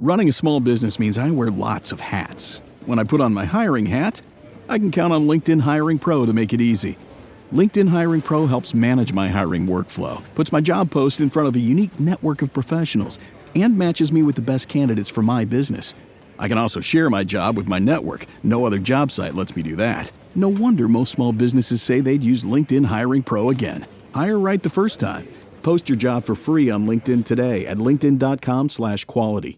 Running a small business means I wear lots of hats. When I put on my hiring hat, I can count on LinkedIn Hiring Pro to make it easy. LinkedIn Hiring Pro helps manage my hiring workflow, puts my job post in front of a unique network of professionals, and matches me with the best candidates for my business. I can also share my job with my network. No other job site lets me do that. No wonder most small businesses say they'd use LinkedIn Hiring Pro again. Hire right the first time. Post your job for free on LinkedIn today at linkedin.com/quality.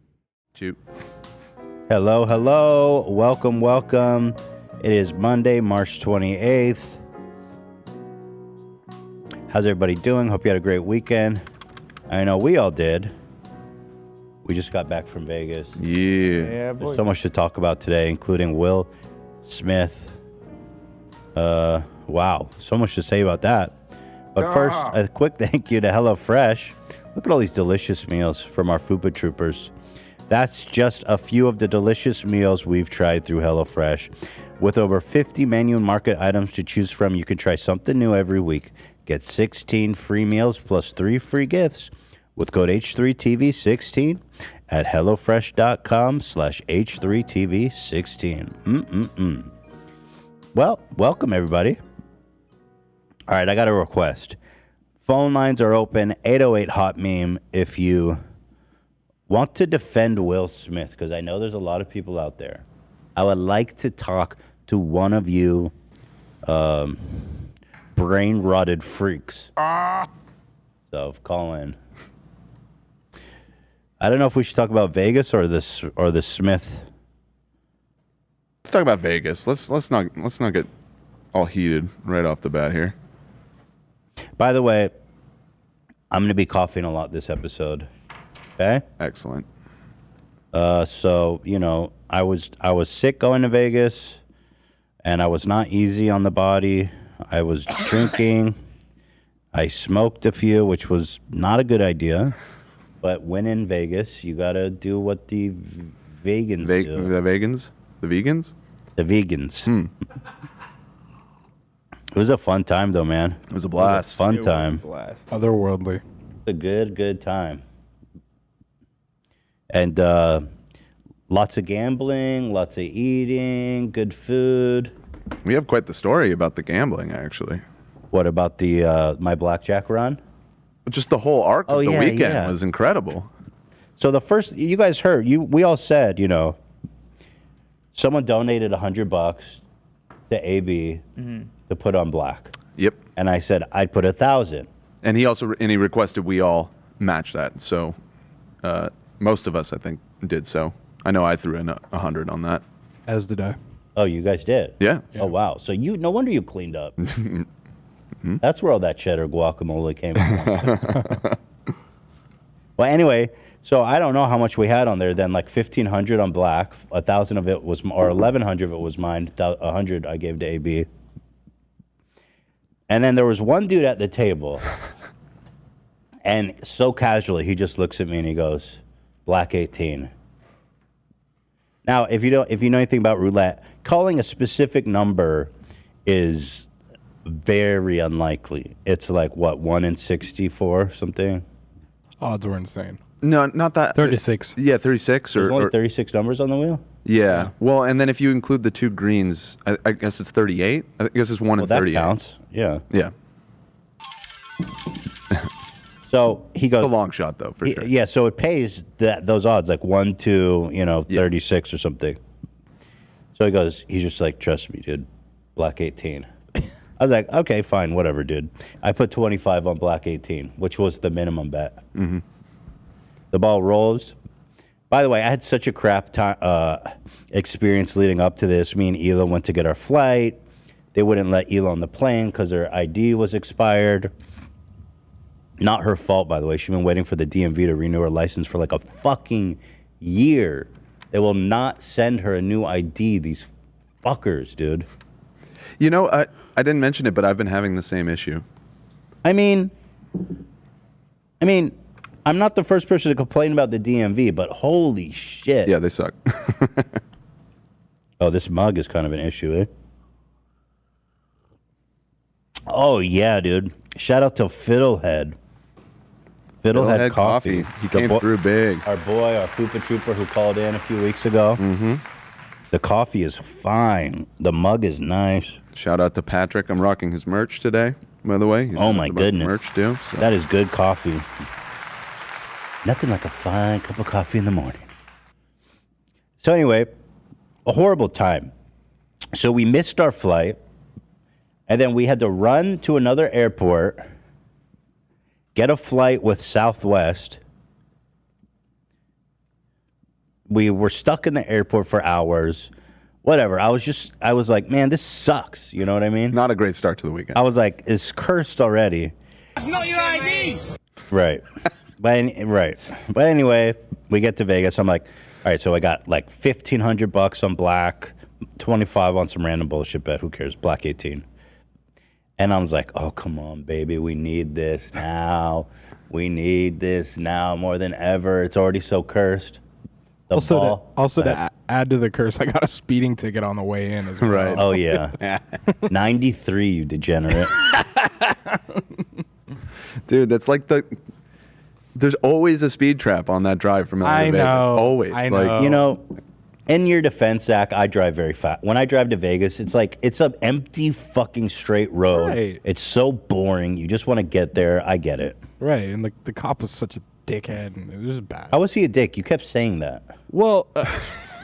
Hello. Welcome. It is Monday, March 28th. How's everybody doing? Hope you had a great weekend. I know we all did. We just got back from Vegas. Yeah, boy. There's so much to talk about today, including Will Smith. Wow, so much to say about that. But first, a quick thank you to HelloFresh. Look at all these delicious meals from our Fupa Troopers. That's just a few of the delicious meals we've tried through HelloFresh. With over 50 menu and market items to choose from, you can try something new every week. Get 16 free meals plus 3 free gifts with code H3TV16 at HelloFresh.com/H3TV16. Well, welcome everybody. All right, I got a request. Phone lines are open, 808 Hot Meme, if you want to defend Will Smith, because I know there's a lot of people out there. I would like to talk to one of you brain-rotted freaks. So call in. I don't know if we should talk about Vegas or the Smith. Let's talk about Vegas. Let's not get all heated right off the bat here. By the way, I'm going to be coughing a lot this episode. Okay? Excellent. So, you know, I was sick going to Vegas, and I was not easy on the body. I was drinking. I smoked a few, which was not a good idea. But when in Vegas, you got to do what the vegans do. The vegans? The vegans? The vegans. It was a fun time, though, man. It was a blast. Fun time. Otherworldly. A good time. And lots of gambling, lots of eating, good food. We have quite the story about the gambling, actually. What about the my blackjack run? Just the whole arc of the weekend was incredible. So the first, you guys heard, we all said, you know, someone donated $100 to AB to put on black. Yep. And I said I'd put 1,000. And he requested we all match that. So most of us, I think, did so. I know I threw in 100 on that. As did I. Oh, you guys did? Yeah. Oh, wow. So no wonder you cleaned up. That's where all that cheddar guacamole came from. Well, anyway, so I don't know how much we had on there then, like 1,500 on black, 1,000 of it was, or 1,100 of it was mine, 100 I gave to AB. And then there was one dude at the table, and so casually, he just looks at me and he goes, black 18. Now, if you know anything about roulette, calling a specific number is very unlikely. It's like, what, 1 in 64 something? Odds were insane. No, not that. 36. Yeah, 36. There's only 36 numbers on the wheel? Yeah. Well, and then if you include the 2 greens, I guess it's 38. I guess it's 1 in 38. That counts. Yeah. Yeah. So he goes. It's a long shot, though, for sure. Yeah, so it pays those odds, like 1 to, 36 or something. So he goes, he's just like, trust me, dude, black 18. I was like, okay, fine, whatever, dude. I put 25 on black 18, which was the minimum bet. Mm-hmm. The ball rolls. By the way, I had such a crap experience leading up to this. Me and Ela went to get our flight. They wouldn't let Ela on the plane because her ID was expired. Not her fault, by the way. She's been waiting for the DMV to renew her license for like a fucking year. They will not send her a new ID, these fuckers, dude. You know, I didn't mention it, but I've been having the same issue. I mean, I'm not the first person to complain about the DMV, but holy shit. Yeah, they suck. Oh, this mug is kind of an issue, eh? Oh, yeah, dude. Shout out to Fiddlehead Spittlehead Coffee. He came through big. Our boy, our Fupa Trooper who called in a few weeks ago. Mm-hmm. The coffee is fine. The mug is nice. Shout out to Patrick. I'm rocking his merch today, by the way. Oh, my goodness. Merch too. So. That is good coffee. Nothing like a fine cup of coffee in the morning. So anyway, a horrible time. So we missed our flight, and then we had to run to another airport, get a flight with Southwest. We were stuck in the airport for hours. Whatever. I was like, man, this sucks. You know what I mean? Not a great start to the weekend. I was like, it's cursed already. That's not your ID. Right. But anyway, we get to Vegas. I'm like, all right, so I got like $1,500 on black, 25 on some random bullshit bet. Who cares? Black 18. And I was like, oh, come on, baby. We need this now. We need this now more than ever. It's already so cursed. Also, to add to the curse, I got a speeding ticket on the way in as well. Right. Oh, yeah. 93, you degenerate. Dude, that's like there's always a speed trap on that drive from LA to Vegas. Always. I know. Like, you know, in your defense, Zach, I drive very fast. When I drive to Vegas, it's like it's an empty fucking straight road. Right. It's so boring. You just want to get there. I get it. Right, and the cop was such a dickhead, and it was just bad. How was he a dick? You kept saying that. Well,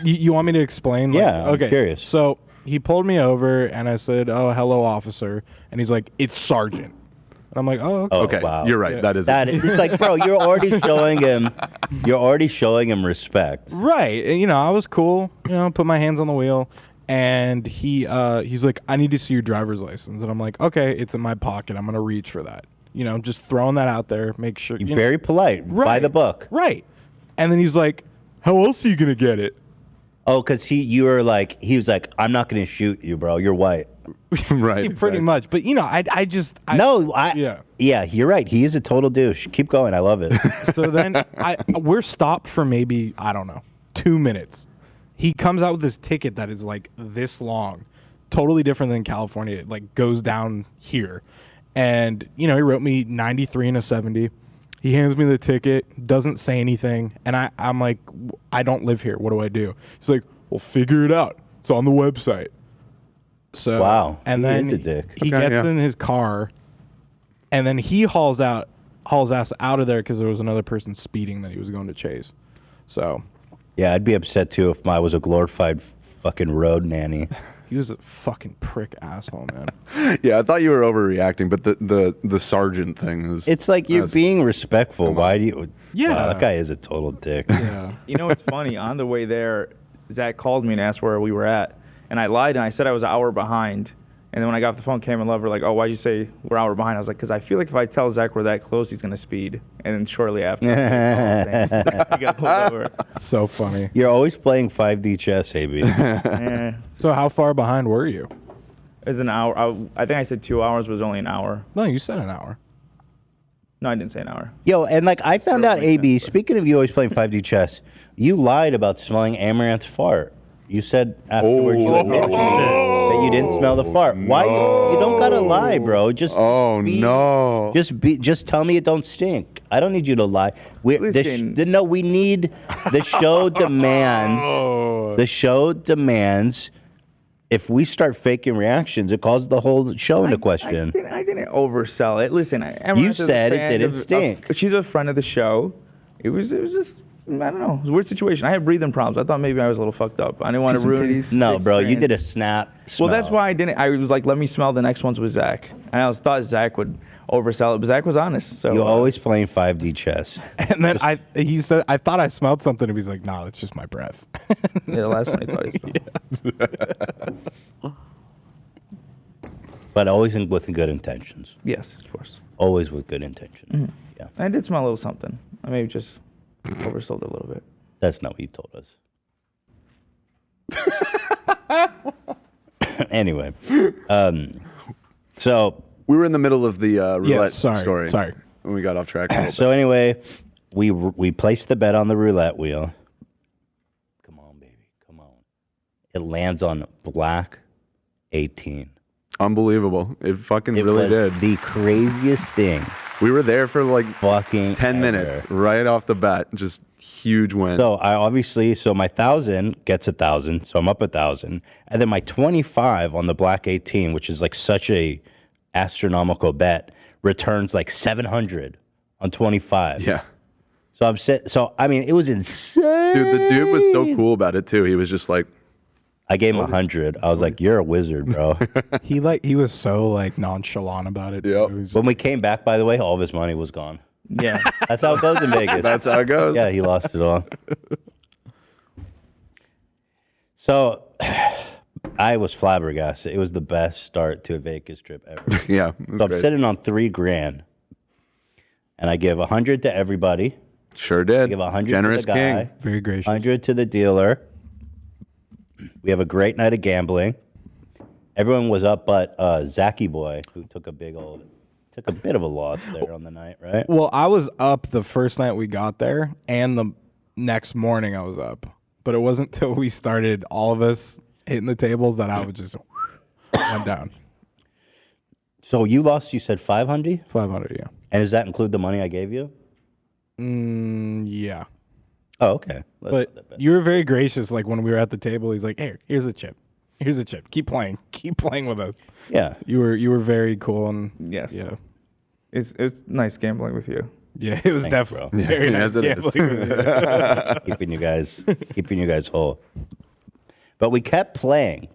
you want me to explain? Yeah, I'm okay. curious. So he pulled me over, and I said, "Oh, hello, officer," and he's like, "It's Sergeant." And I'm like, "Oh, okay." Okay, wow. You're right. Yeah. That is. It's like, bro, you're already showing him respect. Right. And, I was cool. Put my hands on the wheel, and he's like, "I need to see your driver's license," and I'm like, "Okay, it's in my pocket. I'm gonna reach for that." Just throwing that out there. Make sure. You're very polite. Right. By the book. Right. And then he's like, "How else are you gonna get it?" Oh, because he was like, I'm not going to shoot you, bro. You're white. Right. Pretty much. But Yeah, you're right. He is a total douche. Keep going. I love it. So then we're stopped for maybe, I don't know, 2 minutes. He comes out with this ticket that is like this long, totally different than California. It like goes down here. And, he wrote me 93 and a 70. He hands me the ticket, doesn't say anything. And I'm like, I don't live here. What do I do? He's like, well, figure it out. It's on the website. So, wow. And he then is a dick. he gets in his car, and then he hauls ass out of there because there was another person speeding that he was going to chase. So, yeah, I'd be upset too if I was a glorified fucking road nanny. he was a fucking prick asshole, man. Yeah, I thought you were overreacting, but the sergeant thing is. It's like you're being respectful. Why do you? Yeah. Wow, that guy is a total dick. Yeah. It's funny. On the way there, Zach called me and asked where we were at. And I lied, and I said I was an hour behind. And then when I got off the phone, Cam and Love were like, "Oh, why'd you say we're an hour behind?" I was like, "Because I feel like if I tell Zach we're that close, he's going to speed." And then shortly after, he got pulled over. So funny. You're always playing 5D chess, AB. Yeah. So how far behind were you? It was an hour. I think I said 2 hours, but it was only an hour. No, you said an hour. No, I didn't say an hour. Yo, and like I found out, AB, speaking of you always playing 5D chess, you lied about smelling Amaranth's fart. You said afterwards you admitted that you didn't smell the fart. Why? You don't gotta lie, bro. Just Just tell me it don't stink. I don't need you to lie. We need the show demands. The show demands. If we start faking reactions, it calls the whole show into question. I didn't oversell it. Listen, you said it didn't stink. She's a friend of the show. It was just. I don't know. It was a weird situation. I had breathing problems. I thought maybe I was a little fucked up. I didn't want to ruin. No, bro, you did a snap smell. Well, that's why I didn't. I was like, let me smell the next ones with Zach. And I thought Zach would oversell it, but Zach was honest. So you're always playing 5D chess. And then he said, I thought I smelled something. And he's like, nah, it's just my breath. Yeah, the last one he thought he smelled. But always with good intentions. Yes, of course. Always with good intentions. Mm-hmm. Yeah. I did smell a little something. I maybe just oversold it a little bit. That's not what you told us. Anyway, so we were in the middle of the roulette story. Sorry, when we got off track. So anyway, we placed the bet on the roulette wheel. Come on, baby, come on! It lands on black 18. Unbelievable! It fucking really was did. The craziest thing. We were there for like fucking 10 minutes right off the bat. Just huge win. So my 1,000 gets 1,000, so I'm up 1,000, and then my 25 on the Black 18, which is like such a astronomical bet, returns like 700 on 25. Yeah. So I mean, it was insane. Dude, the dude was so cool about it too. He was just like, I gave him 100. I was like, "You're a wizard, bro." He was so like nonchalant about it. Yep. When we came back, by the way, all of his money was gone. Yeah. That's how it goes in Vegas. that's how it goes. Yeah, he lost it all. So I was flabbergasted. It was the best start to a Vegas trip ever. Yeah. So I'm sitting on $3,000, and I give 100 to everybody. Sure did. I give 100 Generous to the guy. king. Very gracious. 100 to the dealer. We have a great night of gambling. Everyone was up, but Zachy boy, who took a bit of a loss there on the night, right? Well, I was up the first night we got there, and the next morning I was up. But it wasn't till we started, all of us hitting the tables, that I would just went down. So you lost, you said 500? 500, yeah. And does that include the money I gave you? Yeah. Oh, okay. But you were very gracious. Like when we were at the table, he's like, "Hey, here's a chip. Here's a chip. Keep playing. Keep playing with us." Yeah. You were very cool, and Yes. yeah, It's nice gambling with you. yeah. It was Thanks, definitely bro. very Yes, nice it is. gambling with you. keeping you guys whole. But we kept playing.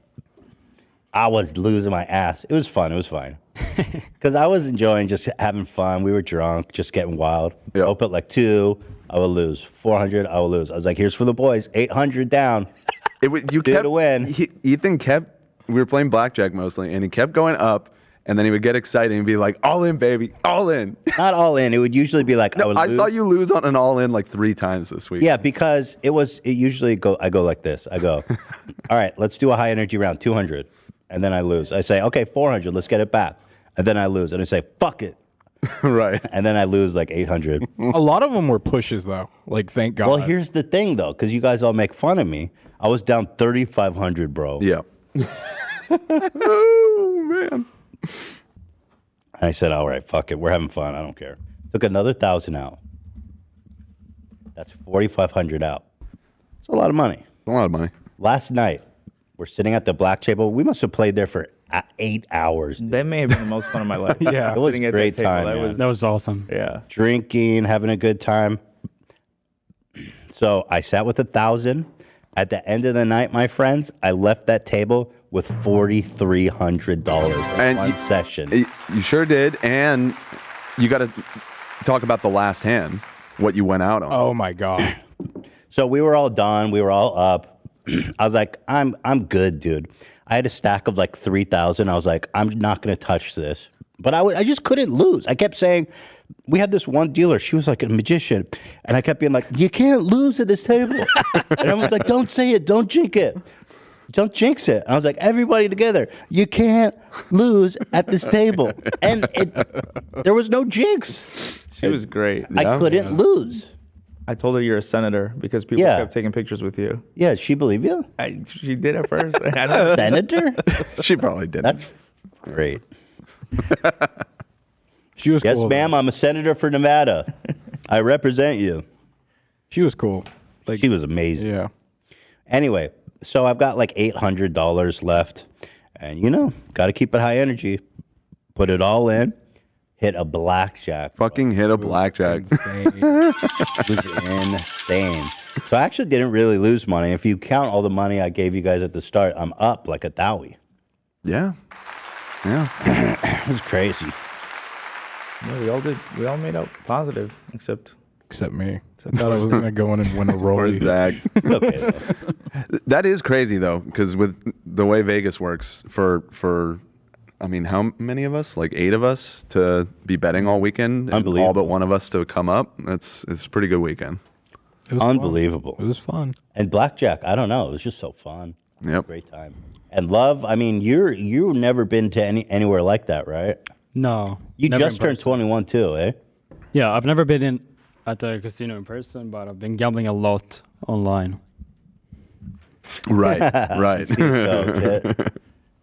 I was losing my ass. It was fun. It was fine. Because I was enjoying just having fun. We were drunk, just getting wild. Yep. Open at like 2, I would lose. 400, I would lose. I was like, here's for the boys. 800 down. You Due kept to win. Ethan kept. We were playing blackjack mostly, and he kept going up. And then he would get excited and be like, "All in, baby, all in." Not all in. It would usually be like, No, I lose. saw you lose on an all in like 3 times this week. Yeah, because it usually I go like this. I go, all right, let's do a high energy round, 200. And then I lose. I say, okay, 400, let's get it back. And then I lose. And I say, fuck it. Right. And then I lose like 800. A lot of them were pushes, though. Like, thank God. Well, here's the thing, though, because you guys all make fun of me. I was down 3,500, bro. Yeah. Oh, man. And I said, all right, fuck it. We're having fun. I don't care. Took another 1,000 out. That's 4,500 out. It's a lot of money. A lot of money. Last night, we're sitting at the black table. We must have played there for 8 hours. That may have been the most fun of my life. Yeah. It was Sitting a at that great table, time, that man. was- That was awesome. Yeah. Drinking, having a good time. So I sat with 1,000. At the end of the night, my friends, I left that table with $4,300 in And one you- session. You sure did. And you got to talk about the last hand, what you went out on. Oh my God. So we were all done. We were all up. I was like, I'm good, dude. I had a stack of like 3,000. I was like, I'm not going to touch this. But I just couldn't lose. I kept saying, we had this one dealer. She was like a magician. And I kept being like, you can't lose at this table. And I was like, don't say it. Don't jinx it. Don't jinx it. And I was like, everybody together, you can't lose at this table. And there was no jinx. She was great. I couldn't lose. I told her you're a senator because people Yeah. kept taking pictures with you. Yeah, she believe you? She did at first. I don't- Senator? She probably didn't. That's great. She was Yes, cool. ma'am. I'm a senator for Nevada. I represent you. She was cool. Like, She was amazing. yeah. Anyway, so I've got like $800 left. And, got to keep it high energy. Put it all in. Hit a blackjack. Fucking hit a blackjack. Insane. It was insane. So I actually didn't really lose money. If you count all the money I gave you guys at the start, I'm up like a Dowie. Yeah. Yeah. It was crazy. Yeah, we all did. We all made out positive, except Except me. I thought I was going to go in and win a Or rollie. Zach. Okay, though. That is crazy though, because with the way Vegas works, for I mean, how many of us? Like 8 of us to be betting all weekend, and all Unbelievable. but one of us to come up. It's a pretty good weekend. It was fun. Unbelievable. It was fun. And blackjack, I don't know. It was just so fun. Yep. Great time. And love, I mean, you've never been to anywhere like that, right? No. You never just in turned person. 21 too, eh? Yeah, I've never been in at a casino in person, but I've been gambling a lot online. Right. Right. So,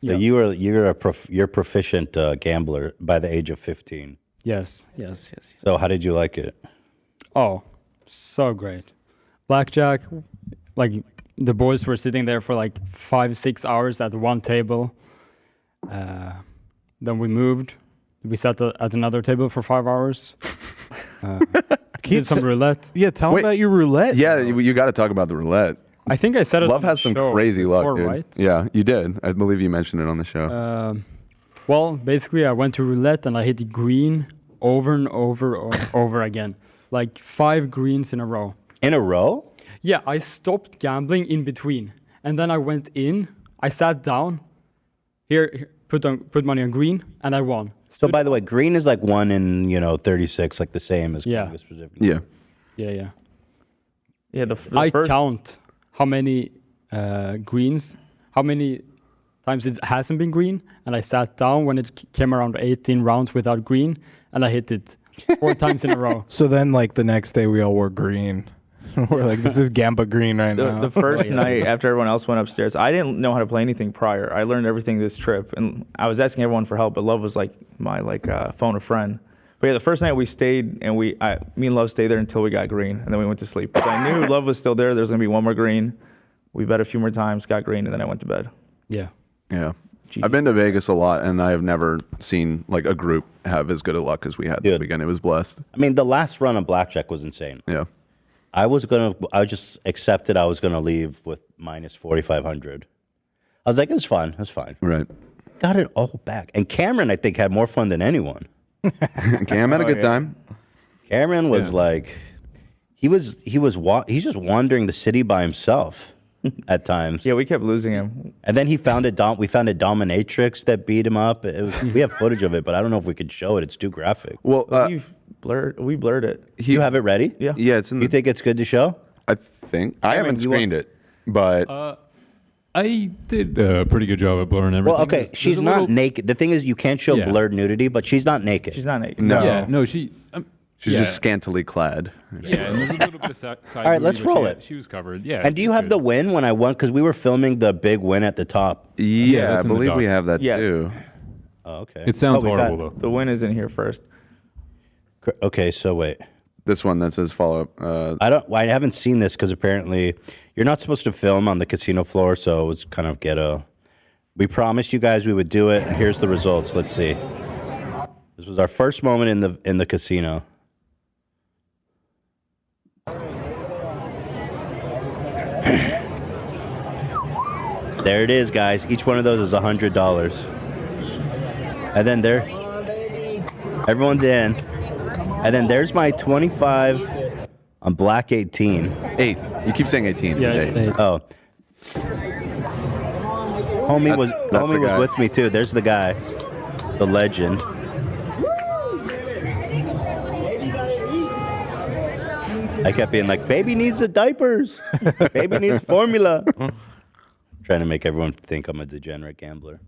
Yeah. you're proficient gambler by the age of 15. Yes. So how did you like it? Oh, so great. Blackjack, like the boys were sitting there for like 5-6 hours at one table. Then we moved. We sat at another table for 5 hours. Did some roulette. Yeah, tell them about your roulette. Yeah, you got to talk about the roulette. I think I said it. Love has some crazy luck, before, dude. right? Yeah, you did. I believe you mentioned it on the show. Well, basically, I went to roulette and I hit green over and over again, like 5 greens in a row. In a row? Yeah, I stopped gambling in between, and then I went in. I sat down. Here, put money on green, and I won. So by the way, green is like 1 in 36, like the same as Yeah. specifically. Yeah. Yeah. Yeah, the I first count how many greens, how many times it hasn't been green, and I sat down when it came around 18 rounds without green, and I hit it 4 times in a row. So then, like the next day, we all wore green. We're like, this is Gamba green right now. the first night after everyone else went upstairs, I didn't know how to play anything prior. I learned everything this trip, and I was asking everyone for help, but Love was like my phone a friend. But yeah, the first night we stayed, and me and Love stayed there until we got green, and then we went to sleep. But I knew Love was still there. There was gonna be one more green. We bet a few more times, got green, and then I went to bed. Yeah. Yeah. I've been to Vegas a lot, and I have never seen like a group have as good a luck as we had this weekend. It was blessed. I mean, the last run of blackjack was insane. Yeah. I just accepted I was gonna leave with minus 4,500. I was like, it was fun. It was fine. Right. Got it all back. And Cameron, I think, had more fun than anyone. Cam had a good time. Cameron was like, he's just wandering the city by himself at times. Yeah, we kept losing him. And then we found a dominatrix that beat him up. We have footage of it, but I don't know if we could show it. It's too graphic. Well, we blurred it. You have it ready? Yeah. Yeah, it's in You think it's good to show? I think. I haven't screened it, but I did a pretty good job at blurring everything. Well, okay, she's not naked. The thing is, you can't show blurred nudity, but she's not naked. She's not naked. No. Yeah, no, she's just scantily clad. Yeah, and there's a little bit of side All right, let's booty, but roll it. She was covered. Yeah. And do you have the win when I won? Because we were filming the big win at the top. Yeah, I that's in the believe we doc. have that Yes. too. Oh, okay. It sounds we got- horrible though. The win is in here first. Okay, so wait. This one that says follow up. I haven't seen this because apparently you're not supposed to film on the casino floor, so it was kind of ghetto. We promised you guys we would do it. And here's the results. Let's see. This was our first moment in the casino. There it is, guys. Each one of those is $100. And then everyone's in. And then there's my 25 on black 18. 8. You keep saying 18. Yeah, it's 8. Oh. Homie was That's the guy. with me too. There's the guy. The legend. I kept being like, baby needs the diapers. Baby needs formula. Trying to make everyone think I'm a degenerate gambler.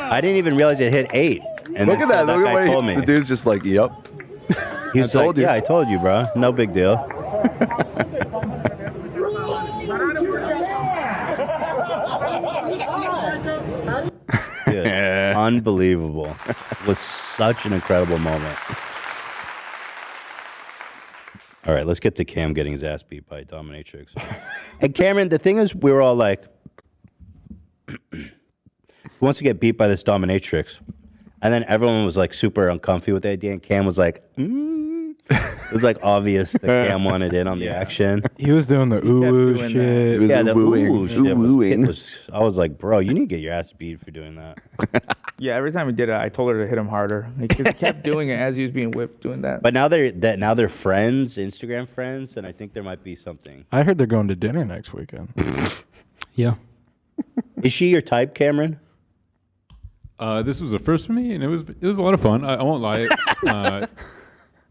I didn't even realize it hit 8. And Look at that. Look at guy what told me. the dude's just like, yep. He was I told like, you. yeah, I told you, bro. No big deal. Dude, unbelievable. It was such an incredible moment. All right, let's get to Cam getting his ass beat by a dominatrix. And Cameron, the thing is, we were all like, who wants to get beat by this dominatrix? And then everyone was like super uncomfy with the idea, and Cam was like, It was like obvious that Cam wanted in on the action. He was doing the ooh doing shit. was Yeah, the ooh-ooing. ooh shit Ooh-ooing. was. I was like, bro, you need to get your ass beat for doing that. Yeah, every time he did it, I told her to hit him harder. He kept doing it as he was being whipped, doing that. But now they're friends, Instagram friends, and I think there might be something. I heard they're going to dinner next weekend. Yeah. Is she your type, Cameron? This was a first for me, and it was a lot of fun. I won't lie.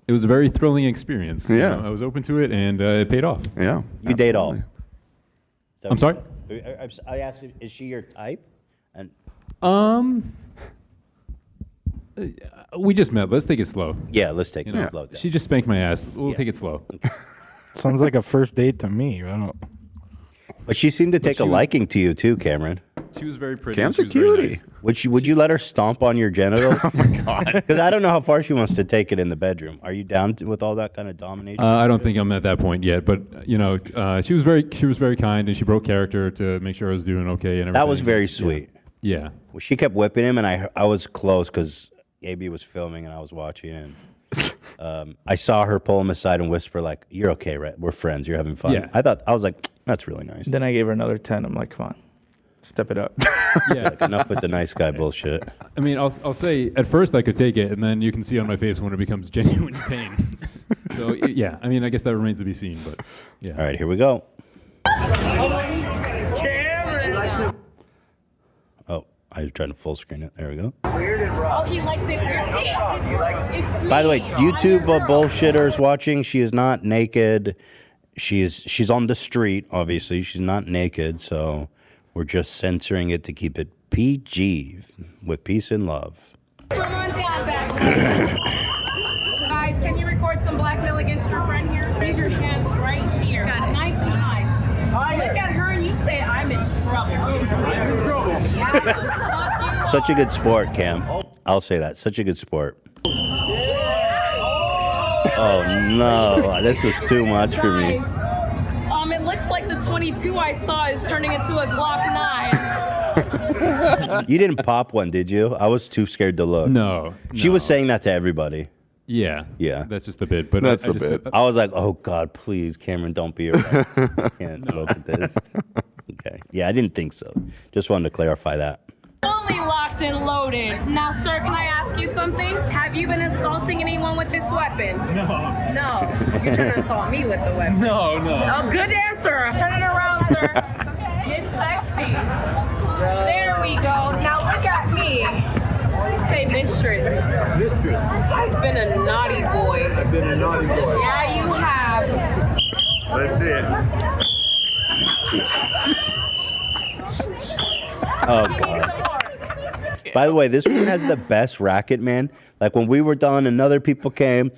It was a very thrilling experience. You Yeah. know, I was open to it, and it paid off. Yeah. You date all. absolutely. Is that I'm what sorry? you said? I asked, is she your type? And We just met. Let's take it slow. yeah, let's take You it know, slow down. she just spanked my ass. We'll Yeah. take it slow. Sounds like a first date to me. I don't. But she seemed to take she a was- liking to you too, Cameron. She was very pretty. Cam's She a was very cutie. nice. Would you let her stomp on your genitals? Oh my god. Because I don't know how far she wants to take it in the bedroom. Are you down with all that kind of domination? I don't think I'm at that point yet, but she was very kind, and she broke character to make sure I was doing okay and everything. That was very sweet. Yeah. Well, she kept whipping him, and I was close because AB was filming and I was watching, and I saw her pull him aside and whisper like, "You're okay, right? We're friends. You're having fun." Yeah. I was like, "That's really nice." Then I gave her another 10. I'm like, come on, step it up. Yeah. Enough with the nice guy bullshit. I mean, I'll say at first I could take it, and then you can see on my face when it becomes genuine pain. So yeah, I mean, I guess that remains to be seen, but yeah. All right, here we go. Oh, I was trying to full screen it. There we go. Oh, he likes it weird. It's me. By the way, YouTube bullshitters watching, she is not naked. She's on the street, obviously. She's not naked, so we're just censoring it to keep it PG with peace and love. Come on down back. Guys, can you record some blackmail against your friend here? Raise your hands right here. Nice and high. Look at her and you say, I'm in trouble. I'm in trouble. Yeah. Such a good sport, Cam. I'll say that. Such a good sport. Oh no, this was too much for me. Guys, it looks like the 22 I saw is turning into a Glock 9. You didn't pop one, did you? I was too scared to look. No. She was saying that to everybody. Yeah. Yeah. That's just the bit. But That's I the just- bit. I was like, oh God, please, Cameron, don't be around. I can't look at this. Okay. Yeah, I didn't think so. Just wanted to clarify that. Fully locked and loaded. Now, sir, can I ask you something? Have you been assaulting anyone with this weapon? No. No. You're trying to assault me with the weapon. No. Oh, good answer. Turn it around, sir. Get sexy. There we go. Now look at me. Say mistress. Mistress. I've been a naughty boy. I've been a naughty boy. Yeah, you have. Let's see it. Oh God. By the way, this woman has the best racket, man. Like when we were done and other people came,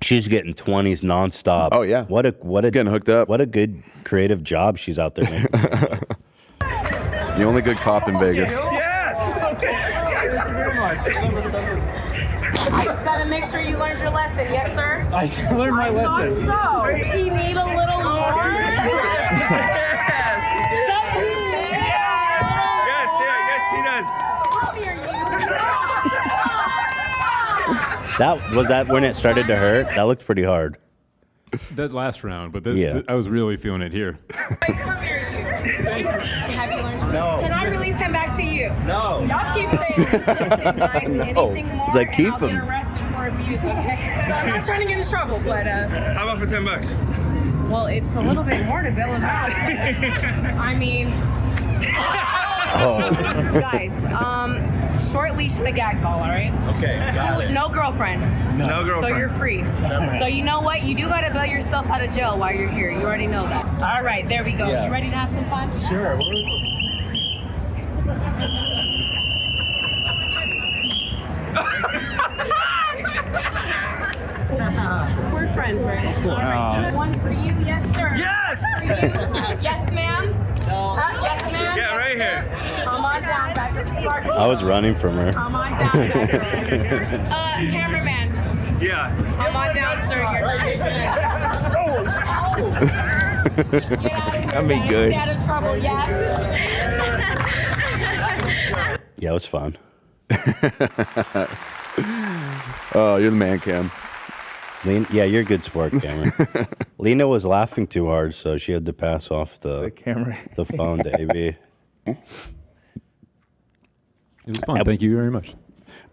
she's getting 20s nonstop. Oh, yeah. What a Getting hooked up. What a good creative job she's out there making. The only good cop in Vegas. Yes! Okay. Thank you very much. I just gotta make sure you learned your lesson, yes, sir? I learned my lesson. So, does he need a little more? Yes, he does. Come here, you. Was that when it started to hurt? That looked pretty hard. That last round, but this, Yeah. I was really feeling it here. Come here, you. Have you learned? No. Can I release him back to you? No. Y'all keep saying, listen, guys, anything more, It's like, and keep I'll him. get arrested for abuse, okay? So I'm not trying to get in trouble, but, How about for $10? well, it's a little bit more to bail him out. I mean, guys, short leash and a gag ball, all right? Okay, got No girlfriend. No girlfriend. So you're free. So you know what? You do gotta bail yourself out of jail while you're here. You already know that. All right, there we go. Yeah. You ready to have some fun? Sure. We're friends, right? All right. One for you, yes, sir. Yes! For you. Yes, ma'am. Yes, ma'am. Yeah, Yes, right sir. here. Come on down, back to the spark. I was running from her. Come on down, back. Cameraman. Yeah. Come on down, sir. Get out of here. That'd be guys. good. Stay out of trouble, yeah? Yeah, it was fun. Oh, you're the man, Cam. Yeah, you're a good sport, Cameron. Lena was laughing too hard, so she had to pass off The camera. the phone to AB. It was fun. Thank you very much.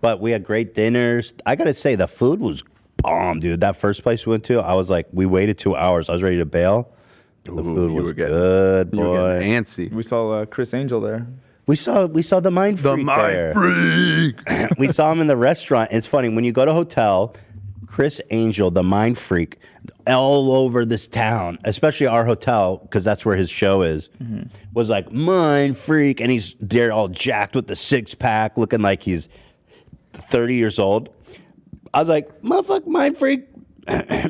But we had great dinners. I gotta say, the food was bomb, dude. That first place we went to, I was like, we waited 2 hours. I was ready to bail. The Ooh, food you was were getting- good, You were boy. getting antsy. We saw Chris Angel there. We saw the Mind Freak there. We saw him in the restaurant. It's funny when you go to a hotel. Chris Angel, the Mind Freak, all over this town, especially our hotel, because that's where his show is, was like, Mind Freak. And he's there all jacked with the 6-pack, looking like he's 30 years old. I was like, motherfucker, Mind Freak.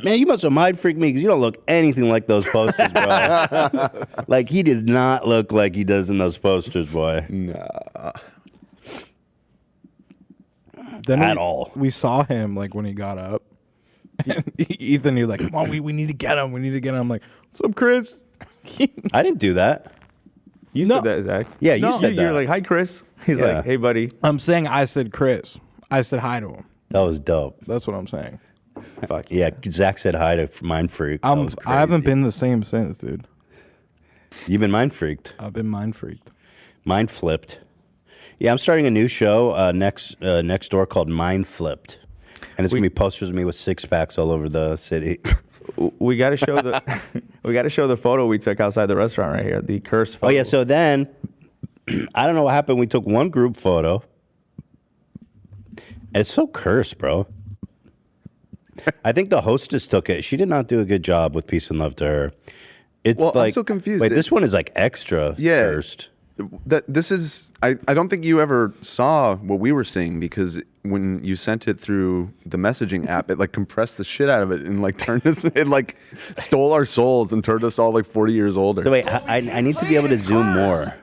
Man, you must have mind freaked me because you don't look anything like those posters, bro. Like, he does not look like he does in those posters, boy. Nah. Then At all. We saw him like when he got up. And Ethan, you're like, come on, we need to get him. We need to get him. I'm like, what's up, Chris? I didn't do that. You said that, Zach. Yeah, you said that. You're like, hi, Chris. He's Yeah. like, hey, buddy. I'm saying I said Chris. I said hi to him. That was dope. That's what I'm saying. Fuck. Yeah, Zach said hi to Mind Freak. That was I haven't crazy. been the same since, dude. You've been mind freaked. I've been mind freaked. Mind flipped. Yeah, I'm starting a new show next door called Mind Flipped, and it's gonna be posters of me with six packs all over the city. We got to show the we got to show the photo we took outside the restaurant right here, the curse photo. Oh yeah, so then I don't know what happened. We took one group photo. And it's so cursed, bro. I think the hostess took it. She did not do a good job with peace and love to her. It's Well, I'm like so confused. Wait, this one is like extra cursed. This is I don't think you ever saw what we were seeing because when you sent it through the messaging app, it like compressed the shit out of it and like turned us, it like stole our souls and turned us all like 40 years older. So wait, I need to be able to zoom more.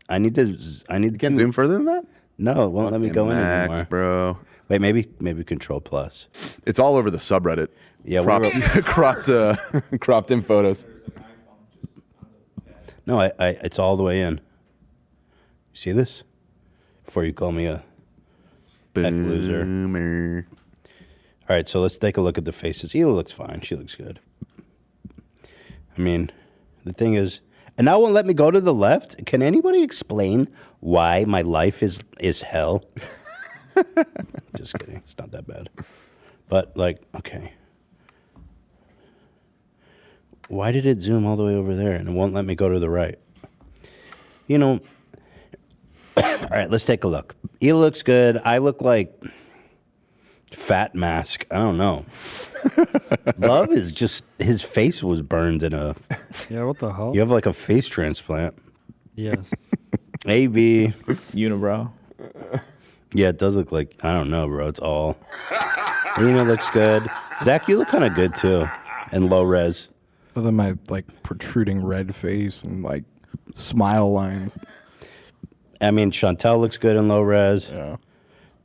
I need to. You can't zoom further than that? No, it won't let me go in Max, anymore, bro. Wait, maybe Control Plus. It's all over the subreddit. Yeah, cropped in photos. No, it's all the way in. You see this? Before you call me a tech loser. All right, so let's take a look at the faces. Hila looks fine. She looks good. I mean, the thing is, and now it won't let me go to the left. Can anybody explain why my life is hell? Just kidding. It's not that bad. But like, okay. Why did it zoom all the way over there and it won't let me go to the right? You know, all right, let's take a look. He looks good. I look like Fat Mask. I don't know. Love is just, his face was burned in a... Yeah, what the hell? You have like a face transplant. Yes. AB. Unibrow. Yeah, it does look like, I don't know, bro. It's all... Lena looks good. Zach, you look kind of good too. And low res. Other than my like protruding red face and like smile lines. I mean, Chantel looks good in low res. Yeah.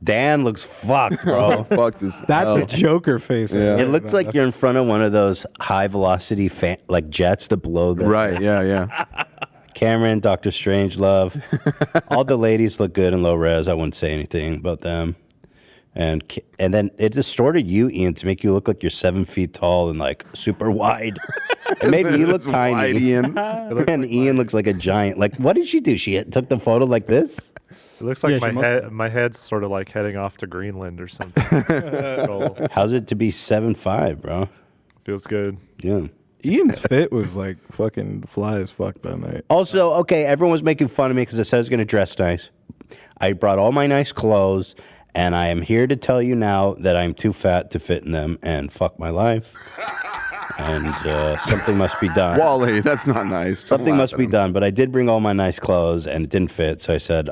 Dan looks fucked, bro. Fuck this. That's a Joker face. Yeah. It looks like you're in front of one of those high velocity like jets that blow the... Right, yeah. Cameron, Dr. Strangelove. All the ladies look good in low res. I wouldn't say anything about them. And then it distorted you, Ian, to make you look like you're 7 feet tall and like super wide. It made me look tiny. Wide, Ian. And Ian looks like a giant. Like, what did she do? She took the photo like this? It looks like my head's sort of like heading off to Greenland or something. How's it to be 7'5", bro? Feels good. Yeah. Ian's fit was like fucking fly as fuck that night. Also, okay, everyone was making fun of me because I said I was going to dress nice. I brought all my nice clothes, and I am here to tell you now that I'm too fat to fit in them, and fuck my life. And something must be done. Wally, that's not nice. Something must be done, but I did bring all my nice clothes, and it didn't fit, so I said,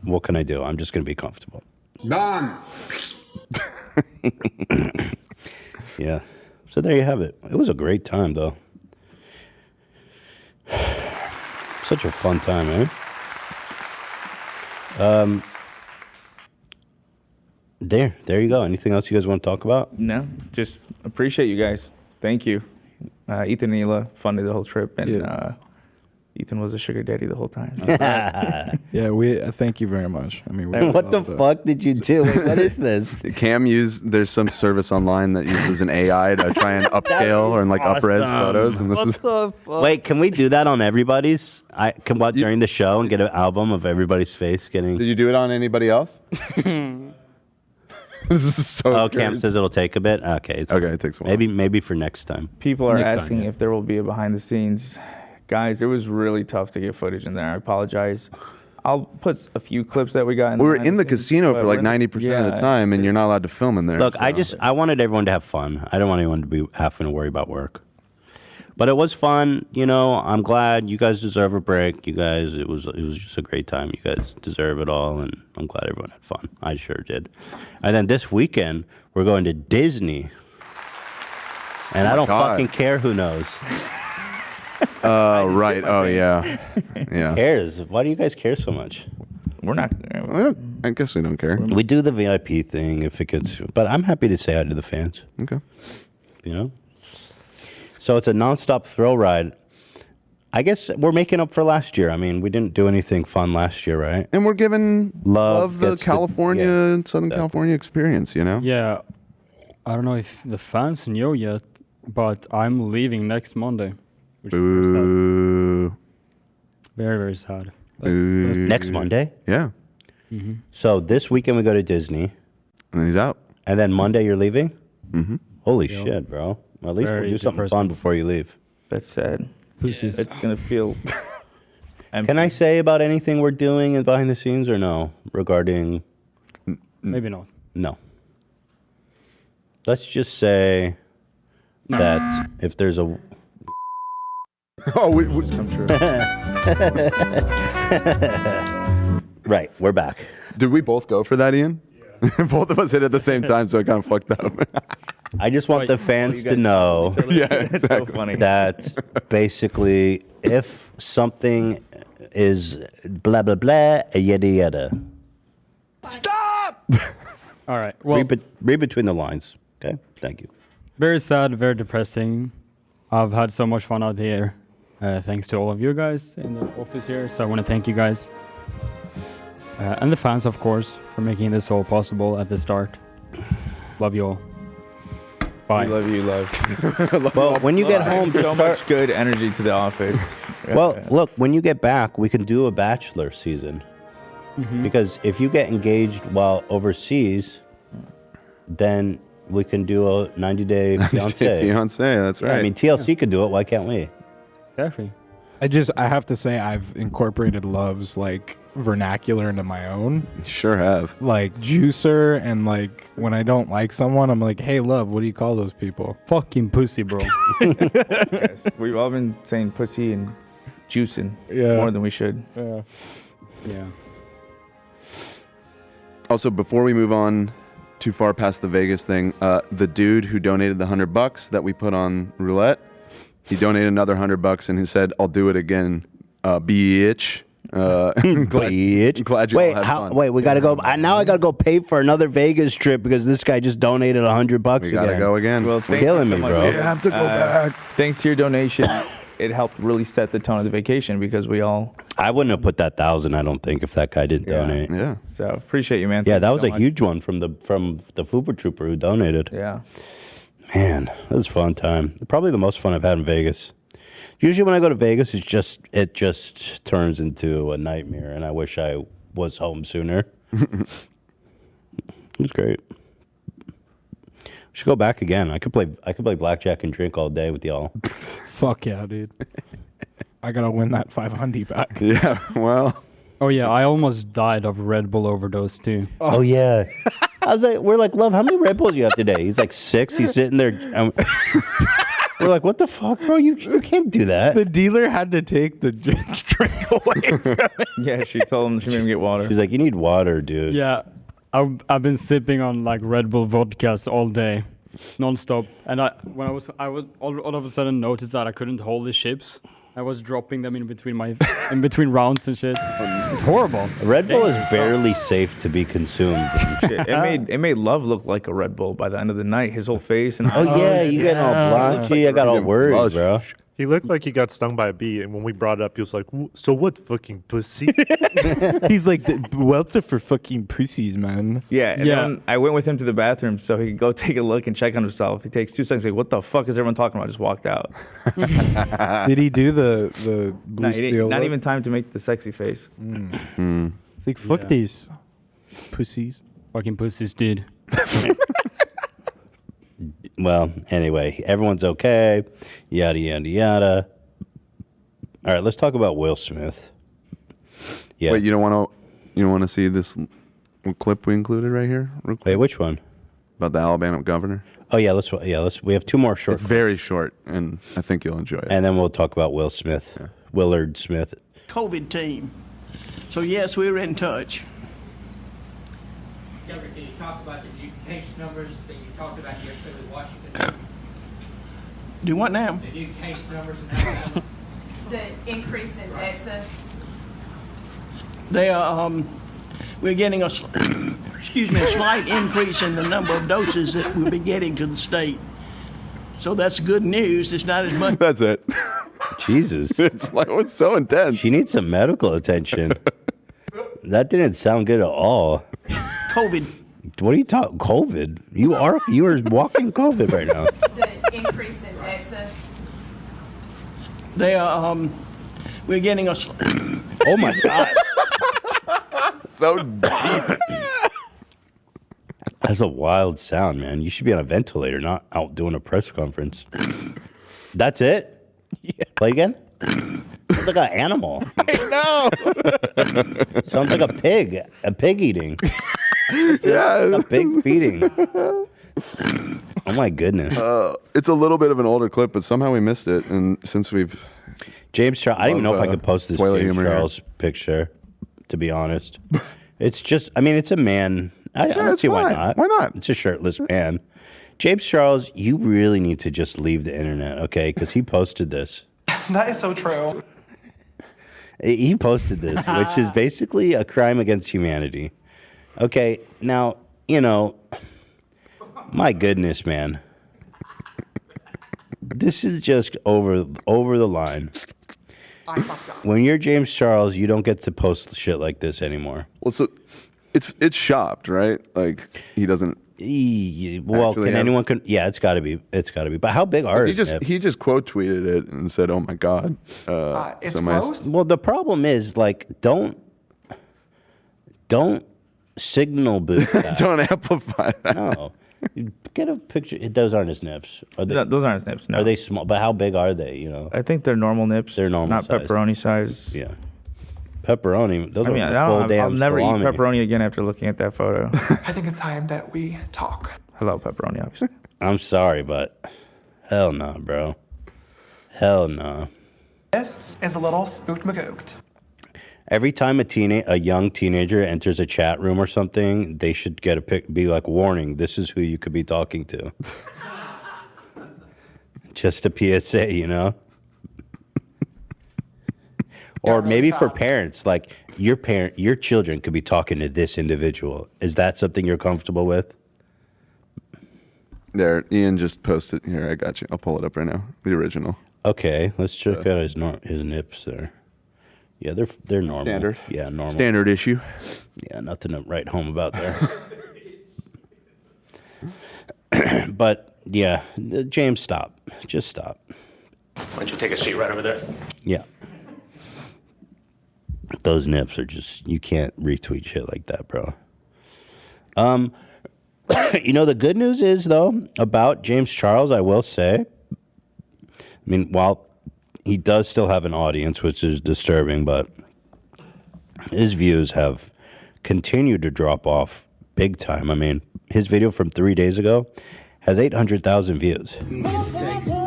what can I do? I'm just going to be comfortable. Done. Yeah. So there you have it. It was a great time, though. Such a fun time, eh? There you go. Anything else you guys want to talk about? No, just appreciate you guys. Thank you. Ethan and Hila funded the whole trip, and Ethan was a sugar daddy the whole time. Yeah, we thank you very much. I mean, what the fuck did you do? What is this? Cam there's some service online that uses an AI to try and upscale or like up-res photos. And this is Wait, can we do that on everybody's? I come out during the show and get an album of everybody's face getting... Did you do it on anybody else? This is so Oh, Cam says it'll take a bit? Okay. It takes a while. Maybe for next time. People are Next time, asking yeah. if there will be a behind the scenes. Guys, it was really tough to get footage in there. I apologize. I'll put a few clips that we got. We were in the casino for like 90% of the time, and you're not allowed to film in there. Look, so. I wanted everyone to have fun. I don't want anyone to be having to worry about work. But it was fun, you know. I'm glad you guys deserve a break. You guys, it was just a great time. You guys deserve it all, and I'm glad everyone had fun. I sure did. And then this weekend we're going to Disney. And I don't God. fucking care who knows. Right. Oh, yeah. Yeah. Who cares? Why do you guys care so much? We're not. I guess we don't care. We do the VIP thing if it gets, but I'm happy to say hi to the fans. Okay. You know? So it's a nonstop thrill ride. I guess we're making up for last year. I mean, we didn't do anything fun last year, right? And we're giving love the gets California, Southern California experience, you know? Yeah, I don't know if the fans know yet, but I'm leaving next Monday, which is very sad. Boo. Very, very sad. Next Monday? Yeah. Mm-hmm. So this weekend we go to Disney. And then he's out. And then Monday you're leaving? Mm-hmm. Holy Yep. shit, bro. Well, at least Very we'll do something depressing. fun before you leave. That's sad. Pussies. It's gonna feel. Can I say about anything we're doing and behind the scenes or no? Regarding. Maybe not. No. Let's just say that if there's a. Oh, I'm sure. Right, we're back. Did we both go for that, Ian? Yeah. Both of us hit at the same time, so it kind of fucked up. I just want the fans to know Yeah, exactly. So funny. that basically if something is blah, blah, blah, yada, yada. Stop! All right. Well, Read between the lines. Okay? Thank you. very sad, very depressing. I've had so much fun out here. Thanks to all of you guys in the office here. So I want to thank you guys. And the fans, of course, for making this all possible at the start. Love you all. Bye. We love you, love. Well, when you get home, just so start. much good energy to the office. Well, look, when you get back, we can do a bachelor season. Because if you get engaged while overseas, then we can do a 90-day fiancé. Fiance, that's right. Yeah, I mean, TLC could do it. Why can't we? Exactly. I have to say I've incorporated Love's like vernacular into my own. You sure have. Like juicer and like when I don't like someone, I'm like, hey Love, what do you call those people? Fucking pussy, bro. Yes. We've all been saying pussy and juicing more than we should. Yeah. Yeah. Also, before we move on too far past the Vegas thing, the dude who donated the $100 that we put on roulette, he donated another $100 and he said, "I'll do it again, bitch." Bitch. Glad you all had fun. Wait, we gotta go. Now I gotta go pay for another Vegas trip because this guy just donated $100 We again. gotta go again. Well, thank killing you me, so much. bro. You have to go back. Thanks to your donation, it helped really set the tone of the vacation because we all. I wouldn't have put that 1,000. I don't think if that guy didn't donate. Yeah. So appreciate you, man. Yeah, Thank that you was so a much. huge one from the Fupa Trooper who donated. Yeah. Man, that was a fun time. Probably the most fun I've had in Vegas. Usually when I go to Vegas, it just turns into a nightmare, and I wish I was home sooner. It was great. We should go back again. I could play blackjack and drink all day with y'all. Fuck yeah, dude. I gotta win that 500 back. Yeah, well. Oh yeah, I almost died of Red Bull overdose too. Oh yeah. I was like, we're like, Love, how many Red Bulls you have today? He's like 6. He's sitting there. We're like, what the fuck, bro? You can't do that. The dealer had to take the drink away from it. Yeah, she told him she made him get water. She's like, you need water, dude. Yeah, I've been sipping on like Red Bull vodkas all day, non-stop. And I was all of a sudden noticed that I couldn't hold the chips. I was dropping them in between rounds and shit. It's horrible. Red Bull is barely safe to be consumed. Shit, it made Love look like a Red Bull by the end of the night. His whole face and Oh yeah, you getting all blotchy. I got all worried, bro. He looked like he got stung by a bee, and when we brought it up, he was like, "So what, fucking pussy?" He's like, welter for fucking pussies, man. Yeah, and then I went with him to the bathroom so he could go take a look and check on himself. He takes 2 seconds, like, what the fuck is everyone talking about? Just walked out. Did he do the blue No, steel? not look? even time to make the sexy face. It's like, fuck these pussies. Fucking pussies, dude. Well, anyway, everyone's okay. Yada yada yada. All right, let's talk about Will Smith. Yeah. Wait, you don't want to see this clip we included right here? Real quick? Wait, which one? About the Alabama governor. Oh yeah, let's. We have 2 more short. It's very short, and I think you'll enjoy it. And then we'll talk about Will Smith, Willard Smith. COVID team. So yes, we were in touch. Governor, can you talk about the new case numbers that you talked about yesterday with Washington? Do what now? The increase in excess. They are, we're getting a slight increase in the number of doses that we'll be getting to the state. So that's good news. It's not as much. That's it. Jesus. It's so intense. She needs some medical attention. That didn't sound good at all. COVID. What are you talking? COVID? You are walking COVID right now. The increase in excess. They are, we're getting a. Oh my God. So deep. That's a wild sound, man. You should be on a ventilator, not out doing a press conference. That's it? Yeah. Play again? Sounds like an animal. I know. Sounds like a pig eating. Yeah. A pig feeding. Oh my goodness. It's a little bit of an older clip, but somehow we missed it. And since we've James Charles, I don't even know if I could post this toilet James humor here. Charles picture, to be honest. It's just, I mean, it's a man. I don't it's see why fine. not. Why not? It's a shirtless man. James Charles, you really need to just leave the internet, okay? Because he posted this. That is so true. He posted this, which is basically a crime against humanity. Okay, now, you know, my goodness, man. This is just over the line. I fucked up. When you're James Charles, you don't get to post shit like this anymore. Well, so it's shopped, right? Like he doesn't. Well, actually can have- anyone? Yeah, it's got to be. It's got to be. But how big are his nips? He just quote tweeted it and said, "Oh my God." It's so gross. Well, the problem is like don't signal boost that. Don't amplify that. No. You get a picture. Those aren't his nips. Are they, Those aren't his nips. No. Are they small? But how big are they? You know. I think they're normal nips. They're normal not size. pepperoni size. Yeah. Pepperoni. Those I mean, are full damn I'll never eat salami. pepperoni again after looking at that photo. I think it's time that we talk. Hello, pepperoni, obviously. I'm sorry, but hell no, bro. Hell no. This is a little spooked magooked. Every time a young teenager enters a chat room or something, they should get be like, warning, this is who you could be talking to. Just a PSA, you know? Or maybe for parents, like your children could be talking to this individual. Is that something you're comfortable with? There, Ian just posted here. I got you. I'll pull it up right now. The original. Okay, let's check out his nips there. Yeah, they're normal. Standard. Yeah, normal. Standard issue. Yeah, nothing to write home about there. But yeah, James, stop. Just stop. Why don't you take a seat right over there? Yeah. Those nips are just, you can't retweet shit like that, bro. You know, the good news is, though, about James Charles, I will say, I mean, while he does still have an audience, which is disturbing, but his views have continued to drop off big time. I mean, his video from 3 days ago has 800,000 views.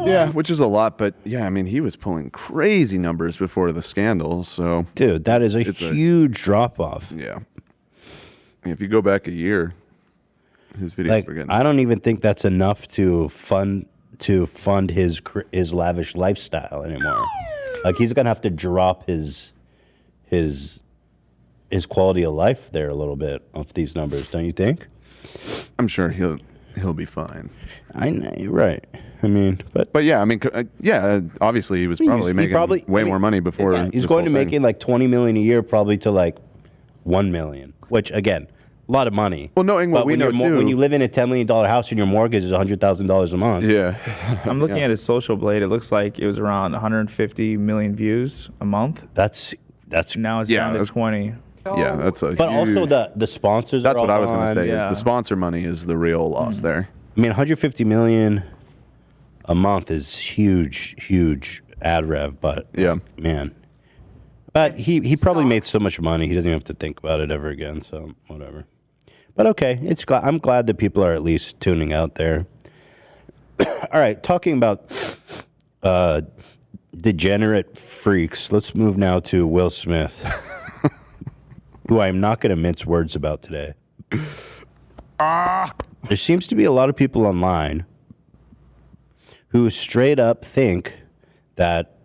Yeah, which is a lot, but yeah, I mean, he was pulling crazy numbers before the scandal, so. Dude, that is a huge drop off. Yeah. If you go back a year, his videos Like, were getting. I don't even think that's enough to fund his lavish lifestyle anymore. Like, he's gonna have to drop his quality of life there a little bit off these numbers, don't you think? I'm sure he'll be fine. I know, you're right. I mean, but yeah, I mean, yeah, obviously he was probably making way more money before. Yeah, he's this going to whole thing. making like 20 million a year, probably to like 1 million, which again, a lot of money. Well, knowing what But we when know you're too, when you live in a $10 million house and your mortgage is $100,000 a month. Yeah. I'm looking at his social blade. It looks like it was around 150 million views a month. That's now it's down to 20. Yeah, that's a. But huge, also the sponsors. That's are what I all was going to say. on. Is the sponsor money is the real loss there. I mean, 150 million a month is huge ad rev, but yeah, man. But he probably made so much money he doesn't even have to think about it ever again. So whatever. But okay, I'm glad that people are at least tuning out there. All right, talking about degenerate freaks. Let's move now to Will Smith, who I'm not going to mince words about today. There seems to be a lot of people online who straight up think that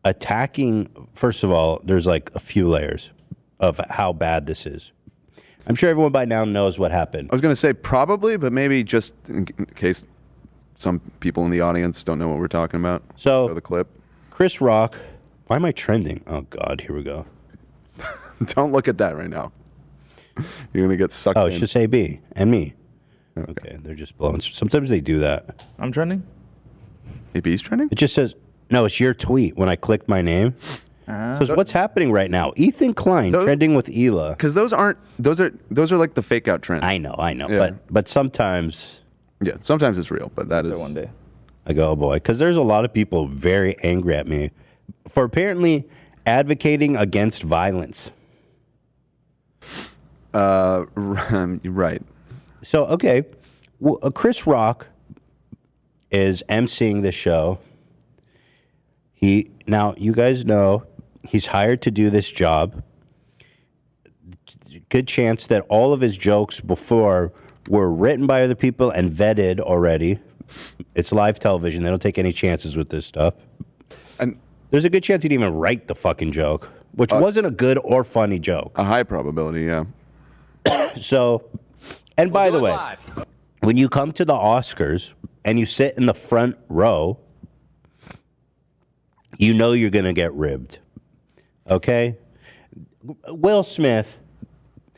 attacking, first of all, there's like a few layers of how bad this is. I'm sure everyone by now knows what happened. I was going to say probably, but maybe just in case some people in the audience don't know what we're talking about. So show the clip. Chris Rock. Why am I trending? Oh God, here we go. Don't look at that right now. You're gonna get sucked. Oh, in. it should say B and me. Okay, they're just blowing. Sometimes they do that. I'm trending. AB's trending. It just says no. It's your tweet when I clicked my name. So it's what's happening right now. Ethan Klein trending with Ela. Because those are like the fake out trends. I know. Yeah. But sometimes. Yeah, sometimes it's real, but that is one day. I go, oh boy, because there's a lot of people very angry at me for apparently advocating against violence. Right. So, okay, well, Chris Rock is emceeing the show. Now, you guys know he's hired to do this job. Good chance that all of his jokes before were written by other people and vetted already. It's live television. They don't take any chances with this stuff. And there's a good chance he didn't even write the fucking joke, which wasn't a good or funny joke. A high probability, yeah. So, and by the way, when you come to the Oscars and you sit in the front row, you know you're going to get ribbed. Okay? Will Smith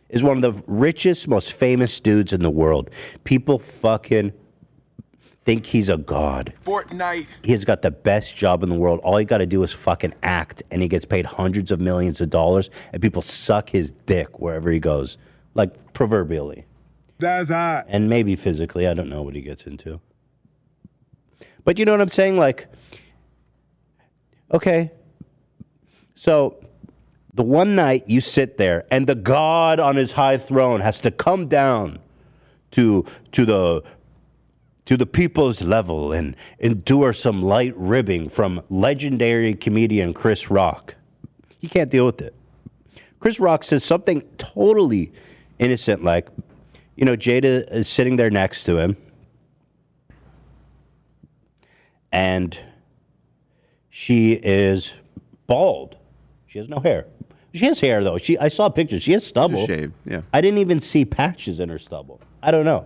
is one of the richest, most famous dudes in the world. People fucking think he's a god. Fortnite. He's got the best job in the world. All he got to do is fucking act, and he gets paid hundreds of millions of dollars, and people suck his dick wherever he goes, like proverbially. That's hot. And maybe physically. I don't know what he gets into. But you know what I'm saying? Like, okay, so the one night you sit there and the God on his high throne has to come down to the people's level and endure some light ribbing from legendary comedian Chris Rock. He can't deal with it. Chris Rock says something totally innocent, like, you know, Jada is sitting there next to him, and she is bald. She has no hair. She has hair, though. I saw pictures. She has stubble. Shaved, yeah. I didn't even see patches in her stubble. I don't know.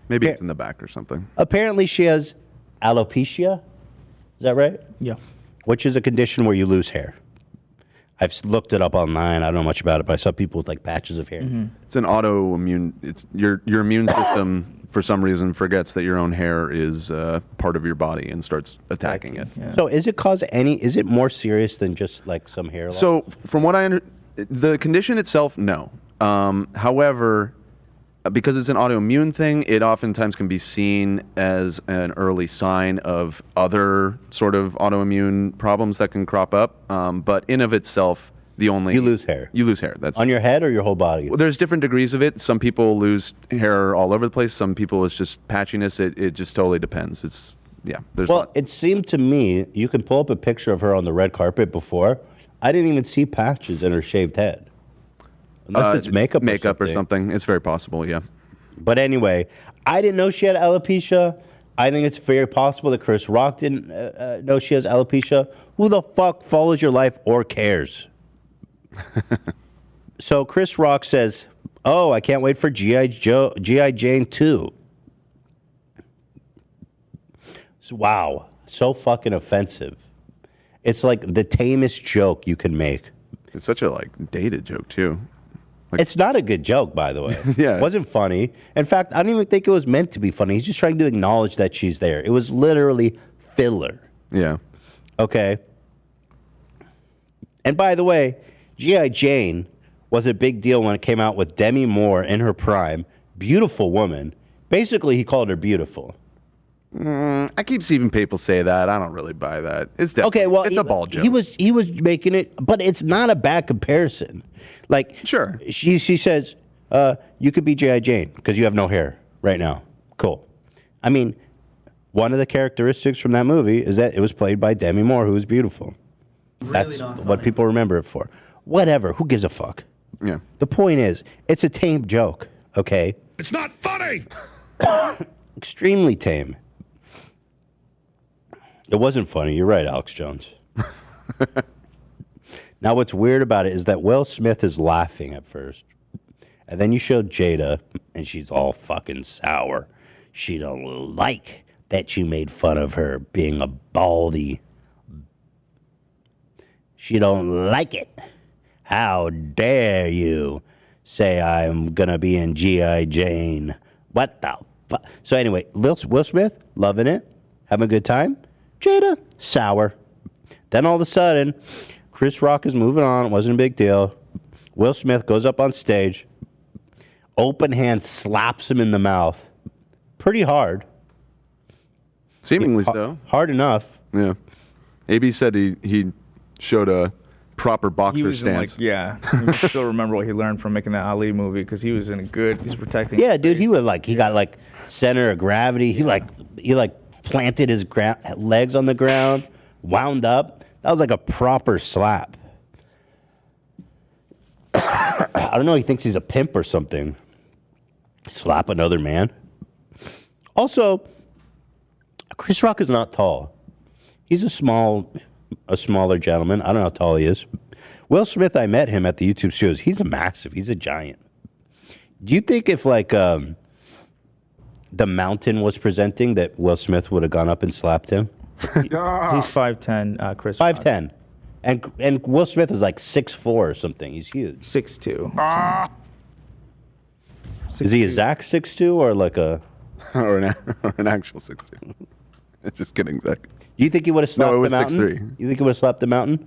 Maybe it's in the back or something. Apparently, she has alopecia. Is that right? Yeah. Which is a condition where you lose hair. I've looked it up online. I don't know much about it, but I saw people with like patches of hair. Mm-hmm. It's an autoimmune. It's your immune system for some reason forgets that your own hair is part of your body and starts attacking it. Yeah. So is it more serious than just like some hair loss? So from what the condition itself, no. However, because it's an autoimmune thing, it oftentimes can be seen as an early sign of other sort of autoimmune problems that can crop up. But in of itself, you lose hair. You lose hair. That's on your head or your whole body. Well, there's different degrees of it. Some people lose hair all over the place. Some people it's just patchiness. It just totally depends. It seemed to me, you can pull up a picture of her on the red carpet before. I didn't even see patches in her shaved head. Unless it's makeup or something. It's very possible, yeah. But anyway, I didn't know she had alopecia. I think it's very possible that Chris Rock didn't know she has alopecia. Who the fuck follows your life or cares? So Chris Rock says, oh, I can't wait for G.I. Jane 2. So, wow. So fucking offensive. It's like the tamest joke you can make. It's such a dated joke too. It's not a good joke, by the way. Yeah. It wasn't funny. In fact, I don't even think it was meant to be funny. He's just trying to acknowledge that she's there. It was literally filler. Yeah. Okay. And by the way, G.I. Jane was a big deal when it came out with Demi Moore in her prime. Beautiful woman. Basically, he called her beautiful. I keep seeing people say that. I don't really buy that. It's definitely, it's a ball joke. He was making it, but it's not a bad comparison. Like, sure, she says, you could be G.I. Jane because you have no hair right now. Cool. I mean, one of the characteristics from that movie is that it was played by Demi Moore, who was beautiful. Really That's what people remember it for. Whatever. Who gives a fuck? Yeah. The point is, it's a tame joke. Okay. It's not funny. Extremely tame. It wasn't funny. You're right, Alex Jones. Now, what's weird about it is that Will Smith is laughing at first. And then you showed Jada, and she's all fucking sour. She don't like that you made fun of her being a baldy. She don't like it. How dare you say I'm going to be in G.I. Jane. What the fuck? So anyway, Will Smith, loving it, having a good time. Jada, sour. Then all of a sudden, Chris Rock is moving on. It wasn't a big deal. Will Smith goes up on stage. Open hand slaps him in the mouth. Pretty hard. Seemingly so. Hard enough. Yeah. AB said he showed a proper boxer He was stance. I still remember what he learned from making that Ali movie because he was he's protecting. Yeah, dude, he got like center of gravity. He planted his legs on the ground, wound up. That was like a proper slap. I don't know. He thinks he's a pimp or something. Slap another man. Also, Chris Rock is not tall. He's a smaller gentleman. I don't know how tall he is. Will Smith, I met him at the YouTube studios. He's he's a giant. Do you think if The Mountain was presenting that Will Smith would have gone up and slapped him? He's 5'10", Chris. 5'10", and Will Smith is like 6'4" or something. He's huge. 6'2". Is he a Zach 6'2" or like a or an actual 6'2"? Just kidding, Zach. Do you think he would have slapped No, it was the Mountain? 6'3". You think he would have slapped the Mountain?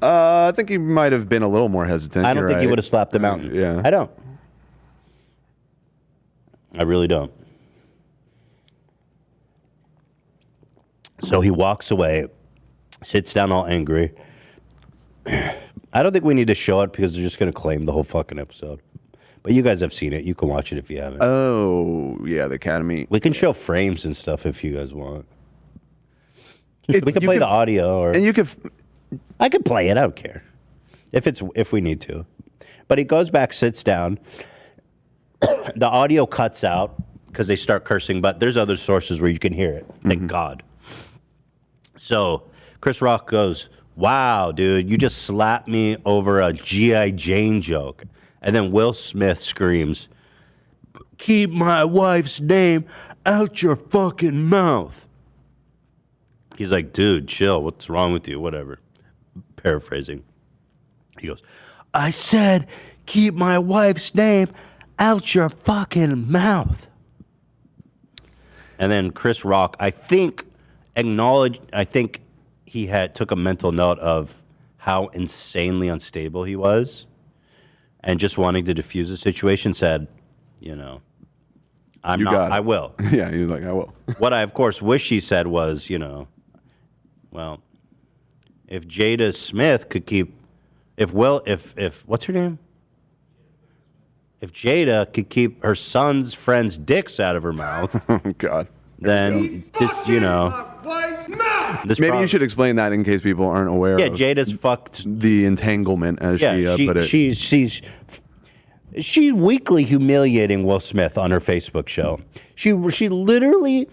I think he might have been a little more hesitant. I don't You're think he right. would have slapped the Mountain. Yeah. I don't. I really don't. So he walks away, sits down all angry. I don't think we need to show it because they're just going to claim the whole fucking episode. But you guys have seen it. You can watch it if you haven't. Oh, yeah, the Academy. We can show frames and stuff if you guys want. We can play the audio, or and you could. I could play it. I don't care if we need to. But he goes back, sits down. The audio cuts out because they start cursing. But there's other sources where you can hear it. Thank God. So Chris Rock goes, "Wow, dude, you just slapped me over a G.I. Jane joke." And then Will Smith screams, "Keep my wife's name out your fucking mouth." He's like, "Dude, chill. What's wrong with you?" Whatever. Paraphrasing. He goes, "I said, keep my wife's name out your fucking mouth." And then Chris Rock, I think he took a mental note of how insanely unstable he was. And just wanting to diffuse the situation, said, I will. Yeah, he was like, I will. What I, of course, wish he said was, well, if Jada Smith could keep, if what's her name? If Jada could keep her son's friends' dicks out of her mouth, oh God, then maybe you should explain that in case people aren't aware. Yeah, of Jada's fucked the entanglement, as she put it. She's weekly humiliating Will Smith on her Facebook show. She literally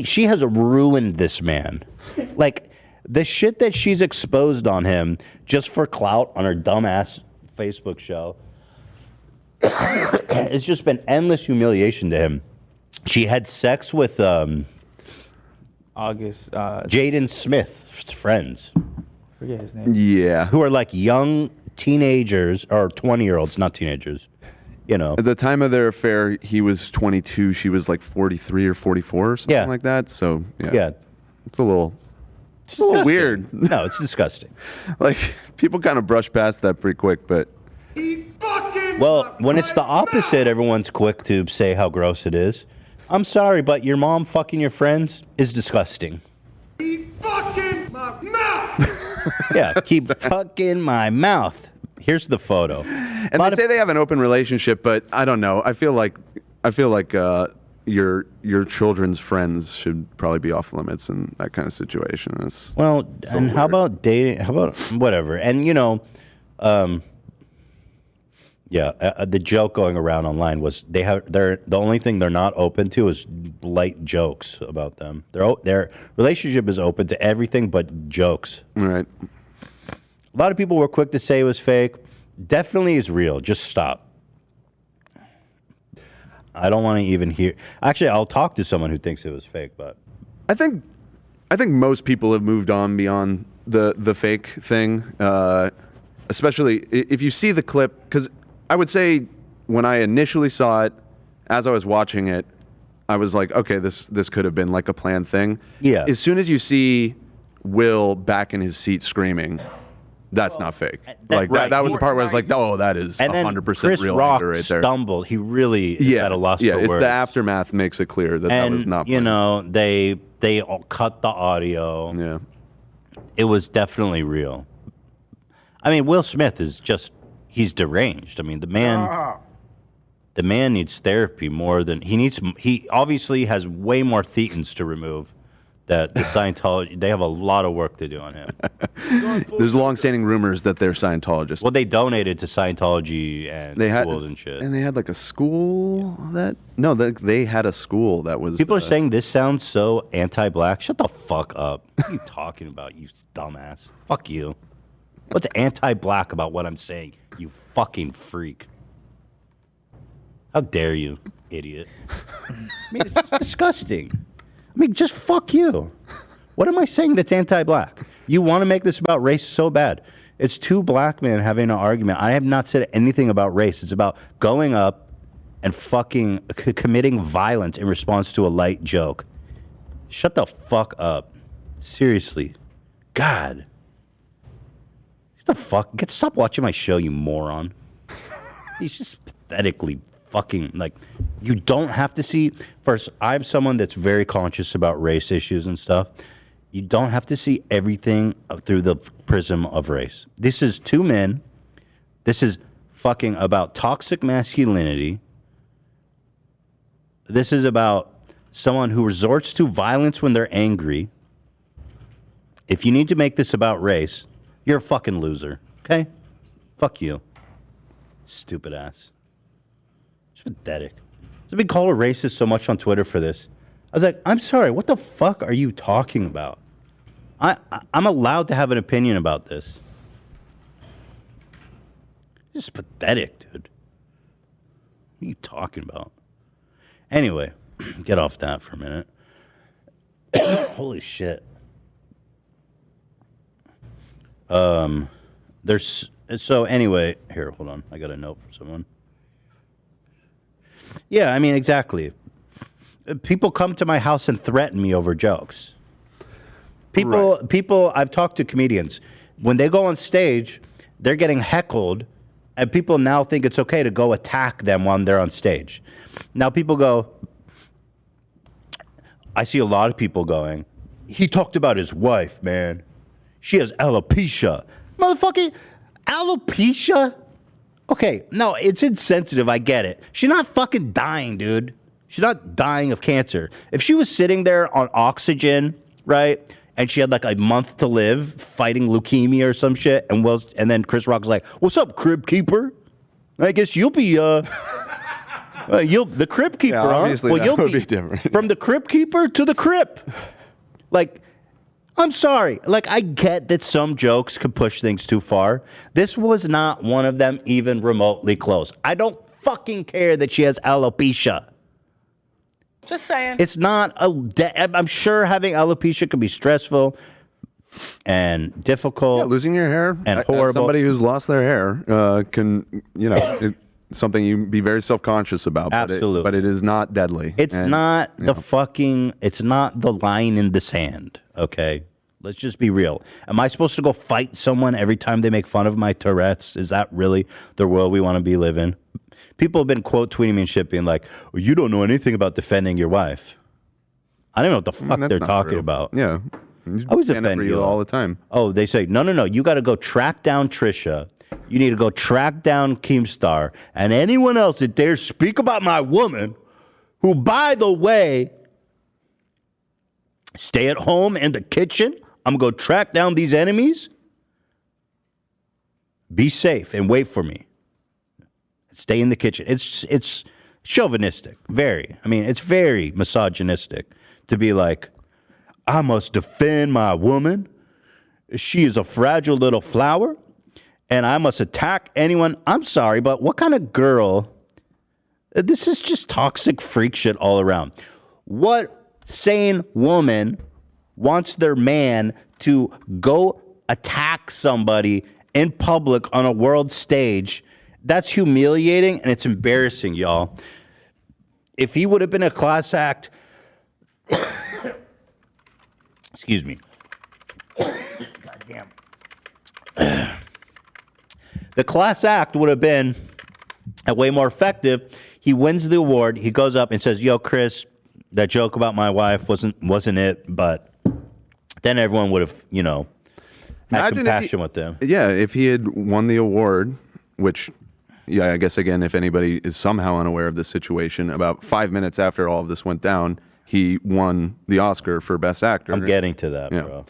she has ruined this man. Like the shit that she's exposed on him just for clout on her dumbass Facebook show. It's just been endless humiliation to him. She had sex with Jaden Smith's friends. Forget his name. Yeah. Who are like young teenagers or 20-year-olds, not teenagers. At the time of their affair, he was 22. She was like 43 or 44 or something like that. So yeah. It's a little weird. No, it's disgusting. Like people kind of brush past that pretty quick, but well, when it's the opposite, everyone's quick to say how gross it is. I'm sorry, but your mom fucking your friends is disgusting. Keep fucking my mouth. Yeah, keep fucking my mouth. Here's the photo. And they say they have an open relationship, but I don't know. I feel like your children's friends should probably be off limits in that kind of situation. It's and weird. How about dating? How about whatever? And Yeah, the joke going around online was they're the only thing they're not open to is light jokes about them. Their relationship is open to everything but jokes. Right. A lot of people were quick to say it was fake. Definitely is real. Just stop. I don't want to even hear. Actually, I'll talk to someone who thinks it was fake, but I think most people have moved on beyond the fake thing. Especially if you see the clip, because I would say when I initially saw it, as I was watching it, I was like, okay, this could have been like a planned thing. Yeah. As soon as you see Will back in his seat screaming, that's not fake. That was the part where I was like, oh, that is 100% real anger right there. Stumbled. He really had a loss for it's words. the aftermath makes it clear that was not. You know, they all cut the audio. Yeah. It was definitely real. I mean, Will Smith is he's deranged. I mean, the man needs therapy more than he obviously has way more thetans to remove. That the Scientology, they have a lot of work to do on him. There's long-standing rumors that they're Scientologists. Well, they donated to Scientology and schools and shit. And they had like a school they had a school that was. People are saying this sounds so anti-black. Shut the fuck up. What are you talking about, you dumbass? Fuck you. What's anti-black about what I'm saying, you fucking freak? How dare you, idiot? I mean, it's just disgusting. I mean, just fuck you. What am I saying that's anti-black? You want to make this about race so bad. It's two black men having an argument. I have not said anything about race. It's about going up and fucking committing violence in response to a light joke. Shut the fuck up. Seriously. God. What the fuck? Stop watching my show, you moron. He's just pathetically fucking, like, you don't have to see. First, I'm someone that's very conscious about race issues and stuff. You don't have to see everything through the prism of race. This is two men. This is fucking about toxic masculinity. This is about someone who resorts to violence when they're angry. If you need to make this about race, you're a fucking loser, okay? Fuck you. Stupid ass. It's pathetic. So we call a racist so much on Twitter for this. I was like, I'm sorry, what the fuck are you talking about? I'm allowed to have an opinion about this. This is pathetic, dude. What are you talking about? Anyway, get off that for a minute. Holy shit. So anyway, here, hold on. I got a note from someone. Yeah, I mean, exactly. People come to my house and threaten me over jokes. People, I've talked to comedians. When they go on stage, they're getting heckled, and people now think it's okay to go attack them when they're on stage. Now people go, I see a lot of people going, he talked about his wife, man. She has alopecia. Motherfucking alopecia? Okay, no, it's insensitive, I get it. She's not fucking dying, dude. She's not dying of cancer. If she was sitting there on oxygen, right, and she had like a month to live fighting leukemia or some shit, and then Chris Rock's like, what's up, crib keeper? I guess you'll be, the crib keeper, yeah, obviously huh? Well, you'll be different. From the crib keeper to the crib. Like, I'm sorry. Like, I get that some jokes could push things too far. This was not one of them even remotely close. I don't fucking care that she has alopecia. Just saying. It's not I'm sure having alopecia can be stressful and difficult. Yeah, losing your hair and horrible. Somebody who's lost their hair can, something you be very self-conscious about. Absolutely. But it is not deadly. It's not it's not the line in the sand, okay? Let's just be real. Am I supposed to go fight someone every time they make fun of my Tourette's? Is that really the world we want to be living? People have been quote tweeting me and shit being like, oh, you don't know anything about defending your wife. I don't know what the fuck they're talking about. Yeah. I was defending you all the time. Oh, they say, no. You got to go track down Trisha. You need to go track down Keemstar and anyone else that dares speak about my woman, who, by the way, stay at home in the kitchen. I'm going to go track down these enemies. Be safe and wait for me. Stay in the kitchen. It's chauvinistic. Very. I mean, it's very misogynistic to be like, I must defend my woman. She is a fragile little flower, and I must attack anyone. I'm sorry, but what kind of girl? This is just toxic freak shit all around. What sane woman wants their man to go attack somebody in public on a world stage? That's humiliating and it's embarrassing, y'all. If he would have been a class act, excuse me. Goddamn. The class act would have been way more effective. He wins the award. He goes up and says, "Yo, Chris, that joke about my wife wasn't it?" But then everyone would have, had compassion with them. Yeah, if he had won the award, which, yeah, I guess again, if anybody is somehow unaware of this situation, about 5 minutes after all of this went down, he won the Oscar for Best Actor. I'm getting to that, bro.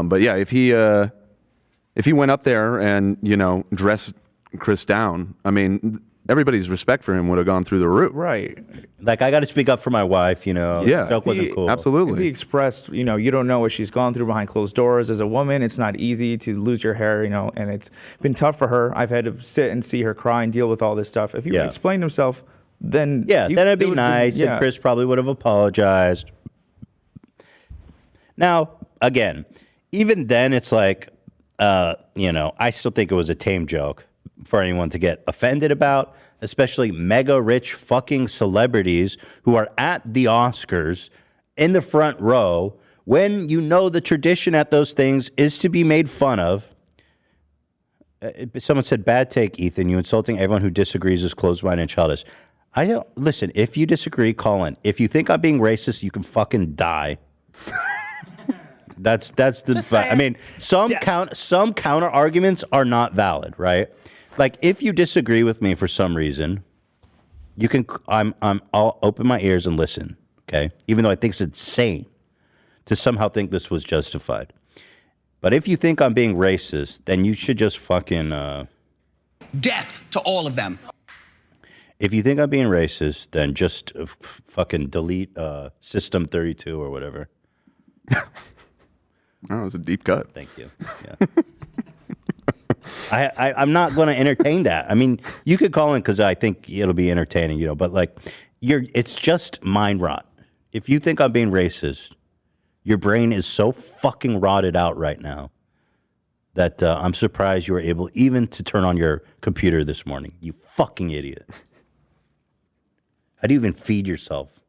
But yeah, if he went up there and dressed Chris down, I mean, everybody's respect for him would have gone through the roof. Right. Like, I got to speak up for my wife, Yeah. The joke wasn't cool. Absolutely. If he expressed, you don't know what she's gone through behind closed doors. As a woman, it's not easy to lose your hair, and it's been tough for her. I've had to sit and see her cry and deal with all this stuff. If he would explain himself, then then it'd be nice, and Chris probably would have apologized. Now, again, even then, it's like, I still think it was a tame joke for anyone to get offended about, especially mega rich fucking celebrities who are at the Oscars in the front row when the tradition at those things is to be made fun of. Someone said, "Bad take, Ethan. You insulting everyone who disagrees is closed-minded and childish." I don't listen. If you disagree, call in. If you think I'm being racist, you can fucking die. That's the. I mean, some counter arguments are not valid, right? Like, if you disagree with me for some reason, you can. I'll open my ears and listen. Okay, even though I think it's insane to somehow think this was justified. But if you think I'm being racist, then you should just fucking death to all of them. If you think I'm being racist, then just fucking delete System 32 or whatever. Oh, it's a deep cut. Thank you. Yeah. I'm not going to entertain that. I mean, you could call in because I think it'll be entertaining, but like, it's just mind rot. If you think I'm being racist, your brain is so fucking rotted out right now that I'm surprised you were able even to turn on your computer this morning. You fucking idiot. How do you even feed yourself?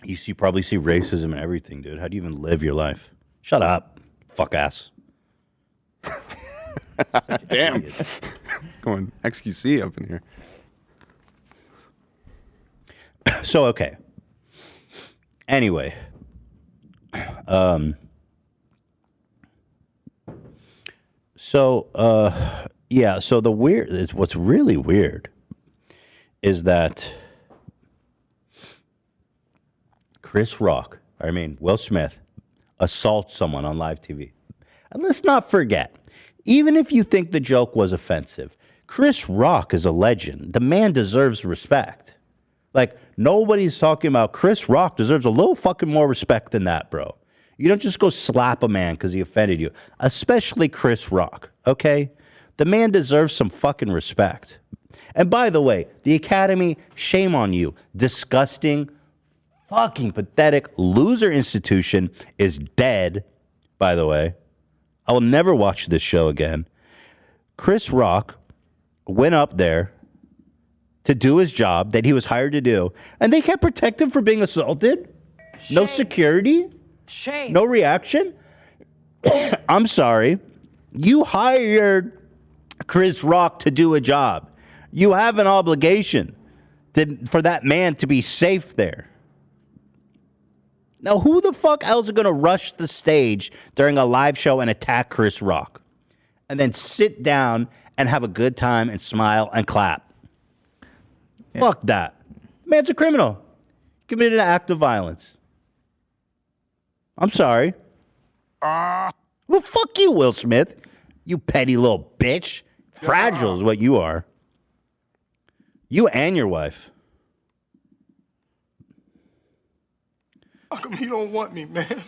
You probably see racism and everything, dude. How do you even live your life? Shut up, fuck ass. Damn. Going XQC up in here. So, okay. Anyway. So what's really weird is that Will Smith assaults someone on live TV. And let's not forget, even if you think the joke was offensive, Chris Rock is a legend. The man deserves respect. Like, nobody's talking about Chris Rock deserves a little fucking more respect than that, bro. You don't just go slap a man because he offended you, especially Chris Rock, okay? The man deserves some fucking respect. And by the way, the Academy, shame on you. Disgusting, fucking pathetic loser institution is dead, by the way. I will never watch this show again. Chris Rock went up there to do his job that he was hired to do, and they can't protect him from being assaulted? Shame. No security? Shame. No reaction? I'm sorry. You hired Chris Rock to do a job. You have an obligation for that man to be safe there. Now, who the fuck else is going to rush the stage during a live show and attack Chris Rock? And then sit down and have a good time and smile and clap? Yeah. Fuck that. Man's a criminal. Committed an act of violence. I'm sorry. Well, fuck you, Will Smith. You petty little bitch. Fragile is what you are. You and your wife. How come he don't want me, man?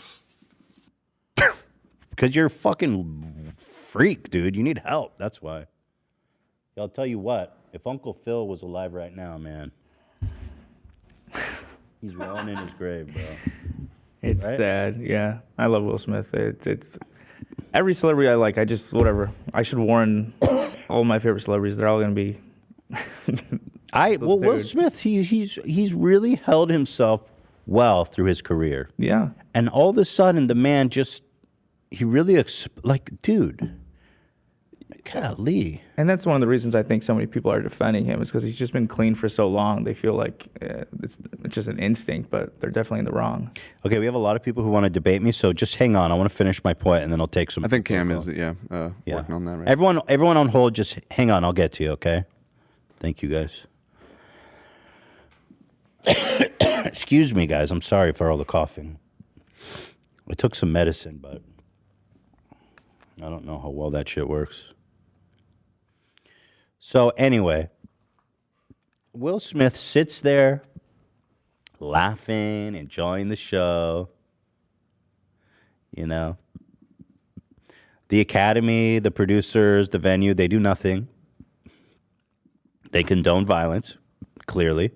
Because you're a fucking freak, dude. You need help. That's why. I'll tell you what. If Uncle Phil was alive right now, man, he's rolling in his grave, bro. It's Right? sad. Yeah, I love Will Smith. It's every celebrity I like. I just whatever. I should warn all my favorite celebrities. They're all gonna be. Will Smith, he's really held himself well through his career. Yeah. And all of a sudden, the man he really dude. Golly. And that's one of the reasons I think so many people are defending him is because he's just been clean for so long. They feel like it's just an instinct, but they're definitely in the wrong. Okay, we have a lot of people who want to debate me, so just hang on. I want to finish my point, and then I'll take some. I think Cam is working on that right Everyone on hold, just hang on. I'll get to you, okay? Thank you, guys. Excuse me, guys. I'm sorry for all the coughing. I took some medicine, but I don't know how well that shit works. So anyway, Will Smith sits there laughing, enjoying the show. You know, the Academy, the producers, the venue, they do nothing. They condone violence, clearly.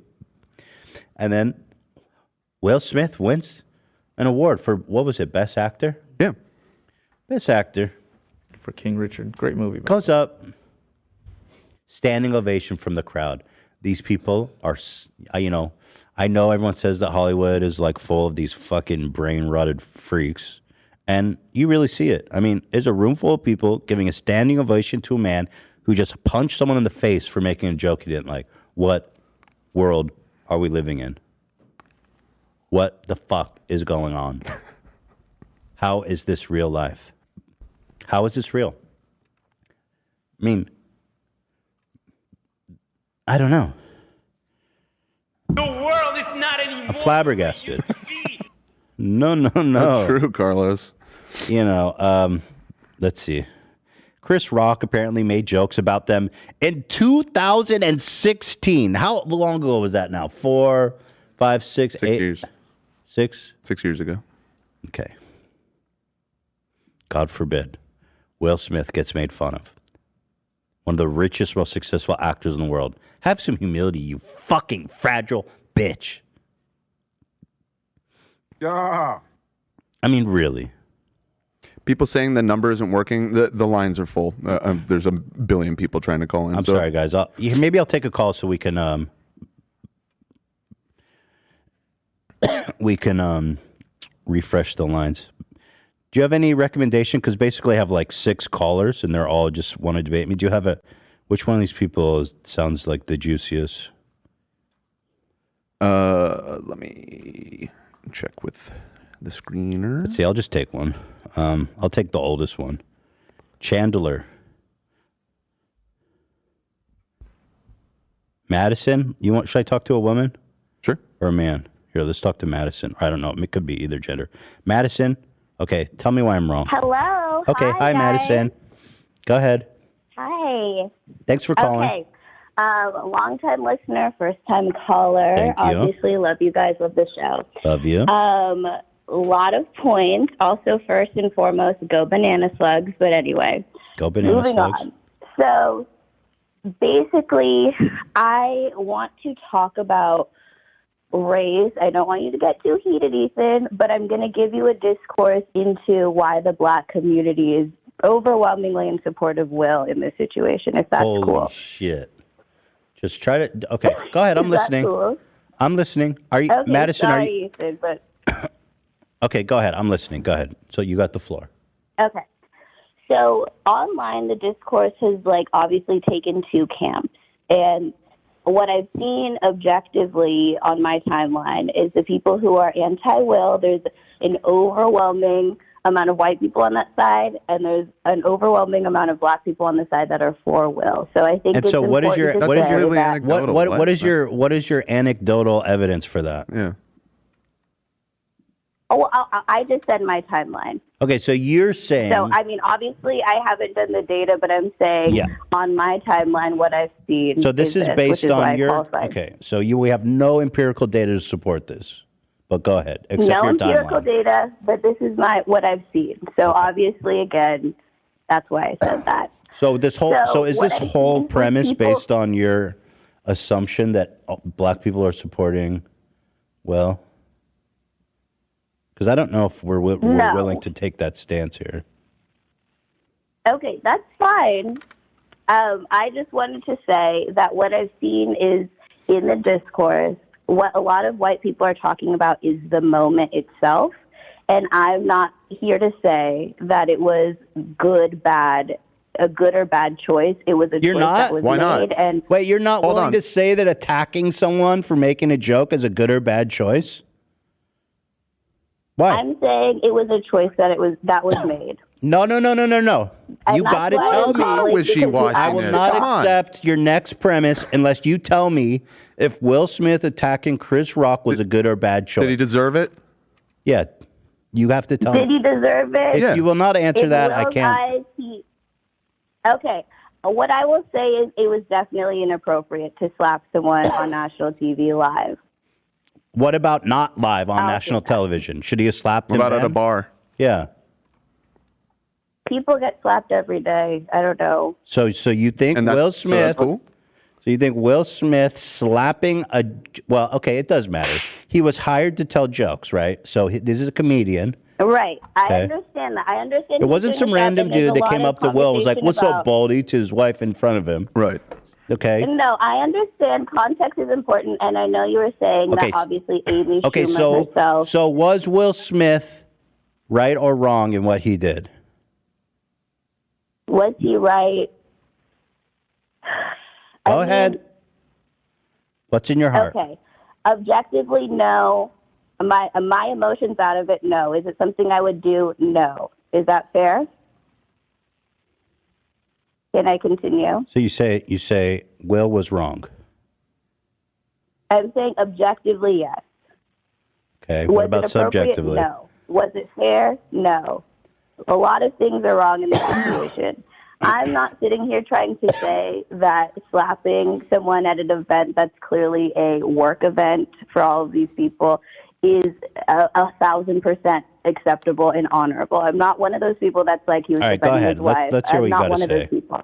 And then Will Smith wins an award for, what was it, Best Actor? Yeah. Best Actor. For King Richard. Great movie. Goes up. Standing ovation from the crowd. These people are, I know everyone says that Hollywood is like full of these fucking brain-rotted freaks. And you really see it. I mean, there's a room full of people giving a standing ovation to a man who just punched someone in the face for making a joke he didn't like. What world are we living in? What the fuck is going on? How is this real life? How is this real? I mean, I don't know. The world is not anymore. I'm flabbergasted. No. That's true, Carlos. Let's see. Chris Rock apparently made jokes about them in 2016. How long ago was that now? 4, 5, 6, 8 years. 6? 6 years ago. Okay. God forbid Will Smith gets made fun of. One of the richest, most successful actors in the world. Have some humility, you fucking fragile bitch. Yeah. I mean, really. People saying the number isn't working. The lines are full. There's a billion people trying to call in. I'm sorry, guys. Maybe I'll take a call so we can refresh the lines. Do you have any recommendation? Because basically I have like 6 callers and they're all just want to debate me. Do you have which one of these people sounds like the juiciest? Let me check with the screener. Let's see. I'll just take one. I'll take the oldest one. Chandler. Madison. Should I talk to a woman? Sure. Or a man? Here, let's talk to Madison. I don't know. It could be either gender. Madison. Okay, tell me why I'm wrong. Hello. Okay, hi guys. Madison. Go ahead. Hi. Thanks for calling. Okay. Long-time listener, first-time caller. Thank you. Obviously, love you guys. Love the show. Love you. A lot of points. Also, first and foremost, go banana slugs. But anyway. Go banana moving slugs. on. So, basically, I want to talk about race. I don't want you to get too heated, Ethan, but I'm going to give you a discourse into why the black community is overwhelmingly in support of Will in this situation, if that's Holy cool. shit. Just try to... Okay, go ahead. I'm Is that listening. cool? I'm listening. Are you... Okay, Madison, sorry, are you... Ethan, but... Okay, go ahead. I'm listening. Go ahead. So you got the floor. Okay. So online, the discourse has obviously taken 2 camps. And what I've seen objectively on my timeline is the people who are anti-Will, there's an overwhelming amount of white people on that side, and there's an overwhelming amount of black people on the side that are for Will. So I think And it's so what is your important to say that- what is your anecdotal evidence for that? Yeah. Oh, I just said my timeline. Okay, so you're saying. So, I mean, obviously, I haven't done the data, but I'm saying on my timeline, what I've seen. So this is based which is why on I your. qualified. Okay, so we have no empirical data to support this. But go ahead. Accept No your empirical timeline. data, but this is what I've seen. So obviously, again, that's why I said that. So this whole. So is what this I've whole seen with premise people- based on your assumption that black people are supporting? Well. Because I don't know if we're No. willing to take that stance here. Okay, that's fine. I just wanted to say that what I've seen is in the discourse, what a lot of white people are talking about is the moment itself. And I'm not here to say that it was a good or bad choice. It was a You're choice not? that was made. And Wait, you're not willing to say that attacking someone for making a joke is a good or bad choice? Why? I'm saying it was a choice that was made. No. And You that's got to why tell I'm calling me. because I will not accept your next premise unless you tell me if Will Smith attacking Chris Rock was a good or bad choice. Did he deserve it? Yeah. You have to tell Did me. he deserve it? If you will not answer In that, I Will's can't. eyes, okay. What I will say is it was definitely inappropriate to slap someone on national TV live. What about not live on national television? Should he have slapped him What about at a then? bar? Yeah. People get slapped every day. I don't know. So you think Will Smith? So you think Will Smith slapping a? Well, okay, it does matter. He was hired to tell jokes, right? So this is a comedian. Right. I Okay. understand that. I understand. It he's wasn't doing some his job, random and there's dude a that lot came of up to Will and was like, conversation "What's about- up, Baldy?" to his wife in front of him. Right. Okay. No, I understand context is important, and I know you were saying Okay. that obviously Amy Okay. Schumer herself. So was Will Smith right or wrong in what he did? Was he right? Go ahead. What's in your heart? Okay. Objectively, no. My emotions out of it, no. Is it something I would do? No. Is that fair? Can I continue? So you say Will was wrong. I'm saying objectively, yes. Okay. Was What it about appropriate? subjectively? No. Was it fair? No. A lot of things are wrong in this situation. I'm not sitting here trying to say that slapping someone at an event that's clearly a work event for all of these people is 1,000% acceptable and honorable. I'm not one of those people that's like he was All right, go defending ahead. his wife. Let's hear I'm what you not gotta one of those say. people.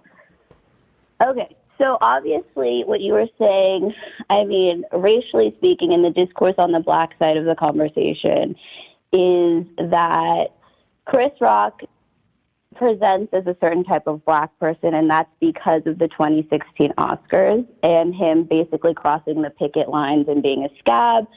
Okay, so obviously what you were saying, I mean, racially speaking, in the discourse on the black side of the conversation, is that Chris Rock presents as a certain type of black person, and that's because of the 2016 Oscars and him basically crossing the picket lines and being a scab.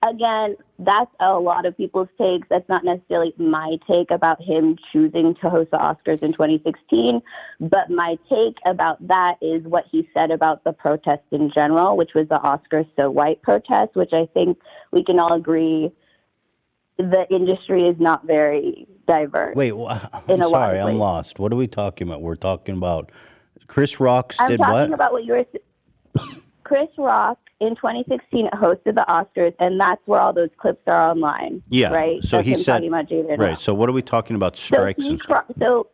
Again, that's a lot of people's takes. That's not necessarily my take about him choosing to host the Oscars in 2016. But my take about that is what he said about the protest in general, which was the Oscars So White protest, which I think we can all agree the industry is not very diverse. Wait, in I'm a lot sorry, of I'm ways. lost. What are we talking about? We're talking about Chris Rock's I'm did talking what? about what you were. Chris Rock in 2016 hosted the Oscars, and that's where all those clips are online. Yeah. Right. So That's he him said talking about Jada. right. So what are we talking about? Strikes and stuff. So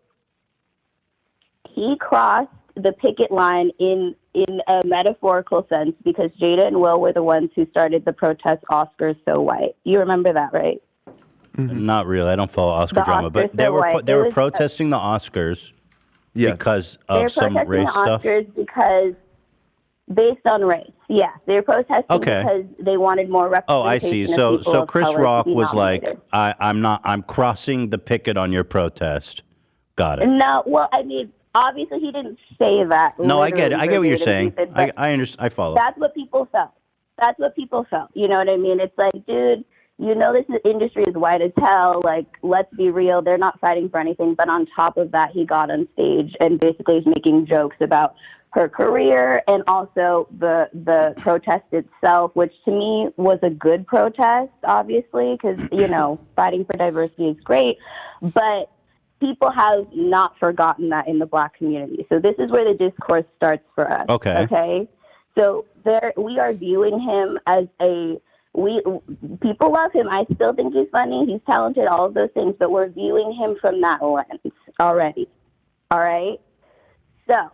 he crossed the picket line in a metaphorical sense because Jada and Will were the ones who started the protest Oscars So White. You remember that, right? Not really. I don't follow Oscar The drama, but Oscars they so were white. they It were was- protesting the Oscars because They're of some protesting race the stuff. Oscars because based on race. Yeah, they're protesting Okay. because they wanted more representation. Oh, I see. of So people so of Chris color to Rock be was nominated. like, I'm crossing the picket on your protest. Got it. No, well, I mean, obviously he didn't say that. No, I get it. I get what you're saying. verbatim. He said, I understand. I follow. That's what people felt. That's what people felt. You know what I mean? It's like, dude, you know this industry is white as hell. Like, let's be real. They're not fighting for anything. But on top of that, he got on stage and basically is making jokes about her career and also the protest itself, which to me was a good protest, obviously, because, you know, fighting for diversity is great. But people have not forgotten that in the black community. So this is where the discourse starts for us. Okay. Okay. So we are viewing him as a People love him. I still think he's funny. He's talented, all of those things, but we're viewing him from that lens already. All right? So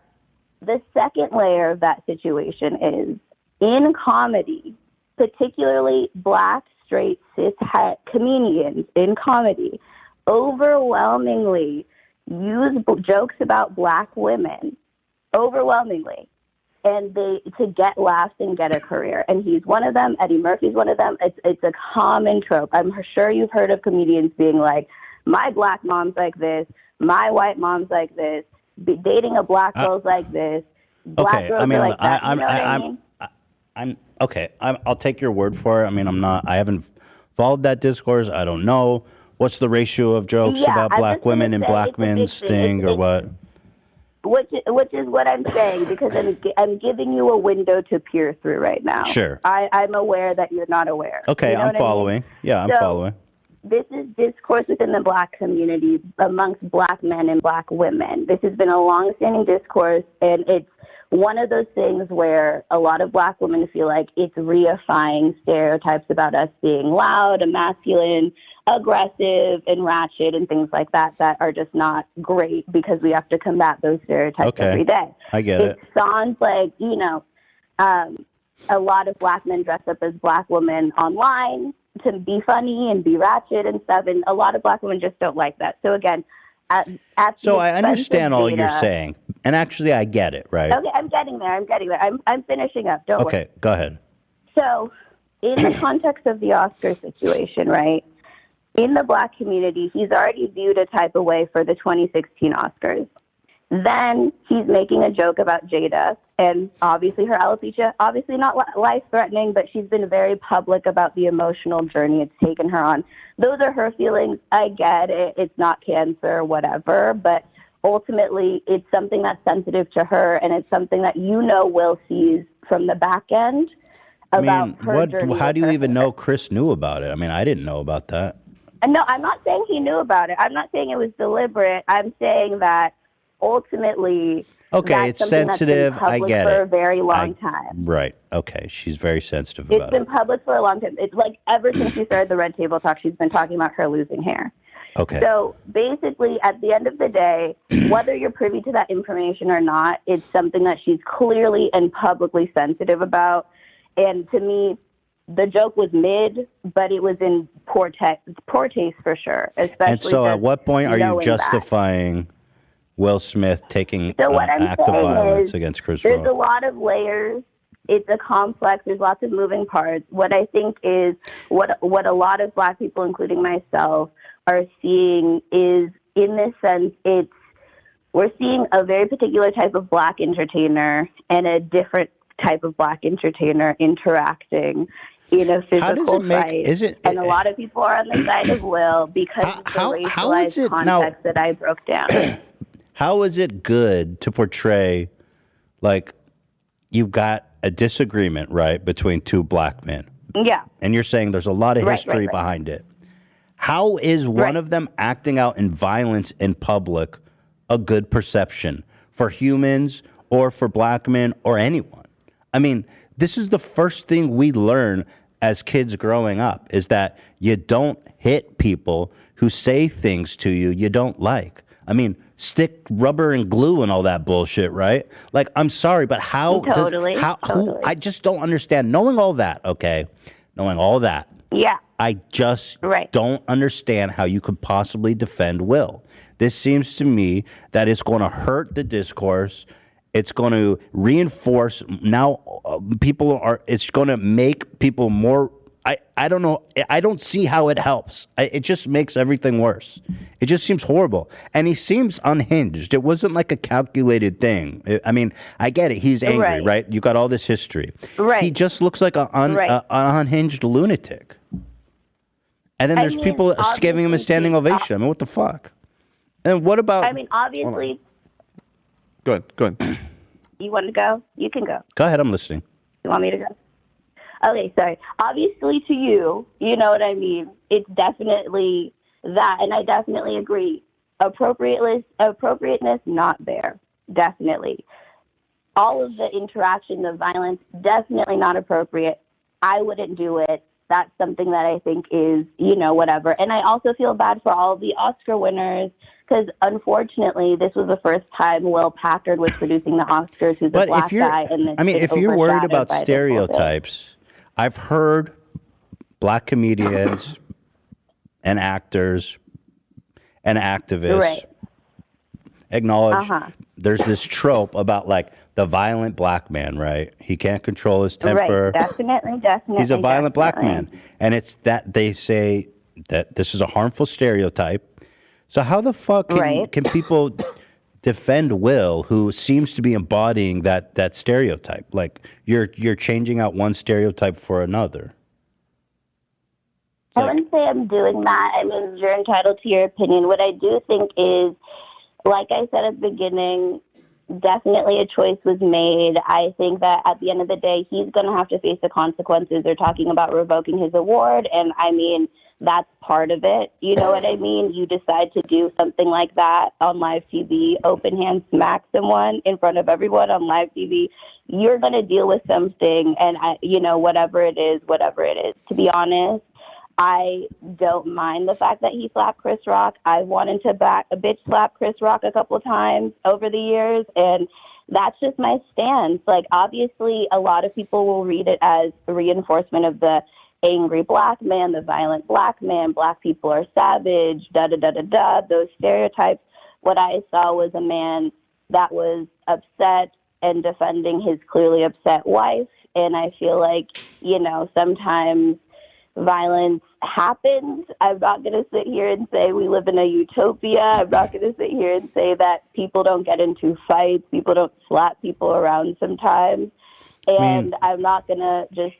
the second layer of that situation is in comedy, particularly black, straight, cis het comedians in comedy, overwhelmingly use jokes about black women, overwhelmingly, and to get laughs and get a career. And he's one of them. Eddie Murphy's one of them. It's a common trope. I'm sure you've heard of comedians being like, my black mom's like this, my white mom's like this, dating a black girl's like this, black girls are like that. You know what I mean? I'm okay. I'll take your word for it. I mean, I haven't followed that discourse. I don't know. What's the ratio of jokes about black women and black men's thing or what? Which is what I'm saying, because I'm giving you a window to peer through right now. Sure. I'm aware that you're not aware. Okay, You know I'm what I following. mean? Yeah, I'm following. This is discourse within the black community amongst black men and black women. This has been a long-standing discourse, and it's one of those things where a lot of black women feel like it's reifying stereotypes about us being loud and masculine, aggressive and ratchet and things like that are just not great, because we have to combat those stereotypes every day. I get it. It sounds like, a lot of black men dress up as black women online to be funny and be ratchet and stuff, and a lot of black women just don't like that. So again, so I understand all you're saying, and actually I get it, right? Okay, I'm getting there. I'm finishing up. Don't worry. Okay, go ahead. So, in the context of the Oscar situation, right? In the black community, he's already viewed a type of way for the 2016 Oscars. Then he's making a joke about Jada, and obviously her alopecia, obviously not life-threatening, but she's been very public about the emotional journey it's taken her on. Those are her feelings. I get it. It's not cancer, whatever, but ultimately it's something that's sensitive to her, and it's something that Will sees from the back end about her journey. How do you even know Chris knew about it? I mean, I didn't know about that. No, I'm not saying he knew about it. I'm not saying it was deliberate. I'm saying that ultimately, okay, it's sensitive. I get it. For a very long time. Right. Okay, she's very sensitive It's about been it. public for a long time. It's like ever since she started the Red Table Talk, she's been talking about her losing hair. Okay. So basically, at the end of the day, whether you're privy to that information or not, it's something that she's clearly and publicly sensitive about. And to me, the joke was mid, but it was in poor taste for sure. Especially. And so, at what point are you knowing justifying Will Smith taking So what an I'm act of saying violence is against Chris There's a Rock? lot of layers. It's a complex. There's lots of moving parts. What I think is what a lot of black people, including myself, are seeing is, in this sense, we're seeing a very particular type of black entertainer and a different type of black entertainer interacting in a physical fight. And a lot of people are on the side of Will because of the racialized context that I broke down. How is it good to portray, like, you've got a disagreement, right, between two black men? Yeah. And you're saying there's a lot of Right, history right. behind it. How is one of them acting out in violence in public a good perception for humans or for black men or anyone? I mean, this is the first thing we learn as kids growing up, is that you don't hit people who say things to you you don't like. I mean, stick rubber and glue and all that bullshit, right? Like, I'm sorry, but how who, I just don't understand. Knowing all that, yeah, I just don't understand how you could possibly defend Will. This seems to me that it's going to hurt the discourse. It's going to reinforce it's going to make people more. I don't know. I don't see how it helps. It just makes everything worse. It just seems horrible. And he seems unhinged. It wasn't like a calculated thing. I mean, I get it. He's angry, right? You got all this history. Right. He just looks like an unhinged lunatic. And then there's people giving him a standing ovation. I mean, what the fuck? And what about... I mean, obviously... Go ahead. You want to go? You can go. Go ahead, I'm listening. You want me to go? Okay, sorry. Obviously, to you, you know what I mean. It's definitely that, and I definitely agree. Appropriateness, not there. Definitely. All of the interaction, the violence, definitely not appropriate. I wouldn't do it. that's something that I think is, whatever. And I also feel bad for all of the Oscar winners because, unfortunately, this was the first time Will Packard was producing the Oscars, who's a black guy. And if you're worried about stereotypes, I've heard black comedians and actors and activists acknowledge there's this trope about like the violent black man, right? He can't control his temper. Right, definitely. He's a violent black man. And it's that they say that this is a harmful stereotype. So how the fuck can people defend Will, who seems to be embodying that stereotype? Like you're changing out one stereotype for another. I wouldn't say I'm doing that. I mean, you're entitled to your opinion. What I do think is, like I said at the beginning, definitely a choice was made. I think that at the end of the day, he's going to have to face the consequences. They're talking about revoking his award, and I mean, that's part of it. You know what I mean? You decide to do something like that on live TV, open hand smack someone in front of everyone on live TV. You're going to deal with something, and whatever it is. To be honest, I don't mind the fact that he slapped Chris Rock. I've wanted to bitch slap Chris Rock a couple of times over the years, and that's just my stance. Like, obviously, a lot of people will read it as a reinforcement of the angry black man, the violent black man, black people are savage, da-da-da-da-da, those stereotypes. What I saw was a man that was upset and defending his clearly upset wife, and I feel like, sometimes violence happens. I'm not going to sit here and say we live in a utopia. I'm not going to sit here and say that people don't get into fights, people don't slap people around sometimes. And I'm not going to just,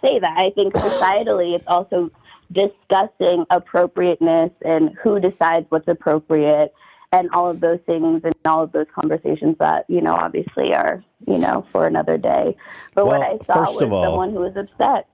say that. I think societally it's also discussing appropriateness and who decides what's appropriate and all of those things and all of those conversations that, obviously are, for another day. But what I saw was someone who was upset.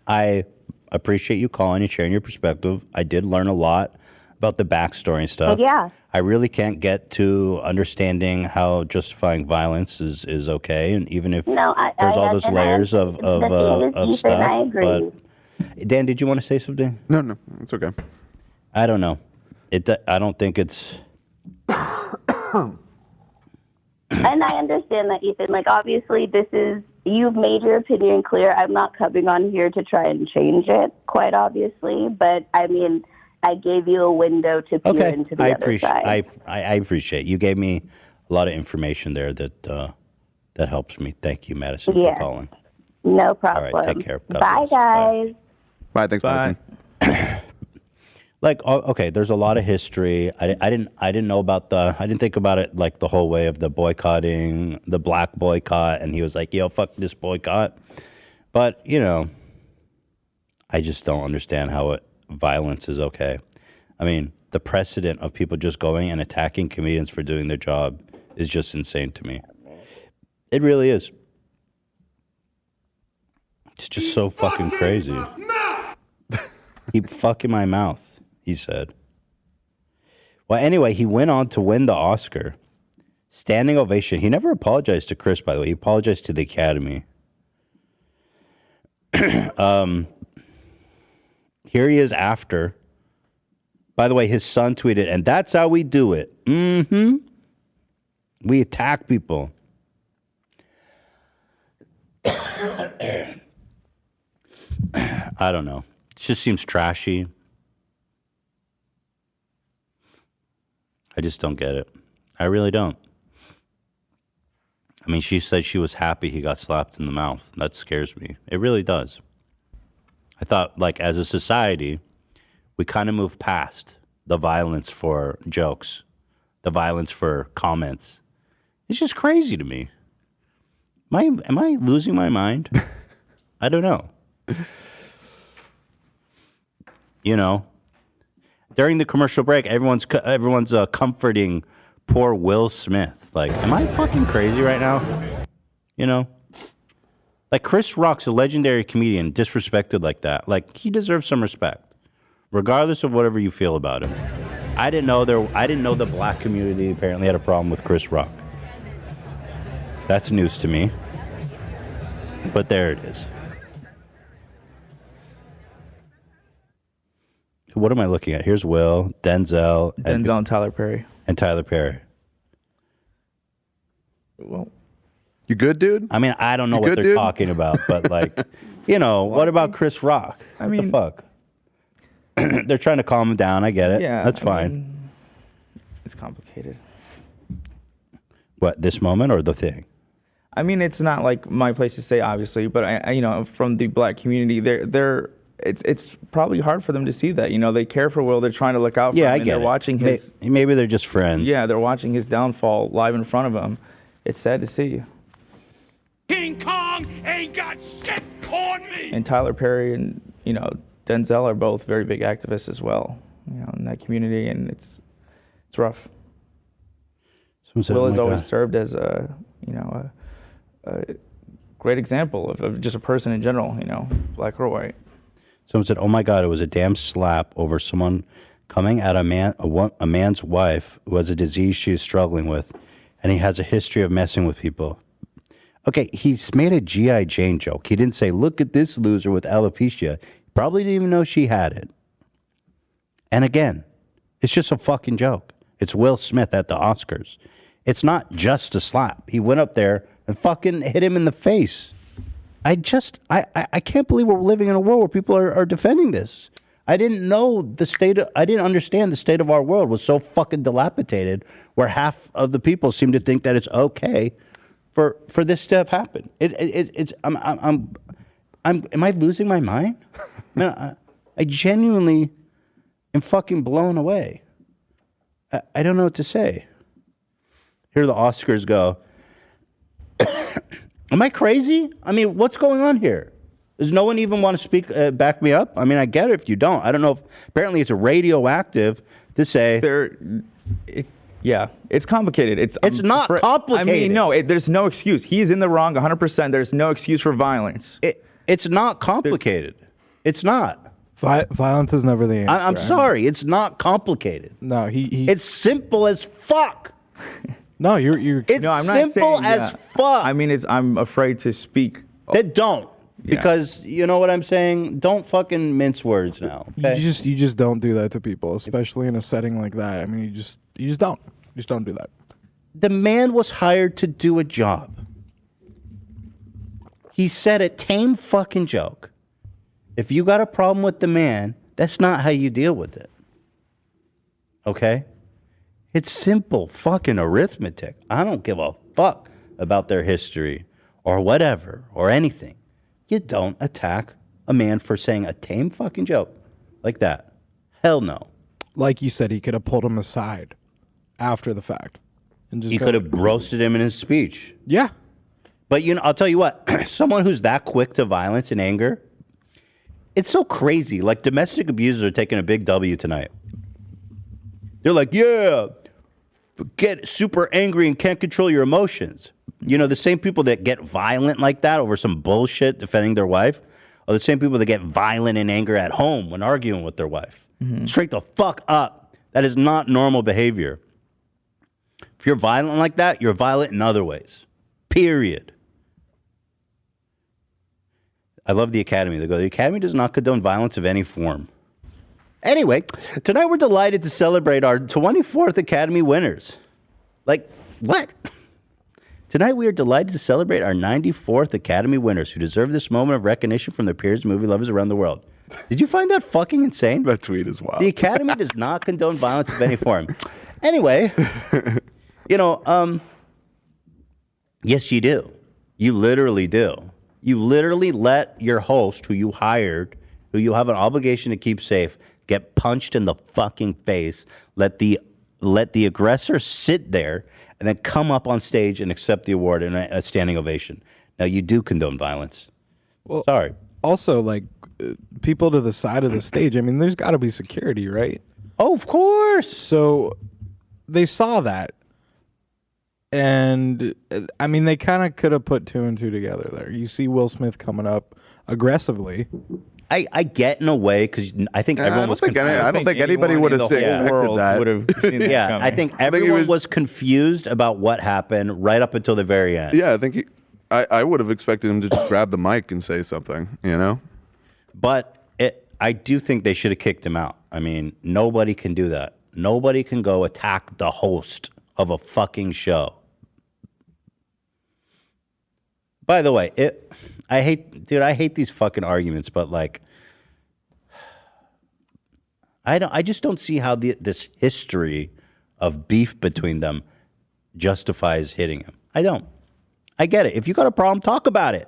I appreciate you calling and sharing your perspective. I did learn a lot about the backstory and stuff. Yeah. I really can't get to understanding how justifying violence is okay, and even if there's all those layers of stuff. I agree. But Dan, did you want to say something? No, it's okay. I don't know. I don't think it's. And I understand that, Ethan. Like, obviously, you've made your opinion clear. I'm not coming on here to try and change it, quite obviously. But, I mean, I gave you a window to peer into the other side. I appreciate it. You gave me a lot of information there that helps me. Thank you, Madison, for calling. No problem. All right, take care. God Bye, bless. guys. Bye. Thanks, Madison. There's a lot of history. I didn't know about I didn't think about it like the whole way of the boycotting, the black boycott, and he was like, yo, fuck this boycott. But, I just don't understand how violence is okay. I mean, the precedent of people just going and attacking comedians for doing their job is just insane to me. It really is. It's just so fucking crazy. Keep fucking my mouth. He said. Well, anyway, he went on to win the Oscar. Standing ovation. He never apologized to Chris, by the way. He apologized to the Academy. Here he is after. By the way, his son tweeted, and that's how we do it. Mm-hmm. We attack people. I don't know. It just seems trashy. I just don't get it. I really don't. I mean, she said she was happy he got slapped in the mouth. That scares me. It really does. I thought, like, as a society, we kind of moved past the violence for jokes, the violence for comments. It's just crazy to me. Am I losing my mind? I don't know. During the commercial break, everyone's comforting poor Will Smith. Like, am I fucking crazy right now? Like Chris Rock's a legendary comedian, disrespected like that. Like, he deserves some respect, regardless of whatever you feel about him. I didn't know the black community apparently had a problem with Chris Rock. That's news to me. But there it is. What am I looking at? Here's Will, Denzel, and Tyler Perry. And Tyler Perry. Well, you good, dude? I mean, I don't know You what good, they're dude? talking about, but like, you know, what about Chris Rock? I What mean- the fuck? They're trying to calm him down. I get it. Yeah, That's I fine. mean, it's complicated. What, this moment or the thing? I mean, it's not like my place to say, obviously, but I you know, from the black community, it's probably hard for them to see that. You know, they care for Will. They're trying to look out for Yeah, him. I and get they're it. watching his. Maybe they're just friends. Yeah, they're watching his downfall live in front of them. It's sad to see. King Kong ain't got shit on me. And Tyler Perry and Denzel are both very big activists as well. In that community, and it's rough. Someone said, Will "Oh has my always God." served as a great example of just a person in general. Black or white. Someone said, "Oh my God, it was a damn slap over someone coming at a man's wife who has a disease she is struggling with, and he has a history of messing with people." Okay, he's made a G.I. Jane joke. He didn't say, "Look at this loser with alopecia." He probably didn't even know she had it. And again, it's just a fucking joke. It's Will Smith at the Oscars. It's not just a slap. He went up there and fucking hit him in the face. I can't believe we're living in a world where people are defending this. I didn't understand the state of our world was so fucking dilapidated where half of the people seem to think that it's okay for this to have happened. Am I losing my mind? Man, I genuinely am fucking blown away. I don't know what to say. Here the Oscars go. Am I crazy? I mean, what's going on here? Does no one even want to speak, back me up? I mean, I get it if you don't. I don't know if, apparently it's radioactive to say. It's complicated. It's not complicated. I mean, no, there's no excuse. He is in the wrong 100%. There's no excuse for violence. It's not complicated. It's not. Violence is never the answer. I'm sorry. It's not complicated. No, It's simple as fuck. No, you're. It's I'm not simple saying, as fuck. I mean, I'm afraid to speak. Then don't. Yeah. Because you know what I'm saying? Don't fucking mince words now. Okay? You just don't do that to people, especially in a setting like that. I mean, you just don't. Just don't do that. The man was hired to do a job. He said a tame fucking joke. If you got a problem with the man, that's not how you deal with it. Okay? It's simple fucking arithmetic. I don't give a fuck about their history or whatever or anything. You don't attack a man for saying a tame fucking joke like that. Hell no. Like you said, he could have pulled him aside after the fact. And just He could have roasted him in his speech. Yeah. But I'll tell you what, someone who's that quick to violence and anger, it's so crazy. Like domestic abusers are taking a big W tonight. They're like, yeah, get super angry and can't control your emotions. The same people that get violent like that over some bullshit defending their wife are the same people that get violent in anger at home when arguing with their wife. Mm-hmm. Straight the fuck up. That is not normal behavior. If you're violent like that, you're violent in other ways. Period. I love the Academy. They go, the Academy does not condone violence of any form. Anyway, tonight we're delighted to celebrate our 24th Academy winners. Like, what? Tonight we are delighted to celebrate our 94th Academy winners who deserve this moment of recognition from their peers and movie lovers around the world. Did you find that fucking insane? That tweet is wild. The Academy does not condone violence of any form. Anyway, yes, you do. You literally do. You literally let your host, who you hired, who you have an obligation to keep safe, get punched in the fucking face. Let the aggressor sit there and then come up on stage and accept the award in a standing ovation. Now, you do condone violence. Well, sorry. Also, like people to the side of the stage. I mean, there's got to be security, right? Oh, of course. So they saw that. And I mean, they kind of could have put two and two together there. You see Will Smith coming up aggressively. I get in a way because I think everyone was confused. I don't think anybody would have expected that. Yeah, I think everyone was confused about what happened right up until the very end. Yeah, I think I would have expected him to just grab the mic and say something, But I do think they should have kicked him out. I mean, nobody can do that. Nobody can go attack the host of a fucking show. By the way, I hate these fucking arguments, but like, I just don't see how this history of beef between them justifies hitting him. I don't. I get it. If you got a problem, talk about it.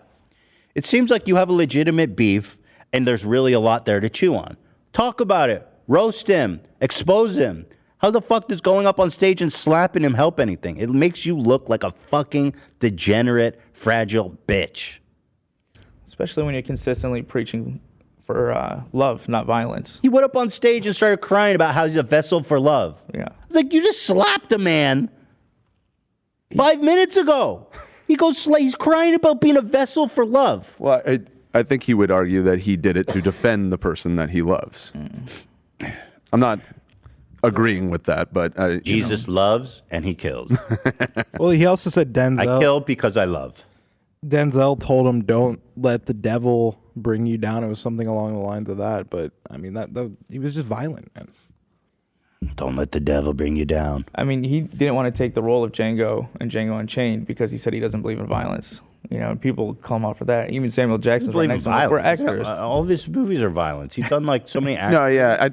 It seems like you have a legitimate beef and there's really a lot there to chew on. Talk about it. Roast him. Expose him. How the fuck does going up on stage and slapping him help anything? It makes you look like a fucking degenerate, fragile bitch. Especially when you're consistently preaching for love, not violence. He went up on stage and started crying about how he's a vessel for love. Yeah. It's like, you just slapped a man 5 minutes ago. He goes, he's crying about being a vessel for love. Well, I think he would argue that he did it to defend the person that he loves. I'm not agreeing with that, but Jesus loves and he kills. Well, he also said Denzel. I kill because I love. Denzel told him, "Don't let the devil bring you down." It was something along the lines of that. But I mean, that he was just violent, man. Don't let the devil bring you down. I mean, he didn't want to take the role of Django and Django Unchained because he said he doesn't believe in violence. You know, and people call him out for that. Even Samuel Jackson's right next to him. We're actors. All of his movies are violence. He's done like so many actors. No, yeah,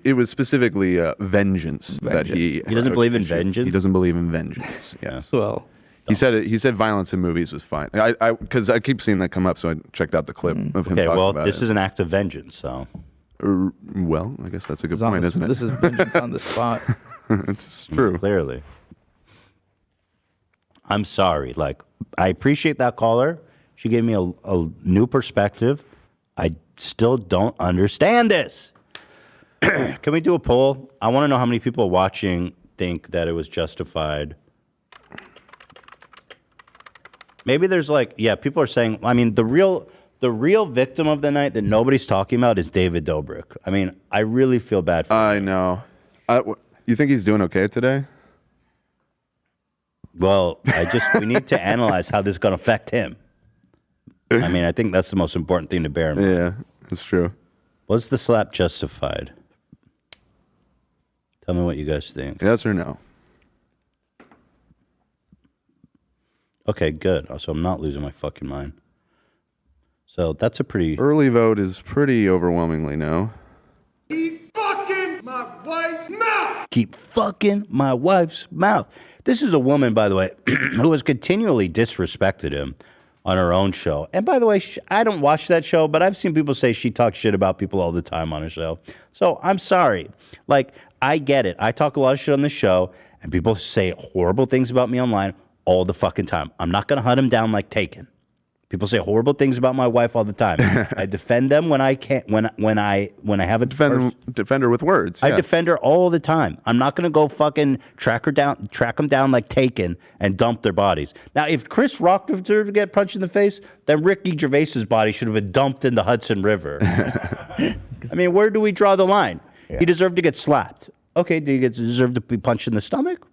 it was specifically vengeance that he doesn't believe in vengeance. He doesn't believe in vengeance. Yes. Well, he said violence in movies was fine. Because I keep seeing that come up, so I checked out the clip of him Okay, talking well, about this it. is an act of vengeance, so. Well, I guess that's a good point, isn't it? This is vengeance on the spot. It's true. Clearly. I'm sorry. Like, I appreciate that caller. She gave me a new perspective. I still don't understand this. Can we do a poll? I want to know how many people watching think that it was justified. Maybe there's like, yeah, people are saying, I mean, the real victim of the night that nobody's talking about is David Dobrik. I mean, I really feel bad for him. I know. You think he's doing okay today? Well, we need to analyze how this is going to affect him. I mean, I think that's the most important thing to bear in mind. Yeah, that's true. Was the slap justified? Tell me what you guys think. Yes or no? Okay, good. So I'm not losing my fucking mind. So that's a pretty... Early vote is pretty overwhelmingly no. Keep fucking my wife's mouth! Keep fucking my wife's mouth. This is a woman, by the way, who has continually disrespected him on her own show. And by the way, I don't watch that show, but I've seen people say she talks shit about people all the time on her show. So I'm sorry. Like, I get it. I talk a lot of shit on the show, and people say horrible things about me online all the fucking time. I'm not going to hunt them down like Taken. People say horrible things about my wife all the time. I defend them when I can't. When I have a defend her with words. I yeah. defend her all the time. I'm not gonna go fucking track them down like Taken and dump their bodies. Now, if Chris Rock deserved to get punched in the face, then Ricky Gervais's body should have been dumped in the Hudson River. I mean, where do we draw the line? Yeah. He deserved to get slapped. Okay, did he deserve to be punched in the stomach?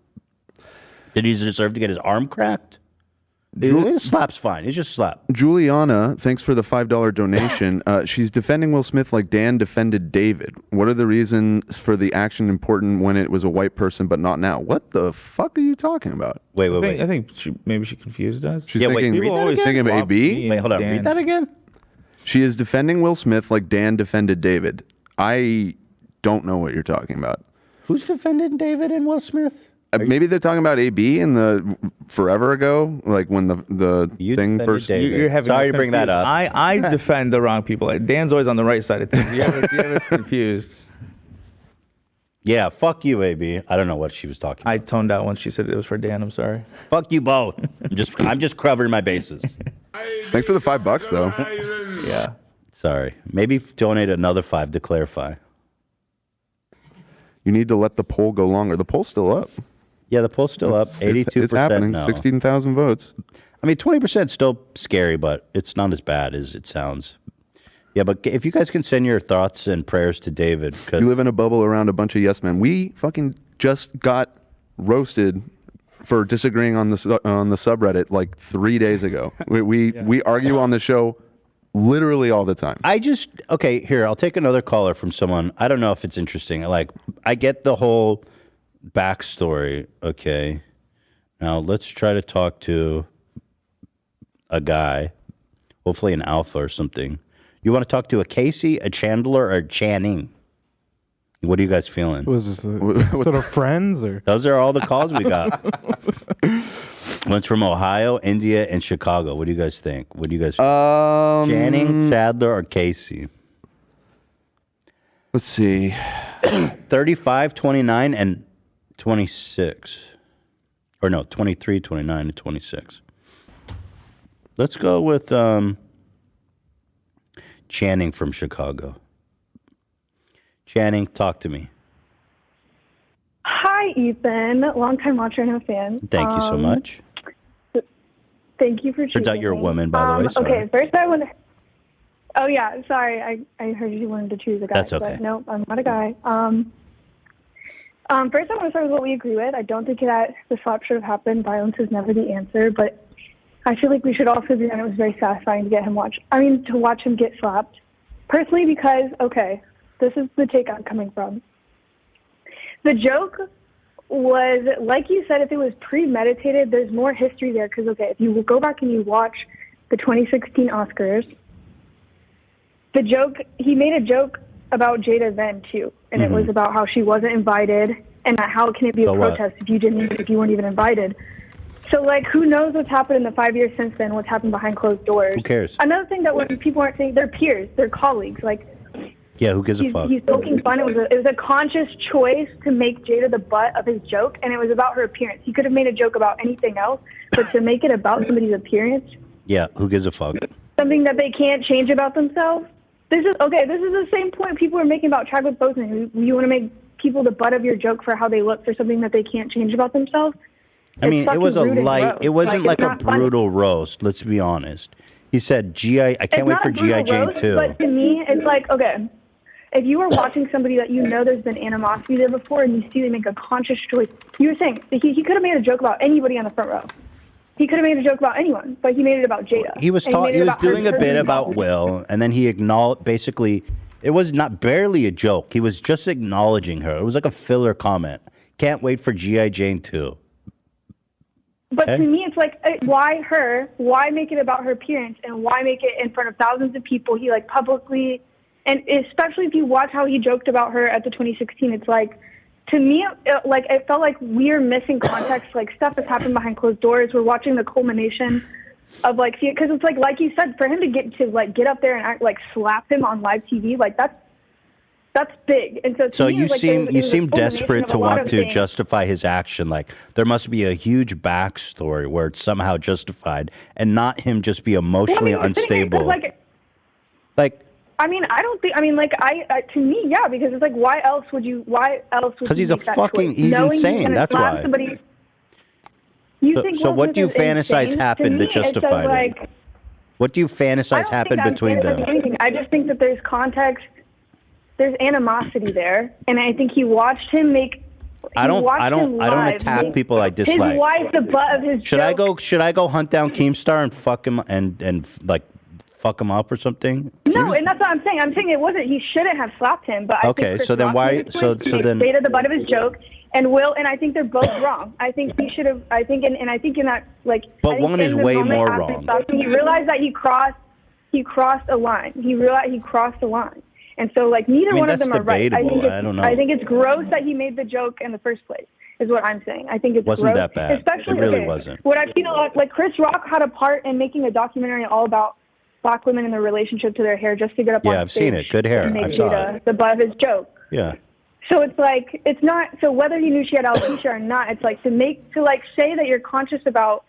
Did he deserve to get his arm cracked? Slap's fine. It's just slap. Juliana, thanks for the $5 donation. She's defending Will Smith like Dan defended David. What are the reasons for the action important when it was a white person but not now? What the fuck are you talking about? Wait. I think maybe she confused us. She's thinking, thinking of AB? Wait, hold on. Read that again? She is defending Will Smith like Dan defended David. I don't know what you're talking about. Who's defending David and Will Smith? Maybe they're talking about AB in the forever ago, like when the thing first. You're having Sorry to bring that up. I defend the wrong people. Dan's always on the right side of things. You have us confused. Yeah, fuck you, AB. I don't know what she was talking about. I toned out once she said it was for Dan. I'm sorry. Fuck you both. I'm just covering my bases. Thanks for the $5 though. Yeah. Sorry. Maybe donate another $5 to clarify. You need to let the poll go longer. The poll's still up. Yeah, the poll's still up. 82%. It's happening. No. 16,000 votes. I mean, 20% is still scary, but it's not as bad as it sounds. Yeah, but if you guys can send your thoughts and prayers to David. You live in a bubble around a bunch of yes men. We fucking just got roasted for disagreeing on the subreddit like 3 days ago. We argue on the show Literally all the time. Okay, here, I'll take another caller from someone. I don't know if it's interesting. I get the whole backstory. Okay. Now let's try to talk to a guy, hopefully an alpha or something. You want to talk to a Casey, a Chandler, or a Channing? What are you guys feeling? Was this sort of friends or? Those are all the calls we got. One's from Ohio, India, and Chicago. What do you guys think? What do you guys? Channing, Chandler, or Casey? Let's see. 35, 29, and 26. Or no, 23, 29, and 26. Let's go with Channing from Chicago. Channing, talk to me. Hi, Ethan. Longtime watcher and a fan. Thank you so much. Thank you for choosing Turns out you're a me. woman, by the way. Sorry. Okay, first I want to... Oh, yeah, sorry. I heard you wanted to choose a guy. That's okay. But no, I'm not a guy. First I want to start with what we agree with. I don't think that the slap should have happened. Violence is never the answer, but I feel like we should also agree that it was very satisfying to to watch him get slapped. Personally, because, okay, this is the take I'm coming from. The joke was, like you said, if it was premeditated, there's more history there. Because, okay, if you go back and you watch the 2016 Oscars, he made a joke about Jada then, too. And it was about how she wasn't invited and that how can it be a protest if you weren't even invited. So, who knows what's happened in the 5 years since then, what's happened behind closed doors. Who cares? Another thing that when people aren't saying, they're peers, they're colleagues. Yeah, who gives a fuck? He's poking fun. It was a conscious choice to make Jada the butt of his joke, and it was about her appearance. He could have made a joke about anything else, but to make it about somebody's appearance, Yeah, who gives a fuck? something that they can't change about themselves. This is the same point people are making about Chadwick Boseman. You want to make people the butt of your joke for how they look for something that they can't change about themselves? I mean, it was a fucking rude and light. gross. It wasn't like it's a not funny. brutal roast. Let's be honest. He said, "I can't wait for G.I. Jane 2." But to me, it's okay, if you were watching somebody that you know there's been animosity there before and you see they make a conscious choice, you were saying he could have made a joke about anybody on the front row. He could have made a joke about anyone, but he made it about Jada. He was And made it about her doing a bit turning about out. Will, and then he acknowledged. Basically, it was not barely a joke. He was just acknowledging her. It was like a filler comment. Can't wait for G.I. Jane 2. But to me, it's why her? Why make it about her appearance? And why make it in front of thousands of people? He publicly, and especially if you watch how he joked about her at the 2016, it's to me, it felt like we're missing context. Stuff that's happened behind closed doors. We're watching the culmination of because it's like you said, for him to get up there and act slap him on live TV, that's big. And so to me, you it was seem it was a culmination desperate of to a lot want of to things. justify his action. There must be a huge backstory where it's somehow justified, and not him just be emotionally unstable. I mean, I don't think. I mean, to me, yeah, because it's why else would you? Why else would? 'Cause you he's a make that fucking- choice? he's Knowing insane, gonna that's slap why. Somebody, So what do you fantasize happened to justify it? What do you fantasize happened between them? Anything. I just think that there's context. There's animosity there, and I think he watched him make. I don't attack people I dislike. His wife, the butt of his. Should I go hunt down Keemstar and fuck him and fuck him up or something? No, and that's what I'm saying. I'm saying it wasn't. He shouldn't have slapped him. But I Okay, think Chris so then Rock why- made a so- choice so to then- make Jada the butt of his joke, and I think they're both wrong. I think he should have. I think in that But I think one in is the way moment more after wrong. slapping him, he realized that he crossed a line. He realized he crossed a line, and so neither one of that's them are right. debatable. I don't know. I think it's gross that he made the joke in the first place. Is what I'm saying. I think it's Wasn't gross, that bad. Especially It really wasn't. What I've seen a lot, Chris Rock had a part in making a documentary all about black women and their relationship to their hair, just to get up on Yeah, I've seen stage it. Good hair. and make I saw Jada it. the butt of his joke. Yeah. So it's not. So whether you knew she had alopecia or not, it's to say that you're conscious about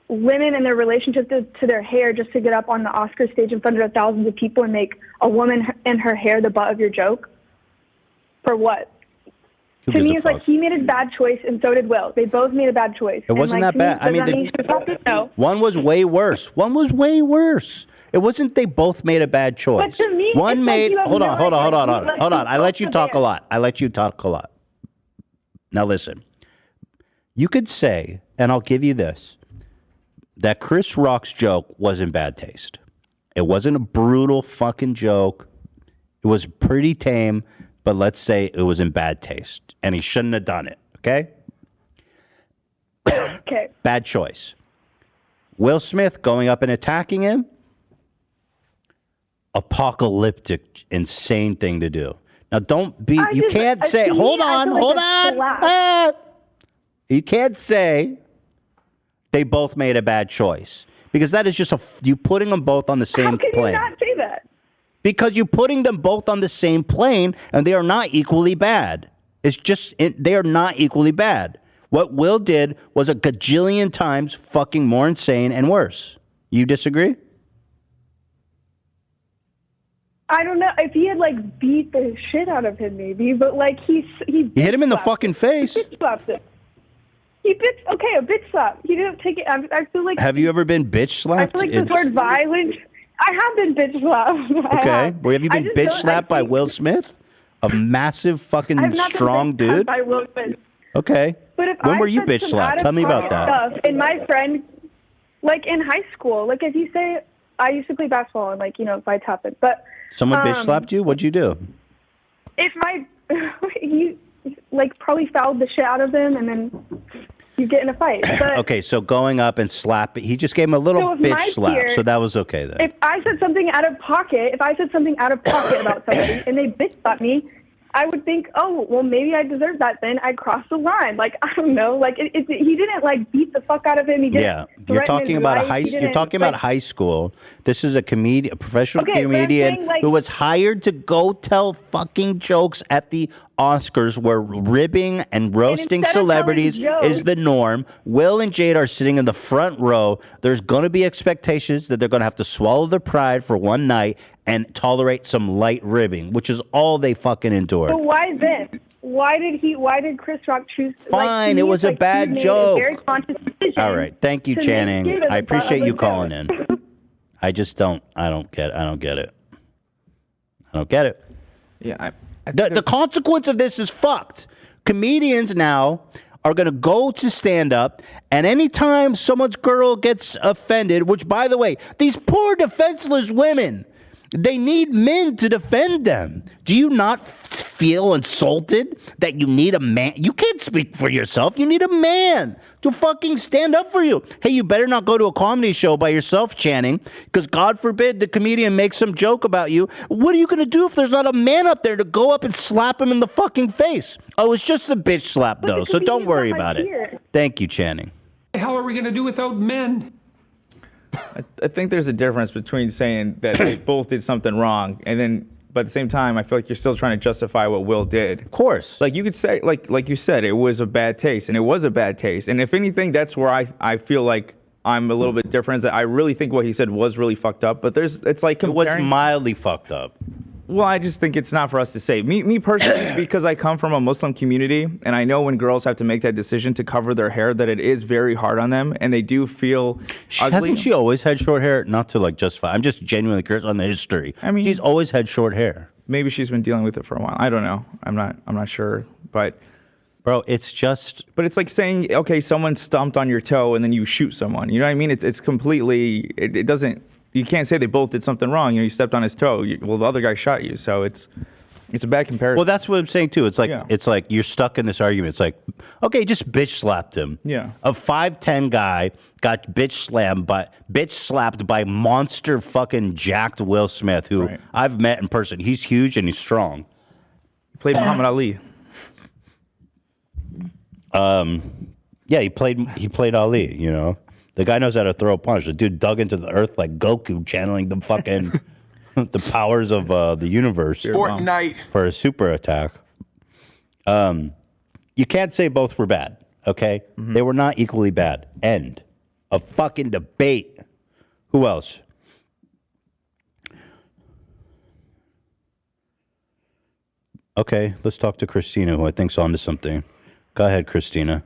women and their relationship to their hair, just to get up on the Oscar stage in front of thousands of people and make a woman and her hair the butt of your joke. For what? Who To gives me, a it's fuck? he made a bad choice, and so did Will. They both made a bad choice. It wasn't that bad. I mean, no. one was way worse. One was way worse. It wasn't they both made a bad choice. But to me, One it's made. you have Hold on. no idea. Hold on. I let you talk a lot. Now listen. You could say, and I'll give you this, that Chris Rock's joke was in bad taste. It wasn't a brutal fucking joke. It was pretty tame, but let's say it was in bad taste, and he shouldn't have done it. Okay. Okay. Bad choice. Will Smith going up and attacking him. Apocalyptic, insane thing to do. Now, don't be. You can't say. Hold on. You can't say they both made a bad choice because that is just you putting them both on the same plane. How can you not say that? Because you're putting them both on the same plane, and they are not equally bad. It's just they are not equally bad. What Will did was a gajillion times fucking more insane and worse. You disagree? I don't know if he had like beat the shit out of him, maybe, but like he hit him in the fucking face. Bitch slapped him. A bitch slap. He didn't take it. I feel like. Have you ever been bitch slapped? I feel like the word violent. I have been bitch slapped. Okay, well, have you been bitch slapped by Will Smith? A massive fucking strong dude. By Will Smith. Okay. But if when I were you said bitch some slapped? Tell me about that. Stuff, and my friend, like in high school, like if you say, I used to play basketball and like fights happen, but Someone bitch slapped you? What'd you do? If you like probably fouled the shit out of him, and then you get in a fight. But Okay, so going up and slapping, he just gave him a little So if bitch my slap, peer- so that was okay then. if I said something out of pocket, about somebody and they bitch slapped me, I would think, oh, well, maybe I deserve that then. I crossed the line. Like, I don't know. Like, he didn't, like, beat the fuck out of him. He didn't Yeah, threaten you're talking his about life. He you're didn't, talking about like- high school. This is a professional Okay, but I'm comedian saying, like- who was hired to go tell fucking jokes at the Oscars, where ribbing and roasting instead of celebrities telling is jokes- the norm. Will and Jade are sitting in the front row. There's going to be expectations that they're going to have to swallow their pride for one night and tolerate some light ribbing, which is all they fucking endured. So why then? Why did Chris Rock choose? Fine, it was a bad he joke. Made a very conscious decision All right, thank you, to make Channing. David I the butt appreciate of you the calling joke. in. I just don't. I don't get it. Yeah, The consequence of this is fucked. Comedians now are going to go to stand up, and anytime someone's girl gets offended, which, by the way, these poor defenseless women, they need men to defend them. Do you not feel insulted that you need a man? You can't speak for yourself. You need a man to fucking stand up for you. Hey, you better not go to a comedy show by yourself, Channing, because God forbid the comedian makes some joke about you. What are you going to do if there's not a man up there to go up and slap him in the fucking face? Oh, it's just a bitch slap, though, so don't worry about it. Thank you, Channing. How are we going to do without men? I think there's a difference between saying that they both did something wrong and then, but at the same time, I feel like you're still trying to justify what Will did. Of course. Like you could say, like you said, it was a bad taste, and it was a bad taste. And if anything, that's where I feel like I'm a little bit different. Is that I really think what he said was really fucked up. But it's like comparing. It was mildly fucked up. Well, I just think it's not for us to say. Me personally, because I come from a Muslim community, and I know when girls have to make that decision to cover their hair, that it is very hard on them, and they do feel ugly. Hasn't she always had short hair? Not to like justify. I'm just genuinely curious on the history. I mean, she's always had short hair. Maybe she's been dealing with it for a while. I don't know. I'm not sure. But bro, it's just. But it's like saying, okay, someone stomped on your toe and then you shoot someone. You know what I mean? It's completely. It doesn't. You can't say they both did something wrong. You stepped on his toe. Well, the other guy shot you. So it's a bad comparison. Well, that's what I'm saying too. It's like you're stuck in this argument. It's like, okay, just bitch slapped him. Yeah. A 5'10" guy got bitch slapped by monster fucking jacked Will Smith, who I've met in person. He's huge and he's strong. Played Muhammad Ali. Yeah, he played Ali, you know. The guy knows how to throw a punch. The dude dug into the earth like Goku, channeling the fucking the powers of the universe Fortnite for a super attack. You can't say both were bad, okay? Mm-hmm. They were not equally bad. End of fucking debate. Who else? Okay, let's talk to Christina, who I think's onto something. Go ahead, Christina.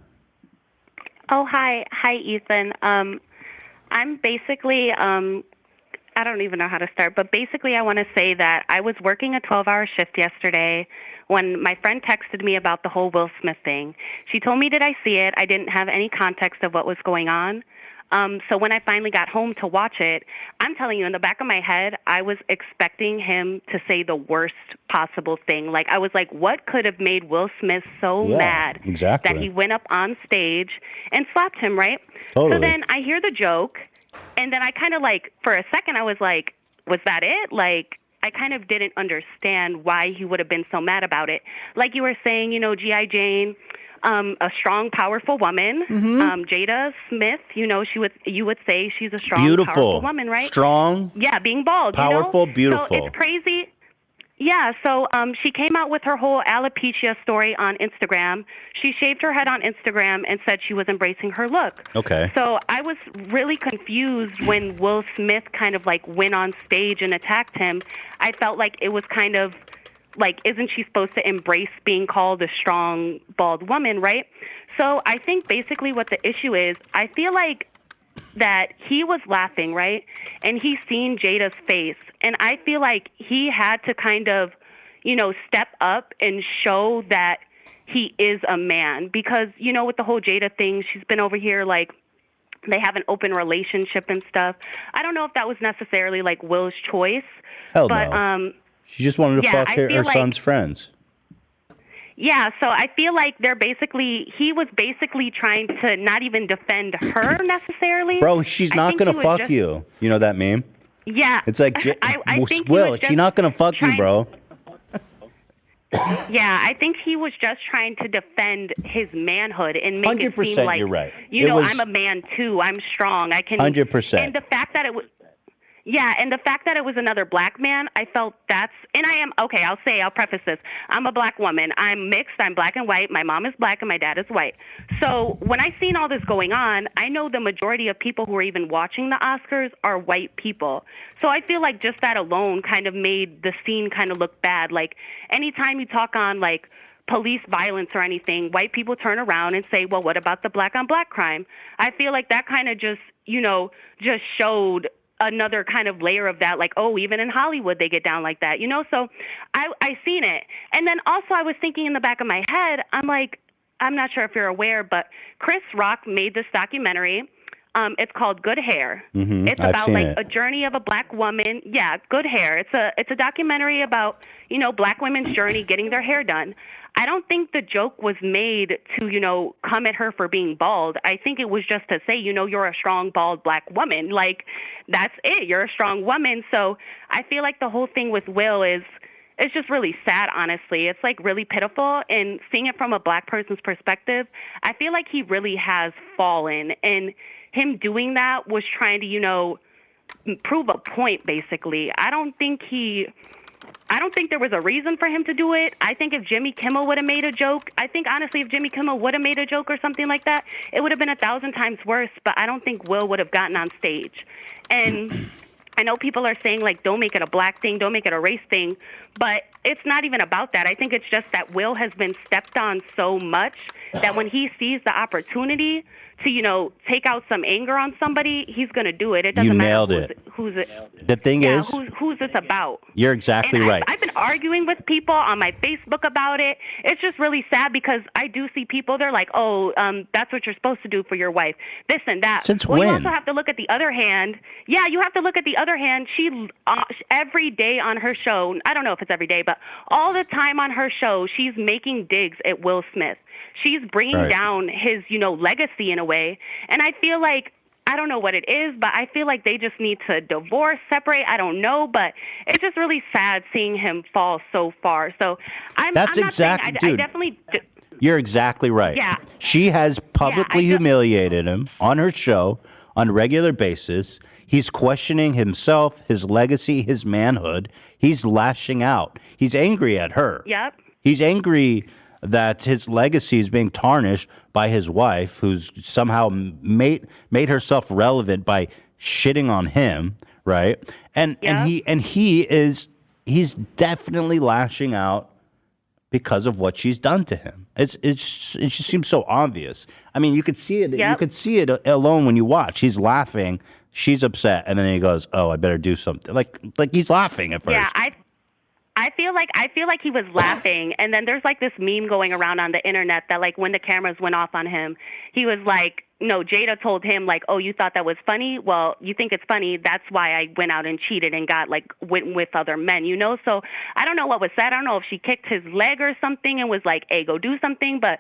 Oh, hi. Hi, Ethan. I'm basically, I don't even know how to start, but basically I want to say that I was working a 12-hour shift yesterday when my friend texted me about the whole Will Smith thing. She told me, did I see it? I didn't have any context of what was going on. So when I finally got home to watch it, I'm telling you, in the back of my head, I was expecting him to say the worst possible thing. Like, I was like, what could have made Will Smith so mad that he went up on stage and slapped him, right? Totally. So then I hear the joke, and then I kind of like, for a second, I was like, was that it? Like, I kind of didn't understand why he would have been so mad about it. Like you were saying, you know, G.I. Jane, a strong, powerful woman. Jada Smith, you know, you would say she's a strong, powerful woman, right? Strong. Yeah, being bald. Powerful, you know? beautiful. So it's crazy. Yeah, so she came out with her whole alopecia story on Instagram. She shaved her head on Instagram and said she was embracing her look. Okay. So I was really confused when Will Smith kind of like went on stage and attacked him. I felt like it was kind of like, isn't she supposed to embrace being called a strong, bald woman, right? So I think basically what the issue is, I feel like that he was laughing, right? And he's seen Jada's face. And I feel like he had to kind of, you know, step up and show that he is a man. Because, you know, with the whole Jada thing, she's been over here like, they have an open relationship and stuff. I don't know if that was necessarily like Will's choice. Hell but, no. She just wanted to fuck her son's friends. Yeah, so I feel like he was basically trying to not even defend her necessarily. Bro, she's not going to fuck you. You know that meme? Yeah. It's like, I think Will, she's not going to fuck you, bro. Yeah, I think he was just trying to defend his manhood and make it seem 100% like, you're right. you know, I'm a man too. I'm strong. I can. 100%. And the fact that it was. Yeah, and the fact that it was another black man, I felt and I am, okay, I'll preface this. I'm a black woman. I'm mixed. I'm black and white. My mom is black and my dad is white. So when I seen all this going on, I know the majority of people who are even watching the Oscars are white people. So I feel like just that alone kind of made the scene kind of look bad. Like anytime you talk on like police violence or anything, white people turn around and say, well, what about the black on black crime? I feel like that kind of just, you know, just showed another kind of layer of that, like, oh, even in Hollywood they get down like that, you know? So I seen it. And then also I was thinking in the back of my head, I'm like, I'm not sure if you're aware, but Chris Rock made this documentary. It's called Good Hair. It's about like a journey of a black woman. Yeah, Good Hair. It's a documentary about, you know, black women's journey getting their hair done. I don't think the joke was made to, you know, come at her for being bald. I think it was just to say, you know, you're a strong, bald black woman. Like, that's it. You're a strong woman. So I feel like the whole thing with Will it's just really sad, honestly. It's like really pitiful. And seeing it from a black person's perspective, I feel like he really has fallen. And him doing that was trying to, you know, prove a point, basically. I don't think there was a reason for him to do it. I think if Jimmy Kimmel would have made a joke, honestly, if Jimmy Kimmel would have made a joke or something like that, it would have been 1,000 times worse, but I don't think Will would have gotten on stage. And I know people are saying, like, don't make it a black thing, don't make it a race thing, but it's not even about that. I think it's just that Will has been stepped on so much that when he sees the opportunity to, you know, take out some anger on somebody, he's going to do it. It doesn't matter who's it. The thing is, who's this about? You're exactly right. I've been arguing with people on my Facebook about it. It's just really sad because I do see people, they're like, oh, that's what you're supposed to do for your wife, this and that. Since well, when? You also have to look at the other hand. Yeah, you have to look at the other hand. She, every day on her show, I don't know if it's every day, but all the time on her show, she's making digs at Will Smith. She's bringing down his, you know, legacy in a way. And I feel like, I don't know what it is, but I feel like they just need to divorce, separate. I don't know, but it's just really sad seeing him fall so far. So I'm not saying, I definitely. You're exactly right. Yeah. She has publicly humiliated him on her show on a regular basis. He's questioning himself, his legacy, his manhood. He's lashing out. He's angry at her. Yep. He's angry that his legacy is being tarnished by his wife, who's somehow made herself relevant by shitting on him, right? And he's definitely lashing out because of what she's done to him. It just seems so obvious. I mean, you could see it. Yep. You could see it alone when you watch. He's laughing, she's upset, and then he goes, "Oh, I better do something." Like he's laughing at first. Yeah, I feel like he was laughing, and then there's like this meme going around on the internet that like when the cameras went off on him, he was like, no, Jada told him like, oh, you thought that was funny? Well, you think it's funny. That's why I went out and cheated and got like went with other men, you know? So I don't know what was said. I don't know if she kicked his leg or something and was like, hey, go do something. But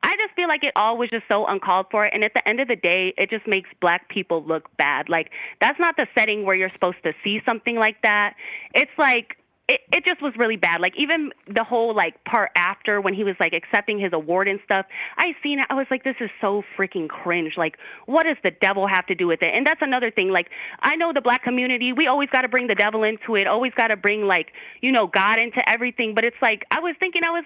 I just feel like it all was just so uncalled for. And at the end of the day, it just makes black people look bad. Like, that's not the setting where you're supposed to see something like that. It's like, it just was really bad. Like, even the whole, like, part after when he was, like, accepting his award and stuff, I seen it. I was like, this is so freaking cringe. Like, what does the devil have to do with it? And that's another thing. Like, I know the black community, we always got to bring the devil into it, always got to bring, like, you know, God into everything. But it's like, I was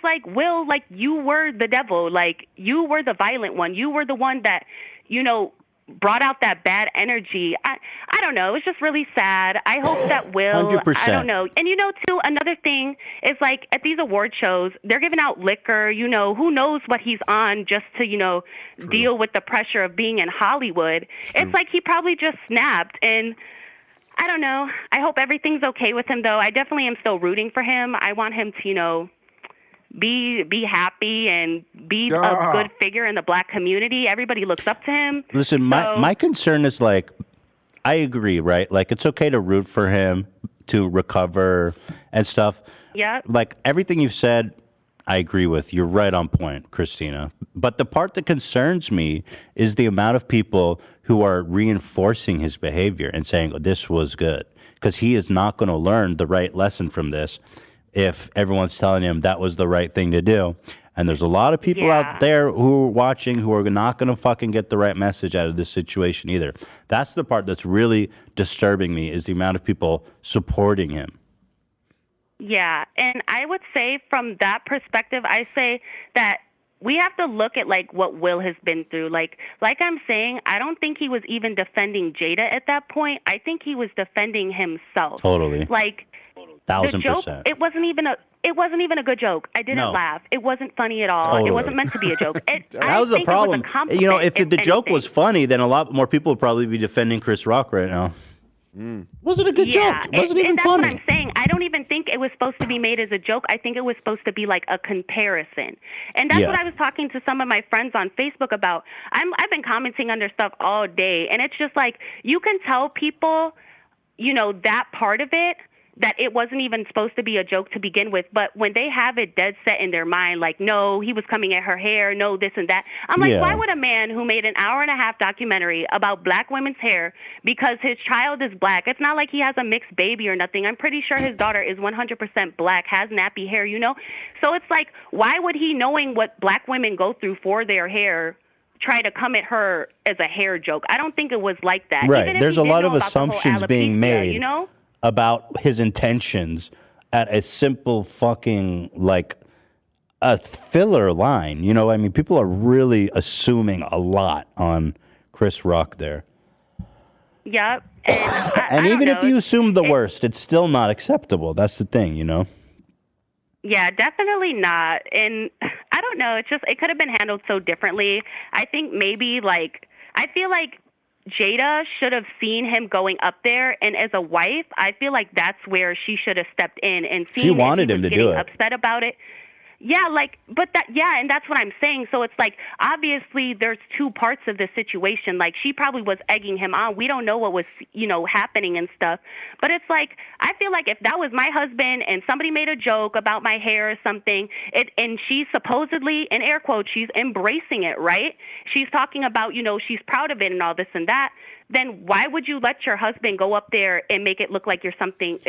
like, Will, like, you were the devil. Like, you were the violent one. You were the one that, you know, brought out that bad energy. I don't know. It was just really sad. I hope that Will, 100%. I don't know. And, you know, too, another thing is, like, at these award shows, they're giving out liquor. You know, who knows what he's on just to, you know, deal with the pressure of being in Hollywood. It's like he probably just snapped. And I don't know. I hope everything's okay with him, though. I definitely am still rooting for him. I want him to, you know, be happy and be a good figure in the black community. Everybody looks up to him. Listen, my concern is like, I agree, right? Like, it's okay to root for him to recover and stuff. Yeah. Like, everything you've said, I agree with. You're right on point, Christina. But the part that concerns me is the amount of people who are reinforcing his behavior and saying, oh, this was good. Because he is not going to learn the right lesson from this if everyone's telling him that was the right thing to do. And there's a lot of people out there who are watching who are not going to fucking get the right message out of this situation either. That's the part that's really disturbing me, is the amount of people supporting him. Yeah, and I would say from that perspective, I say that we have to look at, like, what Will has been through. Like I'm saying, I don't think he was even defending Jada at that point. I think he was defending himself. Totally. Like, 1000%. the joke, it wasn't even a good joke. I didn't laugh. It wasn't funny at all. Totally. It wasn't meant to be a joke. That was the problem. You know, if the joke was funny, then a lot more people would probably be defending Chris Rock right now. Was it a good joke? It wasn't even that's funny. What I'm saying. I don't even think it was supposed to be made as a joke. I think it was supposed to be like a comparison. And that's what I was talking to some of my friends on Facebook about. I've been commenting under stuff all day, and it's just like, you can tell people, you know, that part of it, that it wasn't even supposed to be a joke to begin with. But when they have it dead set in their mind, like, no, he was coming at her hair, no, this and that. I'm like, why would a man who made an hour-and-a-half documentary about black women's hair because his child is black, it's not like he has a mixed baby or nothing. I'm pretty sure his daughter is 100% black, has nappy hair, you know? So it's like, why would he, knowing what black women go through for their hair, try to come at her as a hair joke? I don't think it was like that. Right. There's a lot of assumptions being made, you know, about his intentions at a simple fucking, like, a filler line. You know, I mean, people are really assuming a lot on Chris Rock there. Yep. And even if you assume the worst, it's still not acceptable. That's the thing, you know? Yeah, definitely not. And I don't know. It's just, it could have been handled so differently. I think maybe, like, I feel like Jada should have seen him going up there, and as a wife, I feel like that's where she should have stepped in and seen She wanted that he him was to do getting it. upset about it. Yeah, like, but that, yeah, and that's what I'm saying. So it's like, obviously, there's two parts of this situation. Like, she probably was egging him on. We don't know what was, you know, happening and stuff. But it's like, I feel like if that was my husband and somebody made a joke about my hair or something, and she's supposedly, in air quotes, she's embracing it, right? She's talking about, you know, she's proud of it and all this and that. Then why would you let your husband go up there and make it look like it's something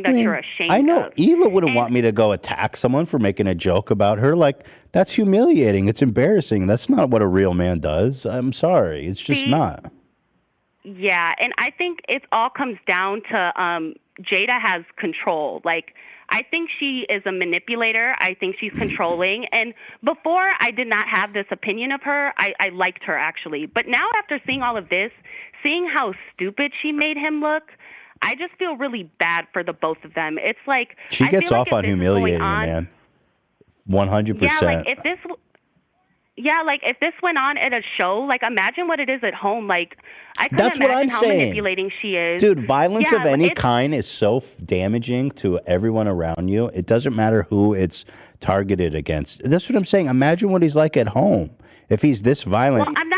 that you're ashamed of? I know Hila wouldn't want me to go attack someone for making a joke about her. Like, that's humiliating. It's embarrassing. That's not what a real man does. I'm sorry. It's just not. Yeah, and I think it all comes down to Jada has control. Like, I think she is a manipulator. I think she's controlling. And before, I did not have this opinion of her. I liked her, actually. But now, after seeing all of this, seeing how stupid she made him look, I just feel really bad for the both of them. It's like, She gets off on humiliating you, man. 100%. Yeah, like if this went on at a show, like imagine what it is at home. Like I couldn't That's what imagine I'm how saying. manipulating she is. Dude, violence Yeah, of any it's- kind is so damaging to everyone around you. It doesn't matter who it's targeted against. That's what I'm saying. Imagine what he's like at home. If he's this violent. Well, I'm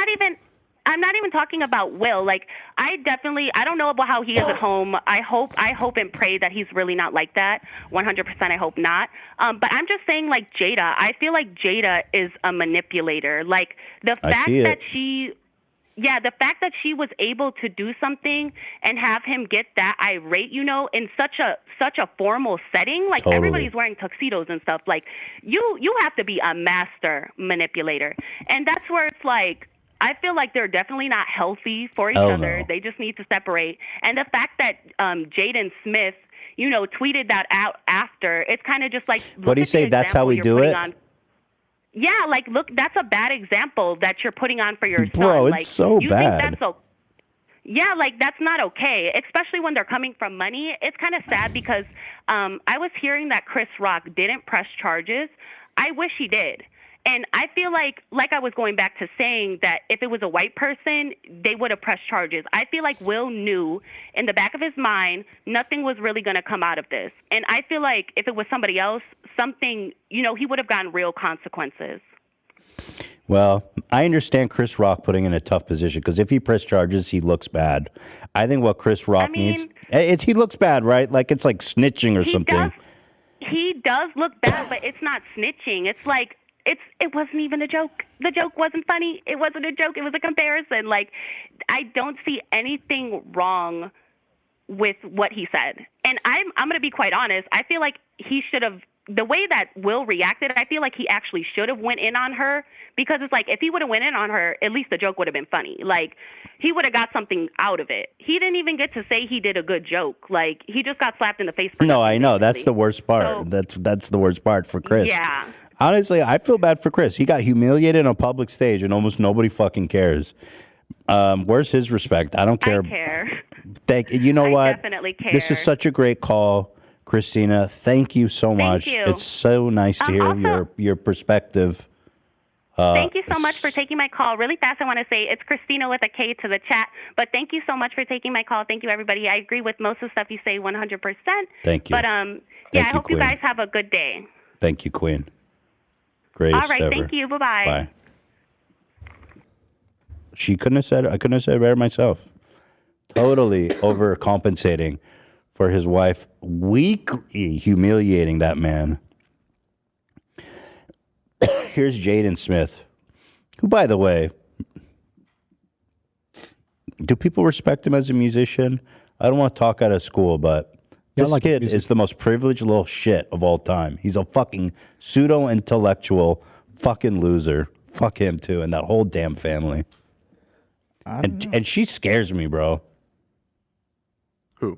I'm not even talking about Will. Like, I don't know about how he is at home. I hope and pray that he's really not like that. 100%, I hope not. But I'm just saying, like, Jada, I feel like Jada is a manipulator. Like, the fact that she was able to do something and have him get that irate, you know, in such a formal setting, like everybody's wearing tuxedos and stuff. Like, you have to be a master manipulator, and that's where it's like, I feel like they're definitely not healthy for each other. They just need to separate. And the fact that Jaden Smith, you know, tweeted that out after, it's kind of just like, What do you say? That's how we do it? Yeah, like, look, that's a bad example that you're putting on for your son. Bro, it's like, so you bad. Think that's yeah, like, that's not okay, especially when they're coming from money. It's kind of sad because I was hearing that Chris Rock didn't press charges. I wish he did. And I feel like I was going back to saying that if it was a white person, they would have pressed charges. I feel like Will knew in the back of his mind nothing was really going to come out of this. And I feel like if it was somebody else, something, you know, he would have gotten real consequences. Well, I understand Chris Rock putting in a tough position because if he pressed charges, he looks bad. I think what Chris Rock needs, he looks bad, right? Like it's like snitching or something. He does look bad, but it's not snitching. It's like, it wasn't even a joke. The joke wasn't funny. It wasn't a joke. It was a comparison. Like, I don't see anything wrong with what he said. And I'm going to be quite honest. I feel like he should have, the way that Will reacted, I feel like he actually should have went in on her, because it's like, if he would have went in on her, at least the joke would have been funny. Like, he would have got something out of it. He didn't even get to say he did a good joke. Like, he just got slapped in the face. No, I know. That's the worst part. So, that's the worst part for Chris. Yeah. Honestly, I feel bad for Chris. He got humiliated on a public stage and almost nobody fucking cares. Where's his respect? I don't care. I care. You know what? Definitely care. This is such a great call, Christina. Thank you so much. you. It's so nice to hear your perspective. Thank you so much for taking my call. Really fast, I want to say it's Christina with a K to the chat. But thank you so much for taking my call. Thank you, everybody. I agree with most of the stuff you say 100%. Thank you. But I hope you Queen. guys have a good day. Thank you, Queen. Greatest All right, ever. thank you. Bye-bye. Bye. I couldn't have said it better myself. Totally overcompensating for his wife, weekly humiliating that man. Here's Jaden Smith, who, by the way, do people respect him as a musician? I don't want to talk out of school, but this kid is the most privileged little shit of all time. He's a fucking pseudo-intellectual fucking loser. Fuck him, too, and that whole damn family. And she scares me, bro. Who?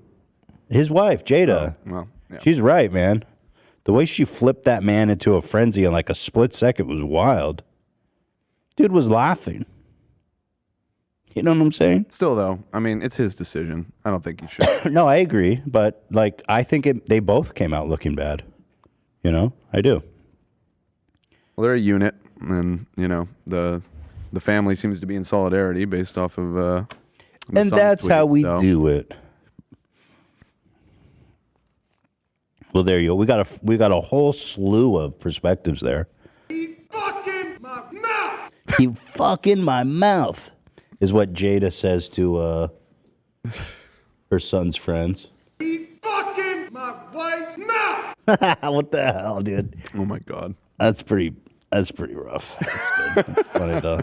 His wife, Jada. Oh, well, yeah. She's right, man. The way she flipped that man into a frenzy in like a split second was wild. Dude was laughing. You know what I'm saying? Still, though, I mean, it's his decision. I don't think he should. No, I agree. But, like, I think they both came out looking bad. You know? I do. Well, they're a unit, and, you know, the family seems to be in solidarity based off of... and that's how we do it. Well, there you go. We got a whole slew of perspectives there. He fucking my mouth. He fucking my mouth is what Jada says to her son's friends. He fucking my wife's mouth. What the hell, dude? Oh my god. That's pretty rough. That's good. That's funny though.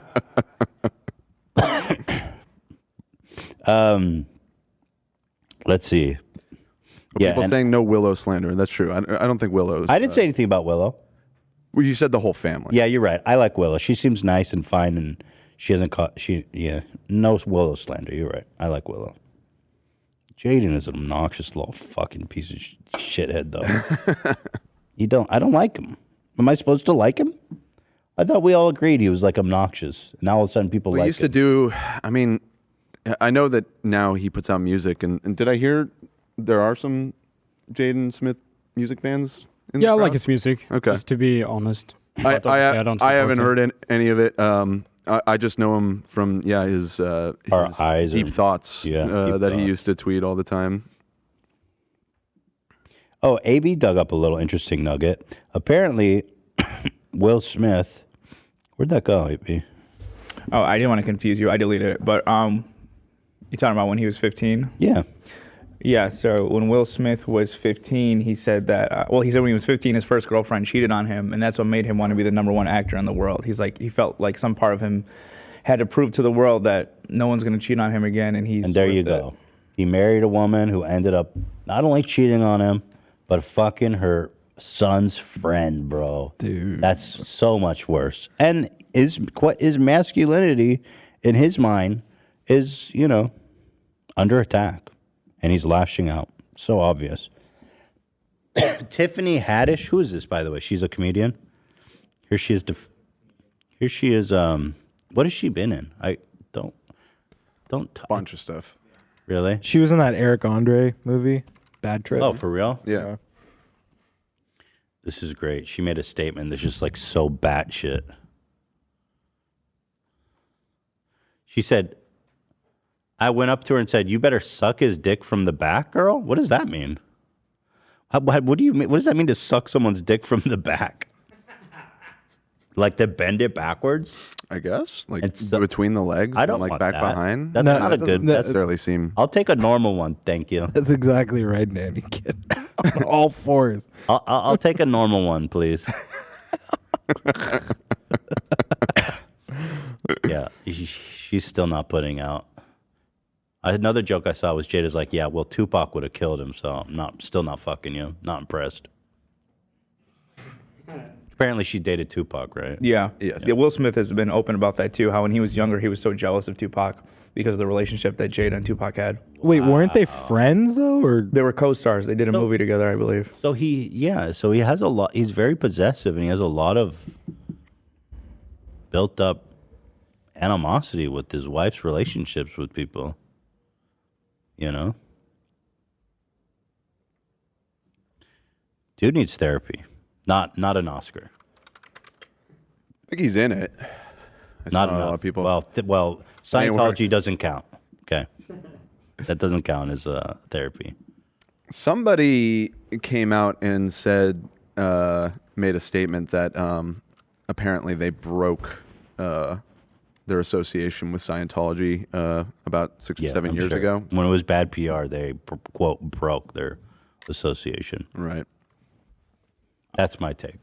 Let's see. People saying no Willow slander. That's true. I don't think Willow's... I didn't say anything about Willow. Well, you said the whole family. Yeah, you're right. I like Willow. She seems nice and fine, and she hasn't no Willow slander. You're right. I like Willow. Jaden is an obnoxious little fucking piece of shithead, though. I don't like him. Am I supposed to like him? I thought we all agreed he was like obnoxious. And now all of a sudden people like him. He used to do... I mean, I know that now he puts out music, and did I hear... There are some Jaden Smith music fans in the I crowd? like his music. Okay. Just to be honest. I haven't heard any of it. I just know him from his eyes deep thoughts deep that thoughts. he used to tweet all the time. Oh, AB dug up a little interesting nugget. Apparently, Will Smith, where'd that go, AB? Oh, I didn't want to confuse you. I deleted it. But you talking about when he was 15? Yeah. Yeah, so when Will Smith was 15, he said that, he said when he was 15, his first girlfriend cheated on him, and that's what made him want to be the #1 actor in the world. He's like, he felt like some part of him had to prove to the world that no one's going to cheat on him again, and there you go. He married a woman who ended up not only cheating on him, but fucking her son's friend, bro. Dude. That's so much worse. And his masculinity, in his mind, is, under attack. And he's lashing out. So obvious. Tiffany Haddish, who is this, by the way? She's a comedian. Here she is. What has she been in? I don't. Bunch of stuff. Really? She was in that Eric Andre movie, Bad Trip. Oh, for real? Yeah. This is great. She made a statement that's just like so batshit. She said, I went up to her and said, "You better suck his dick from the back, girl." What does that mean? What do you mean? What does that mean to suck someone's dick from the back? Like to bend it backwards? I guess. Like between the legs? I don't and want back that. behind? That's not a good. Doesn't necessarily seem. I'll take a normal one, thank you. That's exactly right, Nanny Kid. On all fours. I'll take a normal one, please. Yeah, she's still not putting out. Another joke I saw was Jada's like, "Yeah, well, Tupac would have killed him, so I'm still not fucking you. Not impressed." Apparently, she dated Tupac, right? Yeah. Yeah. Will Smith has been open about that too. How when he was younger, he was so jealous of Tupac because of the relationship that Jada and Tupac had. Wait, weren't they friends though, or they were co-stars? They did a movie together, I believe. So he has a lot. He's very possessive, and he has a lot of built-up animosity with his wife's relationships with people. Dude needs therapy, not an Oscar. I think he's in it. Not a enough. lot of people. Well, Scientology doesn't count. Okay, that doesn't count as therapy. Somebody came out and said, made a statement that apparently they broke their association with Scientology about 6 or 7 years ago. When it was bad PR, they quote broke their association. Right. That's my take.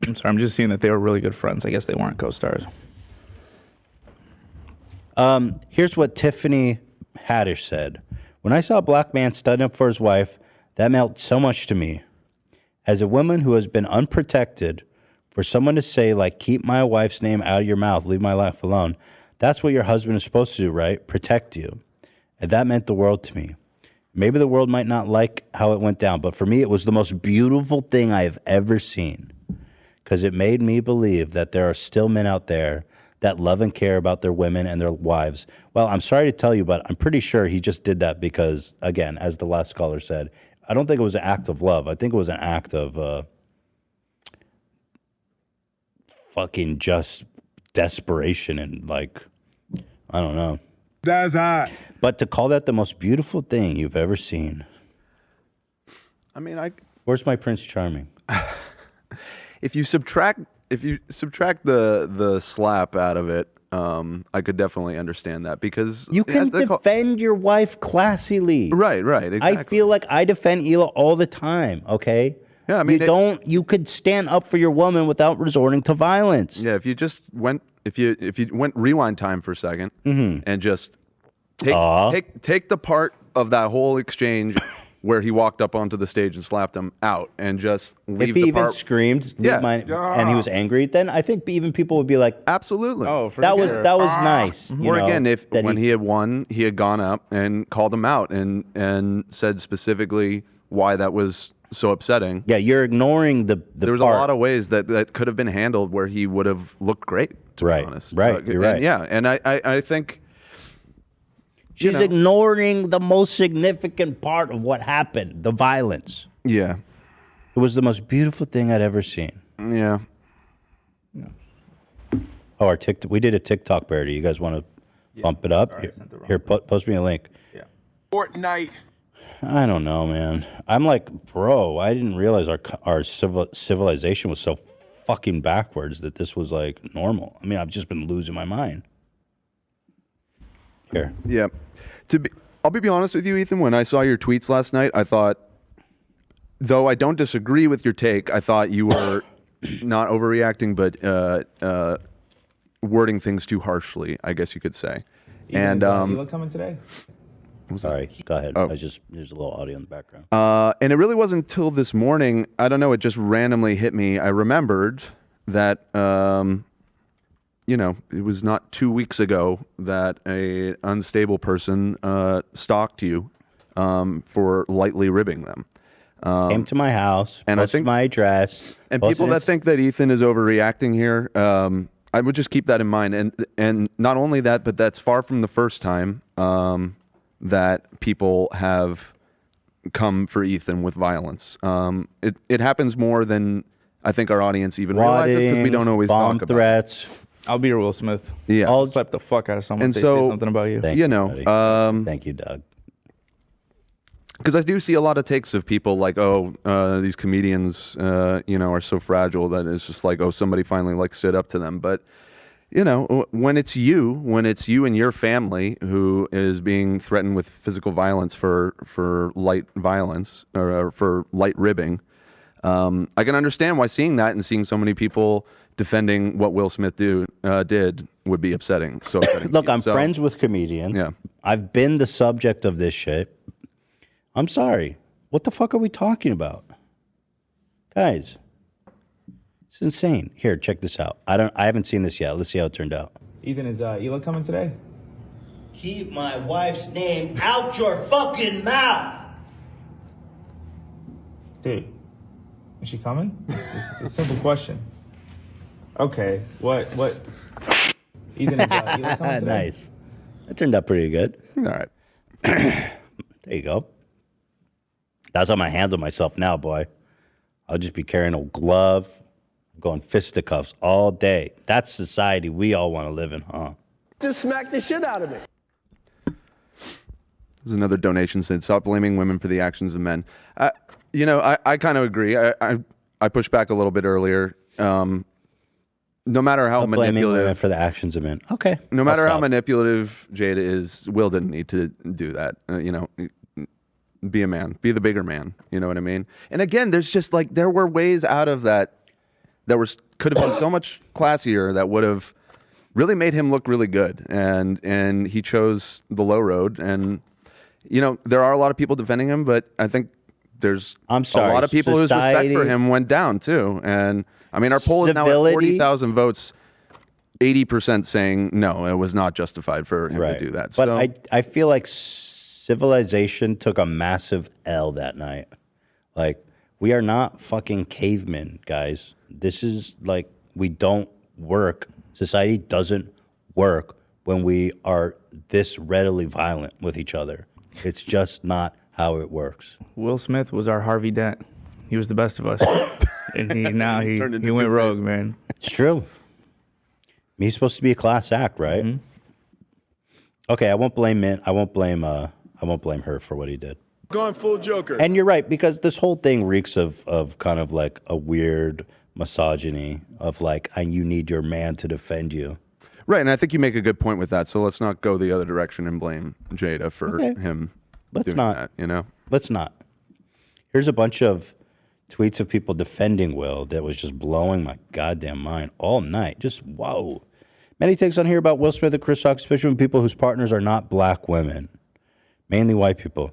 I'm sorry, I'm just seeing that they were really good friends. I guess they weren't co-stars. Here's what Tiffany Haddish said. When I saw a black man stand up for his wife, that meant so much to me. As a woman who has been unprotected, for someone to say, like, keep my wife's name out of your mouth, leave my life alone, that's what your husband is supposed to do, right? Protect you. And that meant the world to me. Maybe the world might not like how it went down, but for me, it was the most beautiful thing I have ever seen. Because it made me believe that there are still men out there that love and care about their women and their wives. Well, I'm sorry to tell you, but I'm pretty sure he just did that because, again, as the last caller said, I don't think it was an act of love. I think it was an act of fucking just desperation and like, I don't know. That's hot. But to call that the most beautiful thing you've ever seen. I mean, Where's my Prince Charming? If you subtract the slap out of it, I could definitely understand that because You can defend your wife classily. Right, exactly. I feel like I defend Hila all the time, okay? Yeah, I mean, you could stand up for your woman without resorting to violence. Yeah, if you just went rewind time for a second and just take the part of that whole exchange where he walked up onto the stage and slapped him out and just leave If he the even part. screamed and he was angry, then I think even people would be like, absolutely. Oh, for that sure. was nice. you Or know, again, if that when he had won, he had gone up and called him out and said specifically why that was so upsetting. Yeah, you're ignoring the There was part. a lot of ways that could have been handled where he would have looked great, to be honest. Right, you're right. And yeah, and I think She's ignoring the most significant part of what happened, the violence. Yeah. It was the most beautiful thing I'd ever seen. Yeah. Oh, our TikTok. We did a TikTok parody. You guys want to bump it up? Here, post me a link. Yeah. Fortnite. I don't know, man. I'm like, bro, I didn't realize our civilization was so fucking backwards that this was like normal. I mean, I've just been losing my mind. Here. Yeah. I'll be honest with you, Ethan. When I saw your tweets last night, I thought, though I don't disagree with your take, I thought you were not overreacting, but wording things too harshly, I guess you could say. Ethan, is Hila coming today? Sorry, go ahead. There's a little audio in the background. And it really wasn't until this morning, I don't know, it just randomly hit me. I remembered that, it was not 2 weeks ago that a unstable person stalked you for lightly ribbing them. Came to my house, and posted my address. And people that think that Ethan is overreacting here, I would just keep that in mind. And not only that, but that's far from the first time that people have come for Ethan with violence. It happens more than I think our audience even realizes, because we don't always bomb talk about threats. I'll be your Will Smith. Yeah. I'll slap the fuck out of someone And if they so, say something about you. Thank you you, know, buddy. Thank you, Doug. Because I do see a lot of takes of people like, these comedians, are so fragile that it's just like, somebody finally like stood up to them. But, when it's you and your family who is being threatened with physical violence for light violence or for light ribbing, I can understand why seeing that and seeing so many people defending what Will Smith did would be upsetting. So upsetting. Look, I'm friends with comedians. Yeah. I've been the subject of this shit. I'm sorry. What the fuck are we talking about? Guys, it's insane. Here, check this out. I haven't seen this yet. Let's see how it turned out. Ethan, is Hila coming today? Keep my wife's name out your fucking mouth. Dude, is she coming? It's a simple question. Okay, what? Ethan, is Hila coming today? Nice. That turned out pretty good. All right. There you go. That's how I'm going to handle myself now, boy. I'll just be carrying a glove, going fisticuffs all day. That's society we all want to live in, huh? Just smack the shit out of me. There's another donation said, stop blaming women for the actions of men. I kind of agree. I pushed back a little bit earlier. No matter how Blaming women manipulative for the actions of men. Okay. No matter I'll how stop. manipulative Jada is, Will didn't need to do that. Be a man, be the bigger man. You know what I mean? And again, there's just like, there were ways out of that could have been so much classier that would have really made him look really good. And he chose the low road. And, there are a lot of people defending him, but I think there's a lot of people whose respect for him went down too. And I mean, our poll is now at 40,000 votes. 80% saying no, it was not justified for him to do that. But So I feel like civilization took a massive L that night. Like, we are not fucking cavemen, guys. This is like, we don't work. Society doesn't work when we are this readily violent with each other. It's just not how it works. Will Smith was our Harvey Dent. He was the best of us. And he went rogue, man. It's true. He's supposed to be a class act, right? Mm-hmm. Okay, I won't blame Mint. I won't blame her for what he did. Going full Joker. And you're right, because this whole thing reeks of kind of like a weird misogyny of like, and you need your man to defend you. right, and I think you make a good point with that. So let's not go the other direction and blame Jada for him doing that. Let's not. Here's a bunch of tweets of people defending Will that was just blowing my goddamn mind all night. Just whoa. Many takes on here about Will Smith and Chris Rock, especially when people whose partners are not black women, mainly white people.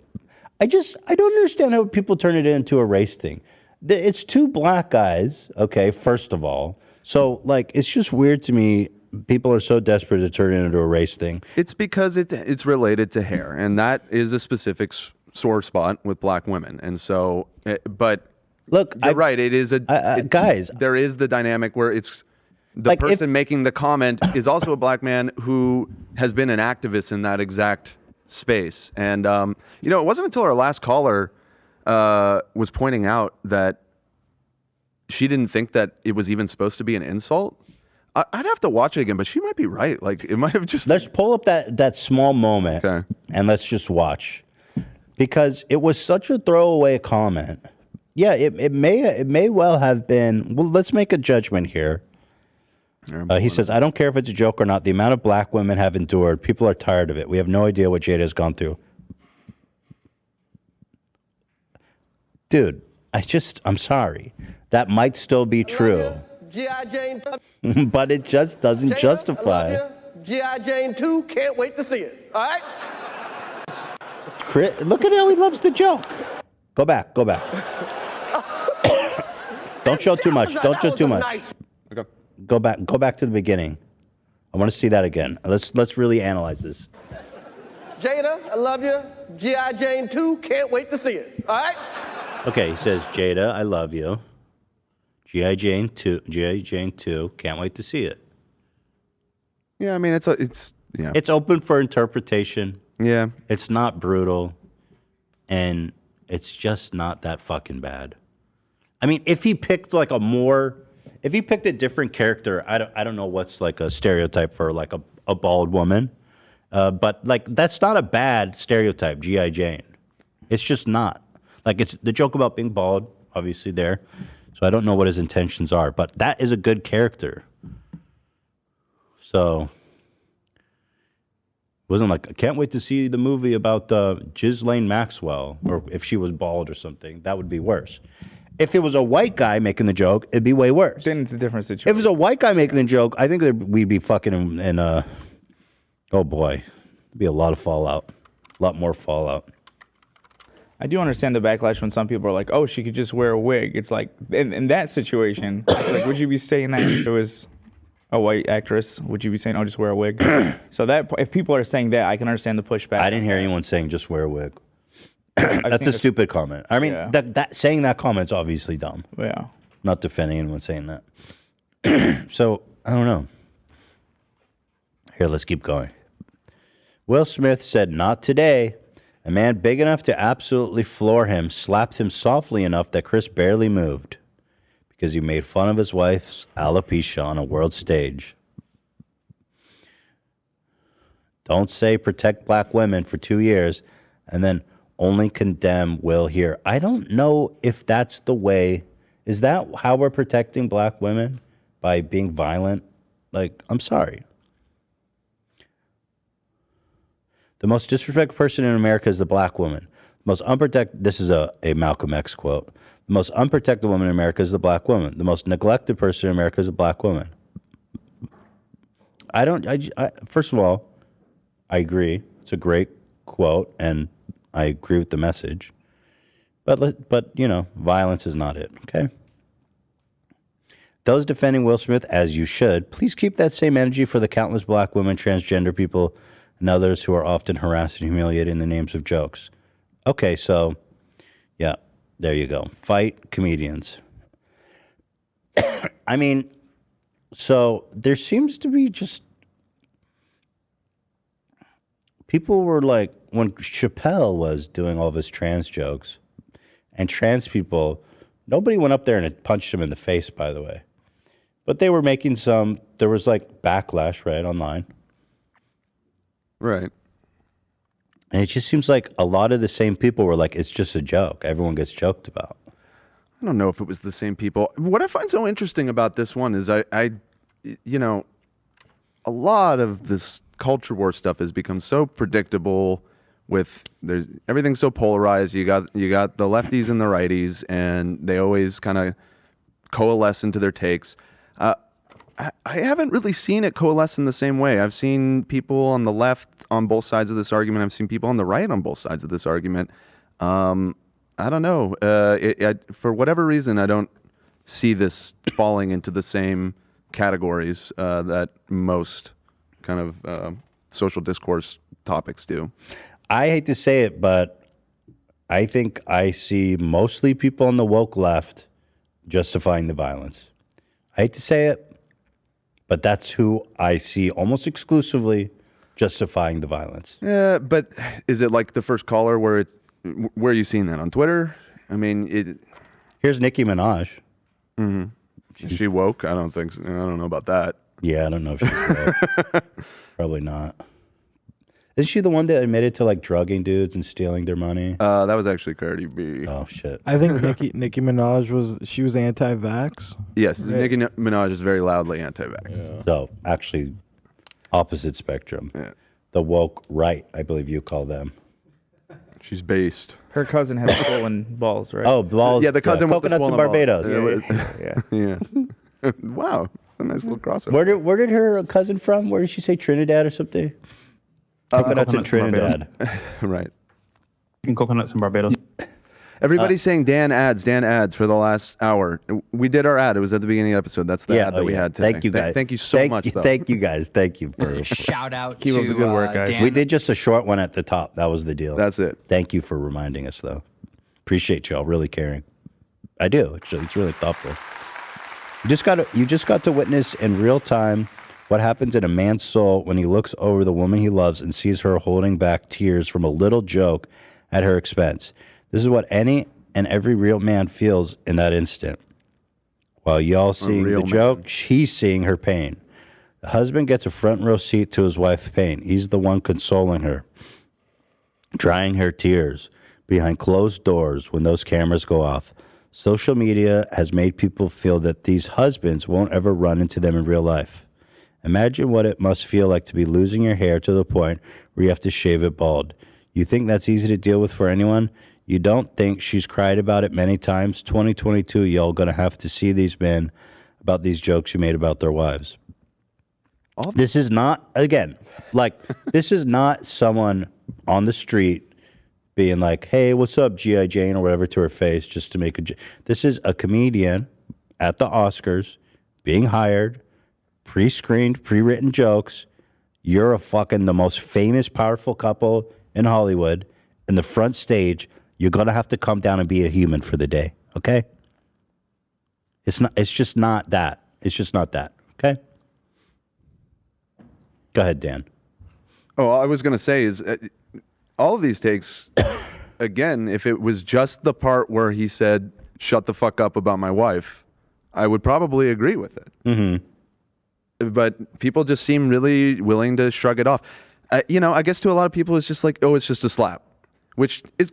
I don't understand how people turn it into a race thing. It's two black guys, okay, first of all. So, like, it's just weird to me. People are so desperate to turn it into a race thing. It's because it's related to hair, and that is a specific sore spot with black women. And so, but look, you're right. It is guys. There is the dynamic where it's the Like, person making the comment is also a black man who has been an activist in that exact space. And it wasn't until our last caller was pointing out that she didn't think that it was even supposed to be an insult. I'd have to watch it again, but she might be right. Like, it might have just... Let's pull up that small moment, and let's just watch. Because it was such a throwaway comment. Yeah, it may well have been... Well, let's make a judgment here. He says, I don't care if it's a joke or not. The amount of black women have endured. People are tired of it. We have no idea what Jada has gone through. Dude, I'm sorry. That might still be true. G.I. Jane. But it just doesn't Jada, justify. I love you. G.I. Jane 2, can't wait to see it. All right? Look at how he loves the joke. Go back. Don't show too much. Don't show too much. Nice. Okay. Go back to the beginning. I want to see that again. Let's really analyze this. Jada, I love you. G.I. Jane 2, can't wait to see it. All right? Okay, he says, Jada, I love you. G.I. Jane 2, can't wait to see it. Yeah, I mean, it's It's open for interpretation. Yeah. It's not brutal. And it's just not that fucking bad. I mean, if he picked a different character, I don't know what's like a stereotype for like a bald woman. But like, that's not a bad stereotype, G.I. Jane. It's just not. Like, it's the joke about being bald, obviously there. So I don't know what his intentions are, but that is a good character. So, wasn't like, I can't wait to see the movie about Ghislaine Maxwell, or if she was bald or something. That would be worse. If it was a white guy making the joke, it'd be way worse. Then it's a different situation. If it was a white guy making the joke, I think we'd be fucking in oh boy, there'd be a lot of fallout. A lot more fallout. I do understand the backlash when some people are like, "Oh, she could just wear a wig." It's like in that situation, like, would you be saying that if it was a white actress? Would you be saying, "Oh, just wear a wig"? So that if people are saying that, I can understand the pushback. I didn't hear anyone saying just wear a wig. That's a stupid comment. I mean, that saying that comment's obviously dumb. Yeah. Not defending anyone saying that. So I don't know. Here, let's keep going. Will Smith said, "Not today." A man big enough to absolutely floor him slapped him softly enough that Chris barely moved because he made fun of his wife's alopecia on a world stage. Don't say protect black women for 2 years and then only condemn Will here. I don't know if that's the way. Is that how we're protecting black women? By being violent? Like, I'm sorry. The most disrespected person in America is the black woman. Most unprotected, this is a Malcolm X quote. The most unprotected woman in America is the black woman. The most neglected person in America is a black woman. First of all, I agree. It's a great quote, and I agree with the message. But you know, violence is not it, okay? Those defending Will Smith, as you should, please keep that same energy for the countless black women, transgender people, and others who are often harassed and humiliated in the names of jokes. Okay, so, yeah, there you go. Fight comedians. I mean, so there seems to be just... People were like, when Chappelle was doing all of his trans jokes, and trans people, nobody went up there and punched him in the face, by the way. But they were making there was like backlash, right, online. Right. And it just seems like a lot of the same people were like, it's just a joke. Everyone gets joked about. I don't know if it was the same people. What I find so interesting about this one is I you know, a lot of this culture war stuff has become so predictable everything's so polarized. You got the lefties and the righties, and they always kind of coalesce into their takes. I haven't really seen it coalesce in the same way. I've seen people on the left on both sides of this argument. I've seen people on the right on both sides of this argument. I don't know. For whatever reason, I don't see this falling into the same categories that most kind of social discourse topics do. I hate to say it, but I think I see mostly people on the woke left justifying the violence. I hate to say it, but that's who I see almost exclusively justifying the violence. Yeah, but is it like the first caller where are you seeing that on Twitter? I mean, here's Nicki Minaj. Mm-hmm. Is she woke? I don't think so. I don't know about that. Yeah, I don't know if she's woke. Probably not. Isn't she the one that admitted to like drugging dudes and stealing their money? That was actually Cardi B. Oh shit. I think Nicki Minaj was anti-vax. Yes, Right. Nicki Minaj is very loudly anti-vax. So actually, opposite spectrum. Yeah. The woke right, I believe you call them. She's based. Her cousin has swollen balls, right? Oh, balls. Yeah, the cousin with the coconuts in swollen Barbados. balls. Yeah. Wow, a nice little crossover. Where did her cousin from? Where did she say Trinidad or something? Coconuts in Trinidad. Right. In coconuts in Barbados. Everybody's saying Dan ads for the last hour. We did our ad. It was at the beginning of the episode. That's the ad that we had today. Thank you guys. Thank you so much, though. Thank you guys. Thank you for Shout out Keep up to the good work, guys. Dan. We did just a short one at the top. That was the deal. That's it. Thank you for reminding us, though. Appreciate y'all really caring. I do. It's really thoughtful. You just got to witness in real time what happens in a man's soul when he looks over the woman he loves and sees her holding back tears from a little joke at her expense. This is what any and every real man feels in that instant. While y'all seeing the joke, he's seeing her pain. The husband gets a front row seat to his wife's pain. He's the one consoling her, drying her tears behind closed doors when those cameras go off. Social media has made people feel that these husbands won't ever run into them in real life. Imagine what it must feel like to be losing your hair to the point where you have to shave it bald. You think that's easy to deal with for anyone? You don't think she's cried about it many times? 2022, y'all gonna have to see these men about these jokes you made about their wives. This is not, again, like, this is not someone on the street being like, hey, what's up, G.I. Jane, or whatever to her face just to make a joke. This is a comedian at the Oscars being hired, pre-screened, pre-written jokes. You're a fucking the most famous, powerful couple in Hollywood in the front stage. You're going to have to come down and be a human for the day, okay? It's just not that. It's just not that, okay? Go ahead, Dan. Oh, all I was going to say is all of these takes, again, if it was just the part where he said, shut the fuck up about my wife, I would probably agree with it. Mm-hmm. But people just seem really willing to shrug it off. I guess to a lot of people, it's just like, oh, it's just a slap. Which is,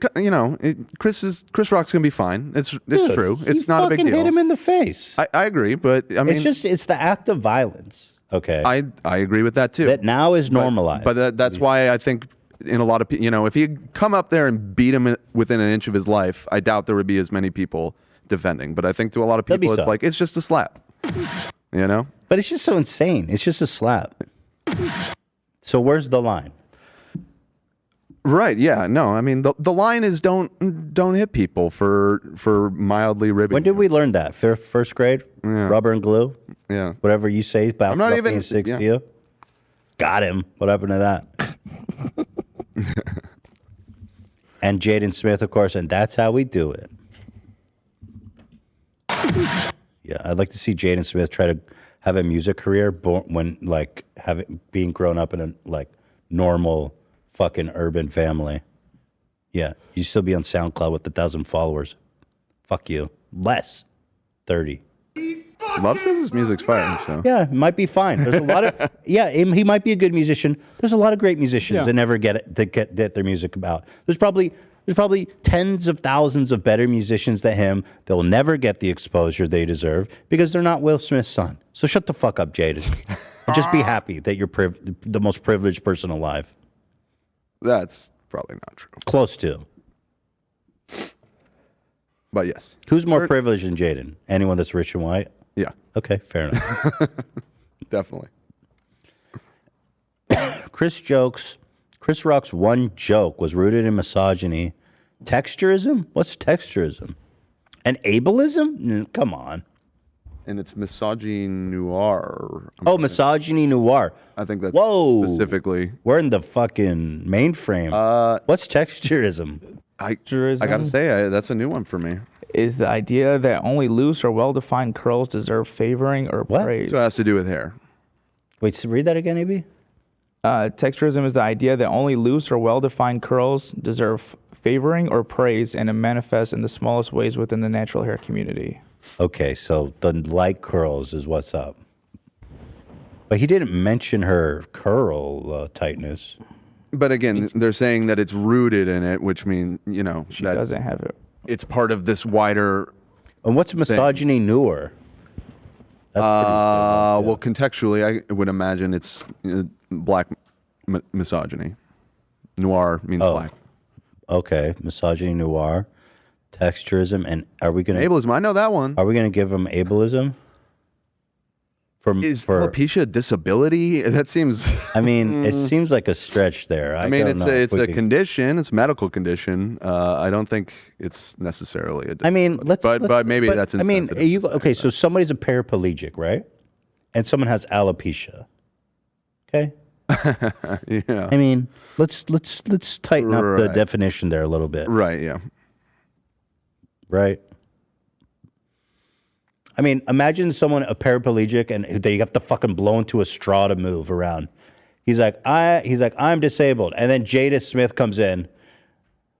Chris Rock's gonna be fine. It's Dude, true. It's not a big deal. Hit him in the face. I agree, but I mean, it's the act of violence. Okay, I agree with that too. That now is normalized. But that's why I think in a lot of people, if he come up there and beat him within an inch of his life, I doubt there would be as many people defending. But I think to a lot of people, it's like it's just a slap. But it's just so insane. It's just a slap. So where's the line? Right. Yeah. No. I mean, the line is don't hit people for mildly ribbing. When did we learn that? First grade? Yeah. Rubber and glue? Yeah. Whatever you say, bounce not off even- me and six yeah. to you. Got him. What happened to that? And Jaden Smith, of course, and that's how we do it. Yeah, I'd like to see Jaden Smith try to have a music career being grown up in a normal fucking urban family. Yeah, you still be on SoundCloud with 1,000 followers. Fuck you. Less. 30. Love says his music's fire. So Yeah, it might be fine. There's a lot of he might be a good musician. There's a lot of great musicians that never get their music about. There's probably tens of thousands of better musicians than him. They'll never get the exposure they deserve because they're not Will Smith's son. So shut the fuck up, Jaden. And just be happy that you're the most privileged person alive. That's probably not true. Close to. But yes. Who's more privileged than Jaden? Anyone that's rich and white? Yeah. Okay, fair enough. Definitely. Chris Rock's one joke was rooted in misogyny. Texturism? What's texturism? And ableism? Come on. And it's misogyny noir. Oh, misogyny noir. I think that's specifically. We're in the fucking mainframe. What's texturism? I gotta say, that's a new one for me. Is the idea that only loose or well-defined curls deserve favoring or praise. So it has to do with hair. Wait, so read that again, AB? Texturism is the idea that only loose or well-defined curls deserve favoring or praise, and it manifests in the smallest ways within the natural hair community. Okay, so the light curls is what's up. But he didn't mention her curl tightness. But again, they're saying that it's rooted in it, which means She that doesn't have it. it's part of this wider. And what's misogyny newer? Well, contextually, I would imagine it's black misogyny. Noir means black. Okay, misogyny, noir, texturism, and are we going to ableism? I know that one. Are we going to give them ableism? Is alopecia a disability? That seems. I mean, it seems like a stretch there. I mean, don't know if it's we a can- condition. It's a medical condition. I don't think it's necessarily a. I mean, but maybe that's. I mean, insensitive. okay. So somebody's a paraplegic, right? And someone has alopecia. Okay. Yeah. I mean, let's tighten up the Right. definition there a little bit. Right. Yeah. Right. I mean, imagine someone a paraplegic and they have to fucking blow into a straw to move around. He's like, I'm disabled, and then Jada Smith comes in.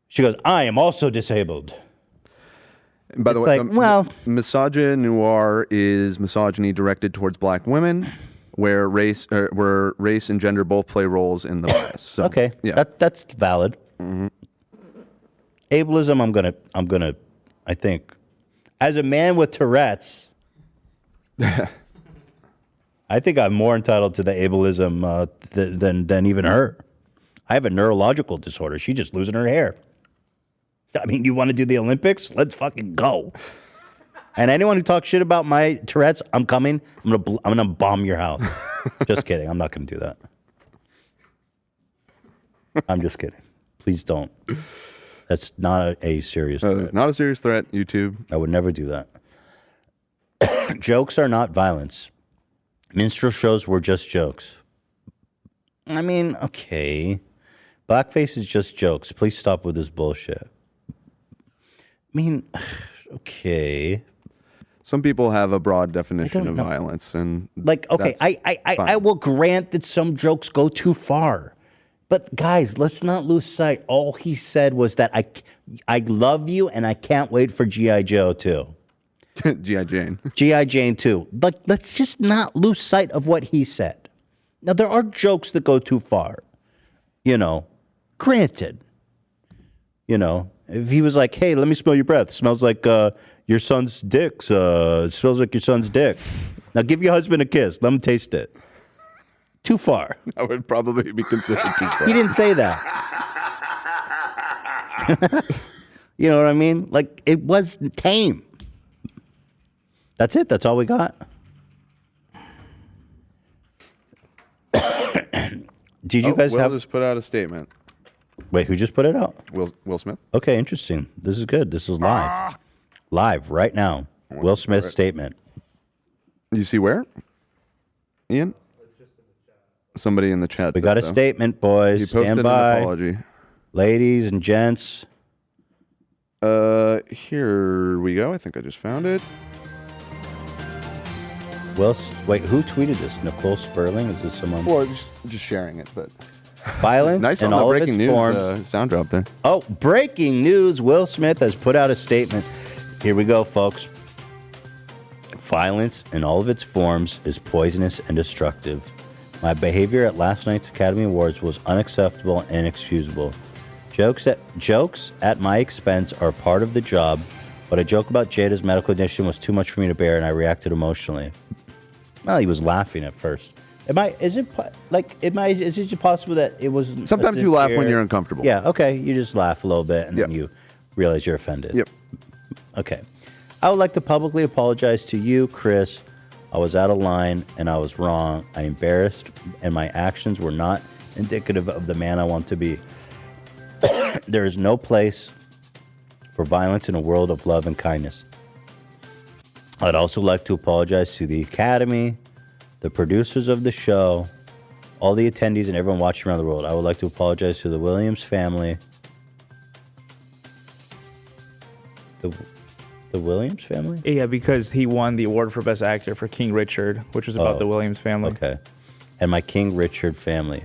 She goes, I am also disabled. And by the It's way, like, misogyny noir is misogyny directed towards black women, where race and gender both play roles in the bias. So, Okay, yeah, that's valid. Ableism, I'm gonna, I think, as a man with Tourette's, I think I'm more entitled to the ableism than even her. I have a neurological disorder. She's just losing her hair. I mean, you want to do the Olympics? Let's fucking go. And anyone who talks shit about my Tourette's, I'm coming. I'm gonna bomb your house. Just kidding. I'm not gonna do that. I'm just kidding. Please don't. That's not a serious threat. It's not a serious threat. YouTube. I would never do that. Jokes are not violence. Minstrel shows were just jokes. I mean, okay. Blackface is just jokes. Please stop with this bullshit. I mean, okay. Some people have a broad definition of violence, and Like, okay, I will grant that some jokes go too far. But guys, let's not lose sight. All he said was that I love you and I can't wait for G.I. Joe 2. G.I. Jane. G.I. Jane 2. Like, let's just not lose sight of what he said. Now, there are jokes that go too far. Granted. If he was like, hey, let me smell your breath. It smells like your son's dick. It smells like your son's dick. Now give your husband a kiss. Let him taste it. Too far. That would probably be considered too far. He didn't say that. You know what I mean? Like, it was tame. That's it. That's all we got. Did you guys Will have... just put out a statement. Wait, who just put it out? Will Smith. Okay, interesting. This is good. This is live. Live right now. Will Smith's statement. You see where? Ian? Somebody in the chat. We said got a so. statement, boys. He posted Stand an by. apology. Ladies and gents. Here we go. I think I just found it. Wait, who tweeted this? Nicole Sperling? Is this someone? Or just sharing it, but violence nice in on the all of breaking its news forms. sound drop there. Oh, breaking news. Will Smith has put out a statement. Here we go, folks. Violence in all of its forms is poisonous and destructive. My behavior at last night's Academy Awards was unacceptable and inexcusable. Jokes at my expense are part of the job, but a joke about Jada's medical condition was too much for me to bear, and I reacted emotionally. Well, he was laughing at first. Is it just possible that it was... Sometimes you laugh when you're uncomfortable. Yeah, okay. You just laugh a little bit, and then you realize you're offended. Yep. Okay. I would like to publicly apologize to you, Chris. I was out of line, and I was wrong. I'm embarrassed, and my actions were not indicative of the man I want to be. There is no place for violence in a world of love and kindness. I'd also like to apologize to the Academy, the producers of the show, all the attendees, and everyone watching around the world. I would like to apologize to the Williams family. The Williams family? Yeah, because he won the award for Best Actor for King Richard, which was about the Williams family. Okay. And my King Richard family.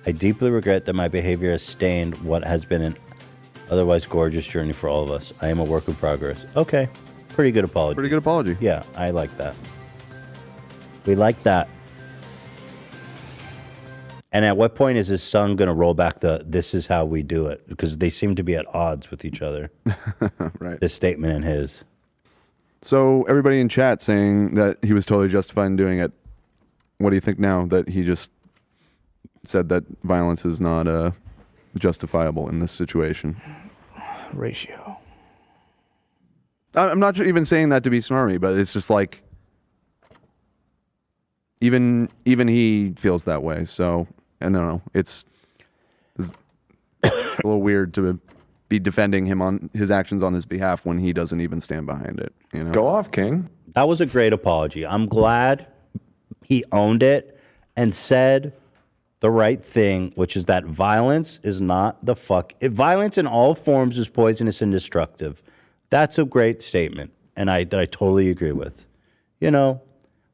I deeply regret that my behavior has stained what has been an otherwise gorgeous journey for all of us. I am a work in progress. Okay. Pretty good apology. Pretty good apology. Yeah, I like that. We like that. And at what point is his son going to roll back the "this is how we do it"? Because they seem to be at odds with each other. Right. This statement and his. So everybody in chat saying that he was totally justified in doing it. What do you think now that he just said that violence is not justifiable in this situation? Ratio. I'm not even saying that to be smarmy, but it's just like even he feels that way. So I don't know. It's a little weird to be defending him on his actions on his behalf when he doesn't even stand behind it. You know? Go off, King. That was a great apology. I'm glad he owned it and said the right thing, which is that violence is not the fuck. Violence in all forms is poisonous and destructive. That's a great statement, and that I totally agree with. You know,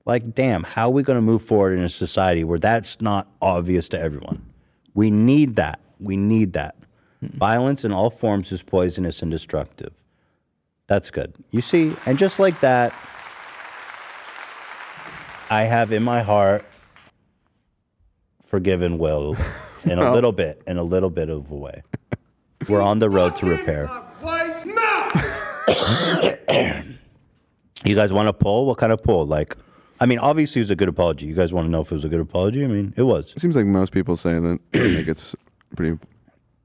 like, damn, how are we going to move forward in a society where that's not obvious to everyone? We need that. We need that. Violence in all forms is poisonous and destructive. That's good. You see, and just like that, I have in my heart forgiven Will in a little bit of a way. We're on the road to repair. You guys want a poll? What kind of poll? Like, I mean, obviously it was a good apology. You guys want to know if it was a good apology? I mean, it was. It seems like most people say that they think it's pretty.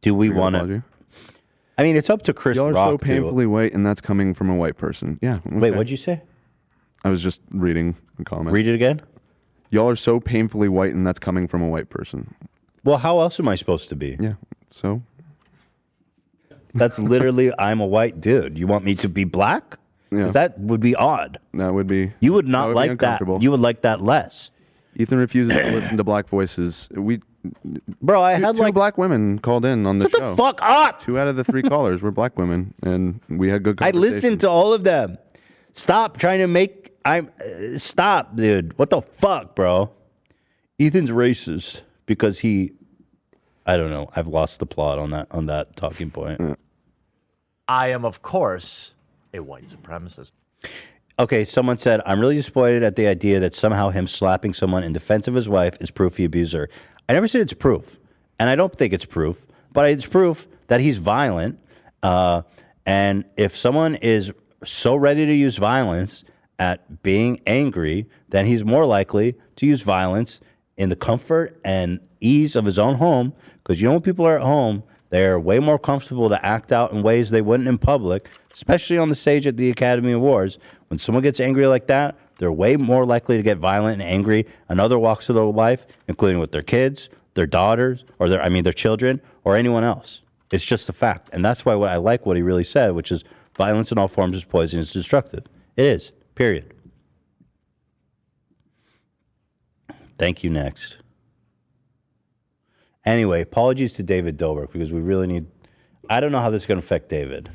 Do we want to? I mean, it's up to Chris Y'all are Rock. so painfully white, and that's coming from a white person. Yeah. Okay. Wait, what'd you say? I was just reading a comment. Read it again. Y'all are so painfully white, and that's coming from a white person. Well, how else am I supposed to be? Yeah. So. That's literally, I'm a white dude. You want me to be black? Yeah. 'Cause that would be odd. That would be. You would not like that. You would like that less. Ethan refuses to listen to black voices. Bro, I had two black women called in on the Shut show. the fuck up! 2 out of the 3 callers were black women, and we had good I conversations. listened to all of them. Stop trying to make. Stop, dude. What the fuck, bro? Ethan's racist because he. I don't know. I've lost the plot on that talking point. I am, of course, a white supremacist. Okay, someone said, I'm really disappointed at the idea that somehow him slapping someone in defense of his wife is proof he abused her. I never said it's proof, and I don't think it's proof, but it's proof that he's violent. And if someone is so ready to use violence at being angry, then he's more likely to use violence in the comfort and ease of his own home. Because you know when people are at home, they're way more comfortable to act out in ways they wouldn't in public, especially on the stage at the Academy Awards. When someone gets angry like that, they're way more likely to get violent and angry in other walks of their life, including with their kids, their daughters, or their children, or anyone else. It's just a fact. And that's why I like what he really said, which is violence in all forms is poison, it's destructive. It is, period. Thank you, next. Anyway, apologies to David Dobrik because we really need. I don't know how this is going to affect David.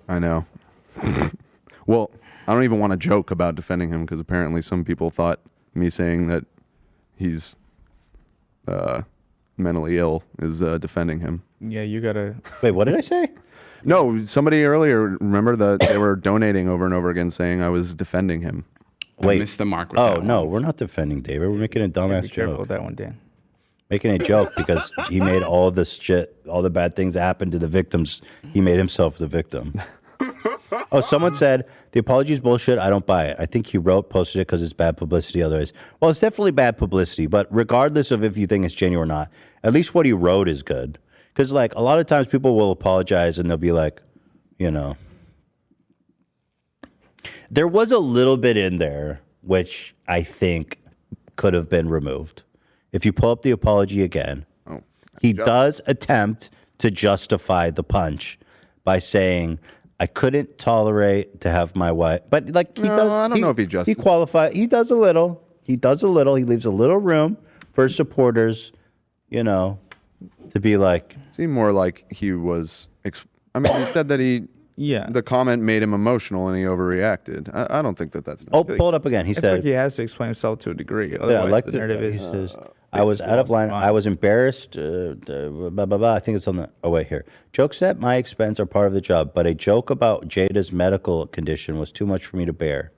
I know. Well, I don't even want to joke about defending him because apparently some people thought me saying that he's mentally ill is defending him. Yeah, you gotta. Wait, what did I say? No, somebody earlier, remember that they were donating over and over again saying I was defending him. Wait. missed the mark with Oh, that no, one. we're not defending David. We're making a dumbass Be careful joke. with that one, Dan. Making a joke because he made all this shit, all the bad things that happened to the victims. He made himself the victim. Oh, someone said, the apology is bullshit. I don't buy it. I think he posted it because it's bad publicity otherwise. Well, it's definitely bad publicity, but regardless of if you think it's genuine or not, at least what he wrote is good. Because, like, a lot of times people will apologize and they'll be like, you know. There was a little bit in there which I think could have been removed. If you pull up the apology again, he does attempt to justify the punch by saying, I couldn't tolerate to have my wife. But like he does. I don't know if he He qualifies. He does a little. He does a little. He leaves a little room for his supporters, you know, to be like. Seemed more like he was. I mean, he said that the comment made him emotional and he overreacted. I don't think that's. Oh, pull it up again. He I feel said. like he has to explain himself to a degree. Yeah, I Otherwise, like the the narrative he is. says, I was out of line. I was embarrassed. Blah, blah, blah. I think it's on the. Oh, wait, here. Jokes at my expense are part of the job, but a joke about Jada's medical condition was too much for me to bear.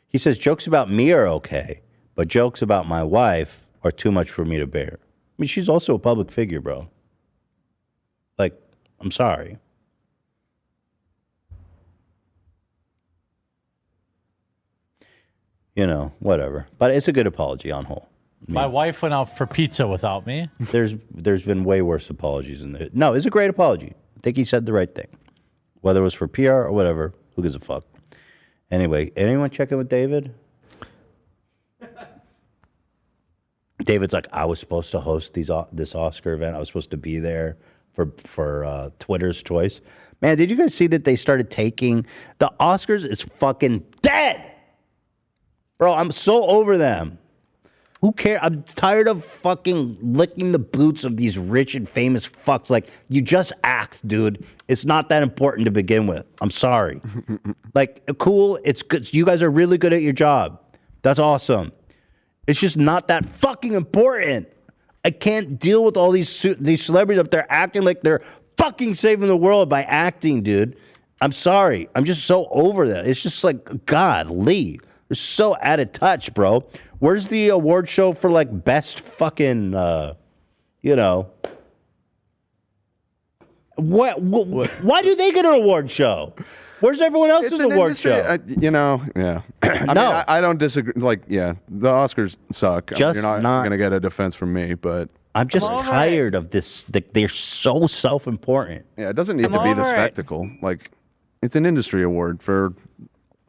He says jokes about me are okay, but jokes about my wife are too much for me to bear. mean, she's also a public figure, bro. Like, I'm sorry. You know, whatever. But it's a good apology on whole. My wife went out for pizza without me. There's been way worse apologies in there. No, it's a great apology. I think he said the right thing. Whether it was for PR or whatever, who gives a fuck? Anyway, anyone check in with David? David's like, I was supposed to host this Oscar event. I was supposed to be there for Twitter's choice. Man, did you guys see that they started taking the Oscars? Is fucking dead, bro. I'm so over them. Who cares? I'm tired of fucking licking the boots of these rich and famous fucks. Like, you just act, dude. It's not that important to begin with. I'm sorry. Like, cool. It's good. You guys are really good at your job. That's awesome. It's just not that fucking important. I can't deal with all these celebrities up there acting like they're fucking saving the world by acting, dude. I'm sorry. I'm just so over that. It's just like, God, Lee. They're so out of touch, bro. Where's the award show for, like, best fucking, you know? Why do they get an award show? Where's everyone else's award show? You know, yeah. I No. mean, I don't disagree. Like, yeah, the Oscars suck. Just You're not going to get a defense from me, but I'm just tired of this. They're so self-important. yeah, it doesn't need to be the spectacle. Like, it's an industry award for,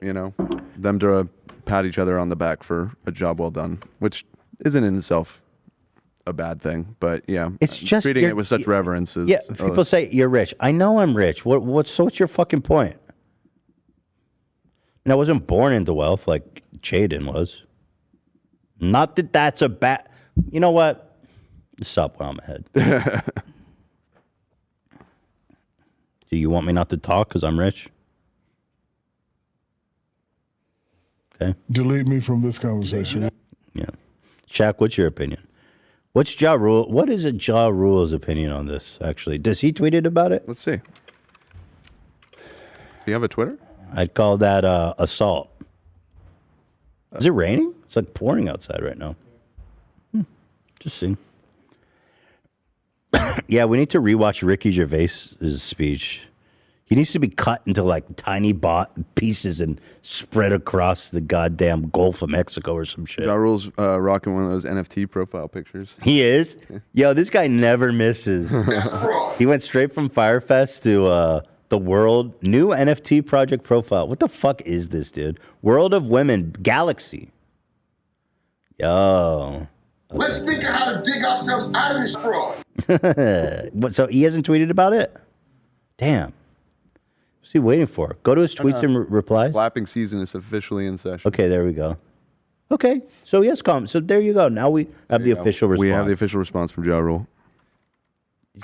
you know, them to pat each other on the back for a job well done, which isn't in itself a bad thing. But yeah, It's just treating you're- it with such reverence is. Yeah, people say you're rich. I know I'm rich. What's your fucking point? And I wasn't born into wealth like Jaden was. Not that that's a bad. You know what? Stop while I'm ahead. Do you want me not to talk because I'm rich? Okay. Delete me from this conversation. Yeah. Shaq, what's your opinion? What's Ja Rule? What is it Ja Rule's opinion on this, actually? Does he tweeted about it? Let's see. Does he have a Twitter? I'd call that assault. Is it raining? It's like pouring outside right now. Just seeing. Yeah, we need to rewatch Ricky Gervais's speech. He needs to be cut into like tiny pieces and spread across the goddamn Gulf of Mexico or some shit. Ja Rule's rocking one of those NFT profile pictures. He is? Yo, this guy never misses. He went straight from Firefest to the World new NFT project profile. What the fuck is this, dude? World of Women Galaxy. Yo. Let's think of how to dig ourselves out of this fraud. What, so he hasn't tweeted about it? Damn. What's he waiting for? Go to his tweets and replies. Flapping season is officially in session. Okay, there we go. Okay, so yes, so there you go. Now we have the official response. We have the official response from Ja Rule.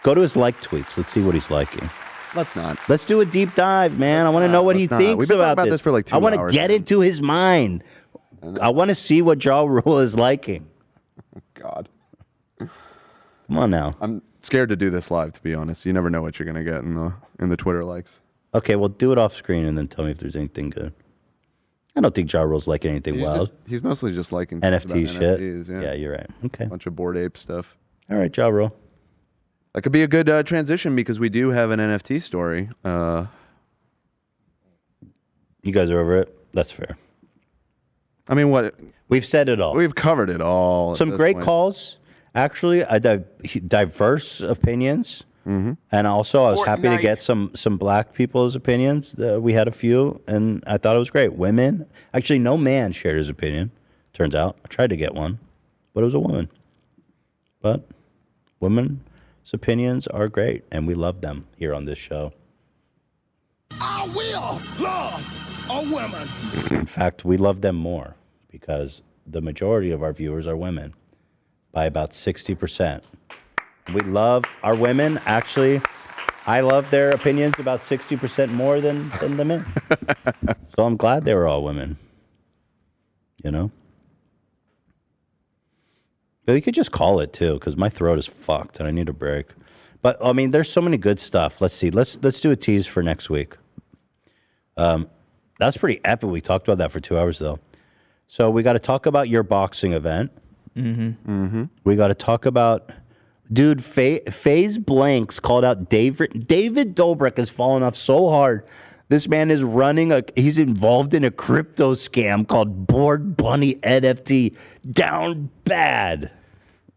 Go to his like tweets. Let's see what he's liking. Let's not. Let's do a deep dive, man. I want to know what he Let's not. thinks We've been talking about about this for like 2 I want to hours, get into his mind. I want to see what Ja Rule is liking. God. Come on now. I'm scared to do this live, to be honest. You never know what you're gonna get in the Twitter likes. Okay, well, do it off screen and then tell me if there's anything good. I don't think Ja Rule's liking anything wild. He's mostly just liking things NFT about shit. NFTs, Yeah, you're right. Okay. Bunch of Bored Ape stuff. All right, Ja Rule. That could be a good transition because we do have an NFT story. You guys are over it? That's fair. I mean, what? We've said it all. We've covered it all. at Some this great point. calls. Actually, diverse opinions. Mm-hmm. And also, I was happy to Fortnite. get some black people's opinions. We had a few, and I thought it was great. Women. Actually, no man shared his opinion, turns out. I tried to get one, but it was a woman. But women's opinions are great, and we love them here on this show. I will love a woman. In fact, we love them more because the majority of our viewers are women by about 60%. We love our women. Actually, I love their opinions about 60% more than the men. So I'm glad they were all women. You know? But you could just call it too, because my throat is fucked and I need a break. But I mean, there's so many good stuff. Let's see. Let's do a tease for next week. That's pretty epic. We talked about that for 2 hours though. So we got to talk about your boxing event. Mm-hmm. Mm-hmm. We got to talk about Dude, FaZe Blanks called out David Dobrik has fallen off so hard. This man is he's involved in a crypto scam called Board Bunny NFT. Down bad.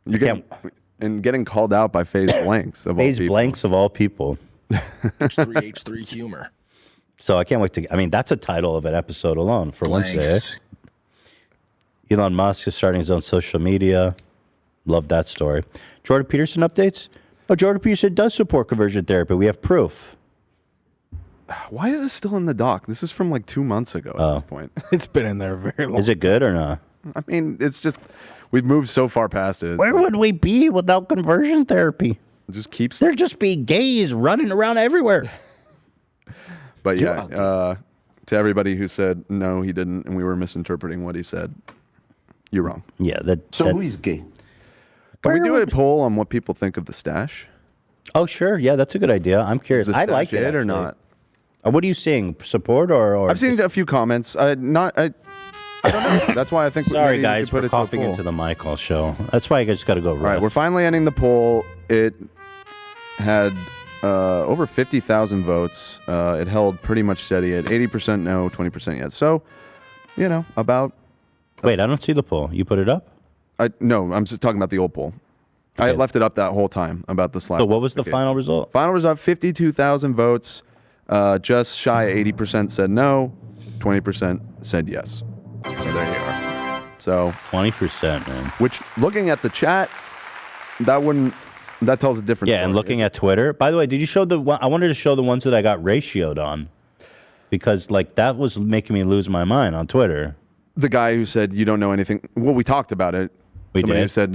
Getting called out by FaZe Blanks of FaZe Blanks of all people. H3 humor. So I can't wait to. I mean, that's a title of an episode alone for Blanks. Wednesday. Elon Musk is starting his own social media. Love that story. Jordan Peterson updates. Oh, Jordan Peterson does support conversion therapy. We have proof. Why is this still in the doc? This is from like 2 months ago at this point. It's been in there very long. Is it good or not? I mean, it's just we've moved so far past it. Where would we be without conversion therapy? It just keeps. There'd just be gays running around everywhere. But yeah, to everybody who said no, he didn't, and we were misinterpreting what he said, you're wrong. Yeah, who is gay? Can we do a poll on what people think of the stash? Oh, sure. Yeah, that's a good idea. I'm curious. Is the I like stash it or actually. not? What are you seeing? Support or? I've seen a few comments. I don't know. That's why I think. Sorry, maybe we guys, could put for it to a coughing poll. into the mic all show. That's why I just got to go. All right, we're finally ending the poll. It had over 50,000 votes. It held pretty much steady at 80% no, 20% yes. So, about. Wait, I don't see the poll. You put it up? No, I'm just talking about the old poll. I had left it up that whole time about the slap. So what was the final result? Final result: 52,000 votes. Just shy of 80% said no, 20% said yes. So there you are. So 20%, man. Which, looking at the chat, that tells a different story. And looking at Twitter. By the way, did you show the one? I wanted to show the ones that I got ratioed on, because that was making me lose my mind on Twitter. The guy who said you don't know anything. Well, we talked about it. Somebody who said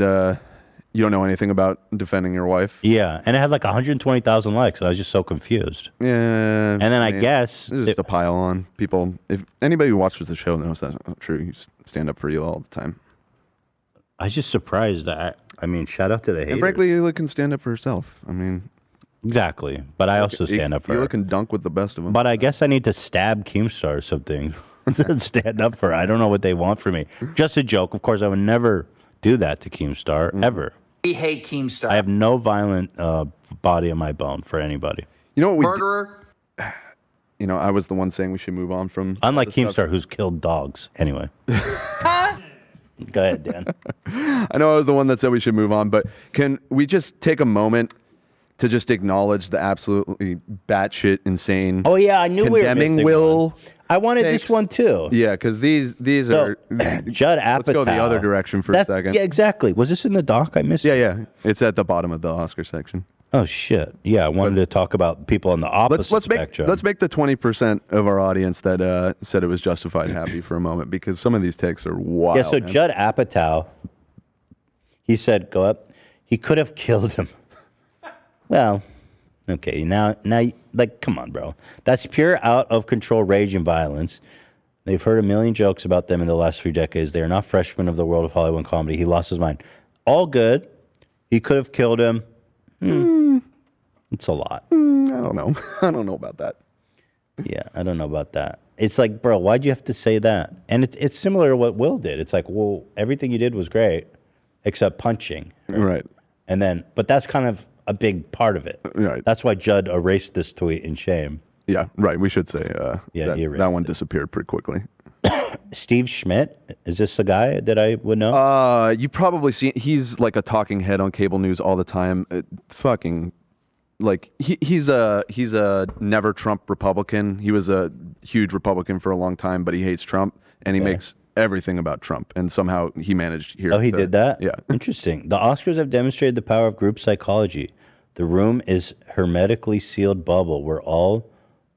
you don't know anything about defending your wife. Yeah, and it had like 120,000 likes. And I was just so confused. Yeah. And then I guess it's just a pile on people. If anybody who watches the show knows that's not true. You stand up for you all the time. I was just surprised that. I mean, shout out to the haters. And frankly, Hila can stand up for herself. I mean, exactly. But I also stand up for her. Hila can dunk with the best of them. But I guess I need to stab Keemstar or something to stand up for her. I don't know what they want from me. Just a joke. Of course, I would never do that to Keemstar, ever. We hate Keemstar. I have no violent body in my bone for anybody. You know what we Murderer. I was the one saying we should move on from. Unlike Keemstar, who's killed dogs. Anyway. Go ahead, Dan. I know I was the one that said we should move on, but can we just take a moment to just acknowledge the absolutely batshit insane? Oh yeah, I knew we were condemning missing Will. one. I wanted this one too. Yeah, because these are Judd Apatow. Let's go the other direction for a second. Yeah, exactly. Was this in the doc? I missed it. Yeah. It's at the bottom of the Oscar section. Oh shit. Yeah, I wanted to talk about people on the opposite spectrum. Let's make the 20% of our audience that said it was justified happy for a moment, because some of these takes are wild. Yeah, so man. Judd Apatow, he said, go up. He could have killed him. Well, okay, now, like, come on, bro. That's pure out of control rage and violence. They've heard a million jokes about them in the last few decades. They are not freshmen of the world of Hollywood comedy. He lost his mind. All good. He could have killed him. It's a lot. I don't know. I don't know about that. Yeah, I don't know about that. It's like, bro, why'd you have to say that? And it's similar to what Will did. It's like, well, everything you did was great, except punching. Right. And then, but that's kind of a big part of it. Right. That's why Judd erased this tweet in shame. Yeah, right. We should say that one it. disappeared pretty quickly. Steve Schmidt, is this a guy that I would know? You probably see. He's like a talking head on cable news all the time. He's a never Trump Republican. He was a huge Republican for a long time, but he hates Trump, and he makes everything about Trump. And somehow he managed here. Oh, he did that? Yeah. Interesting. The Oscars have demonstrated the power of group psychology. The room is hermetically sealed bubble where all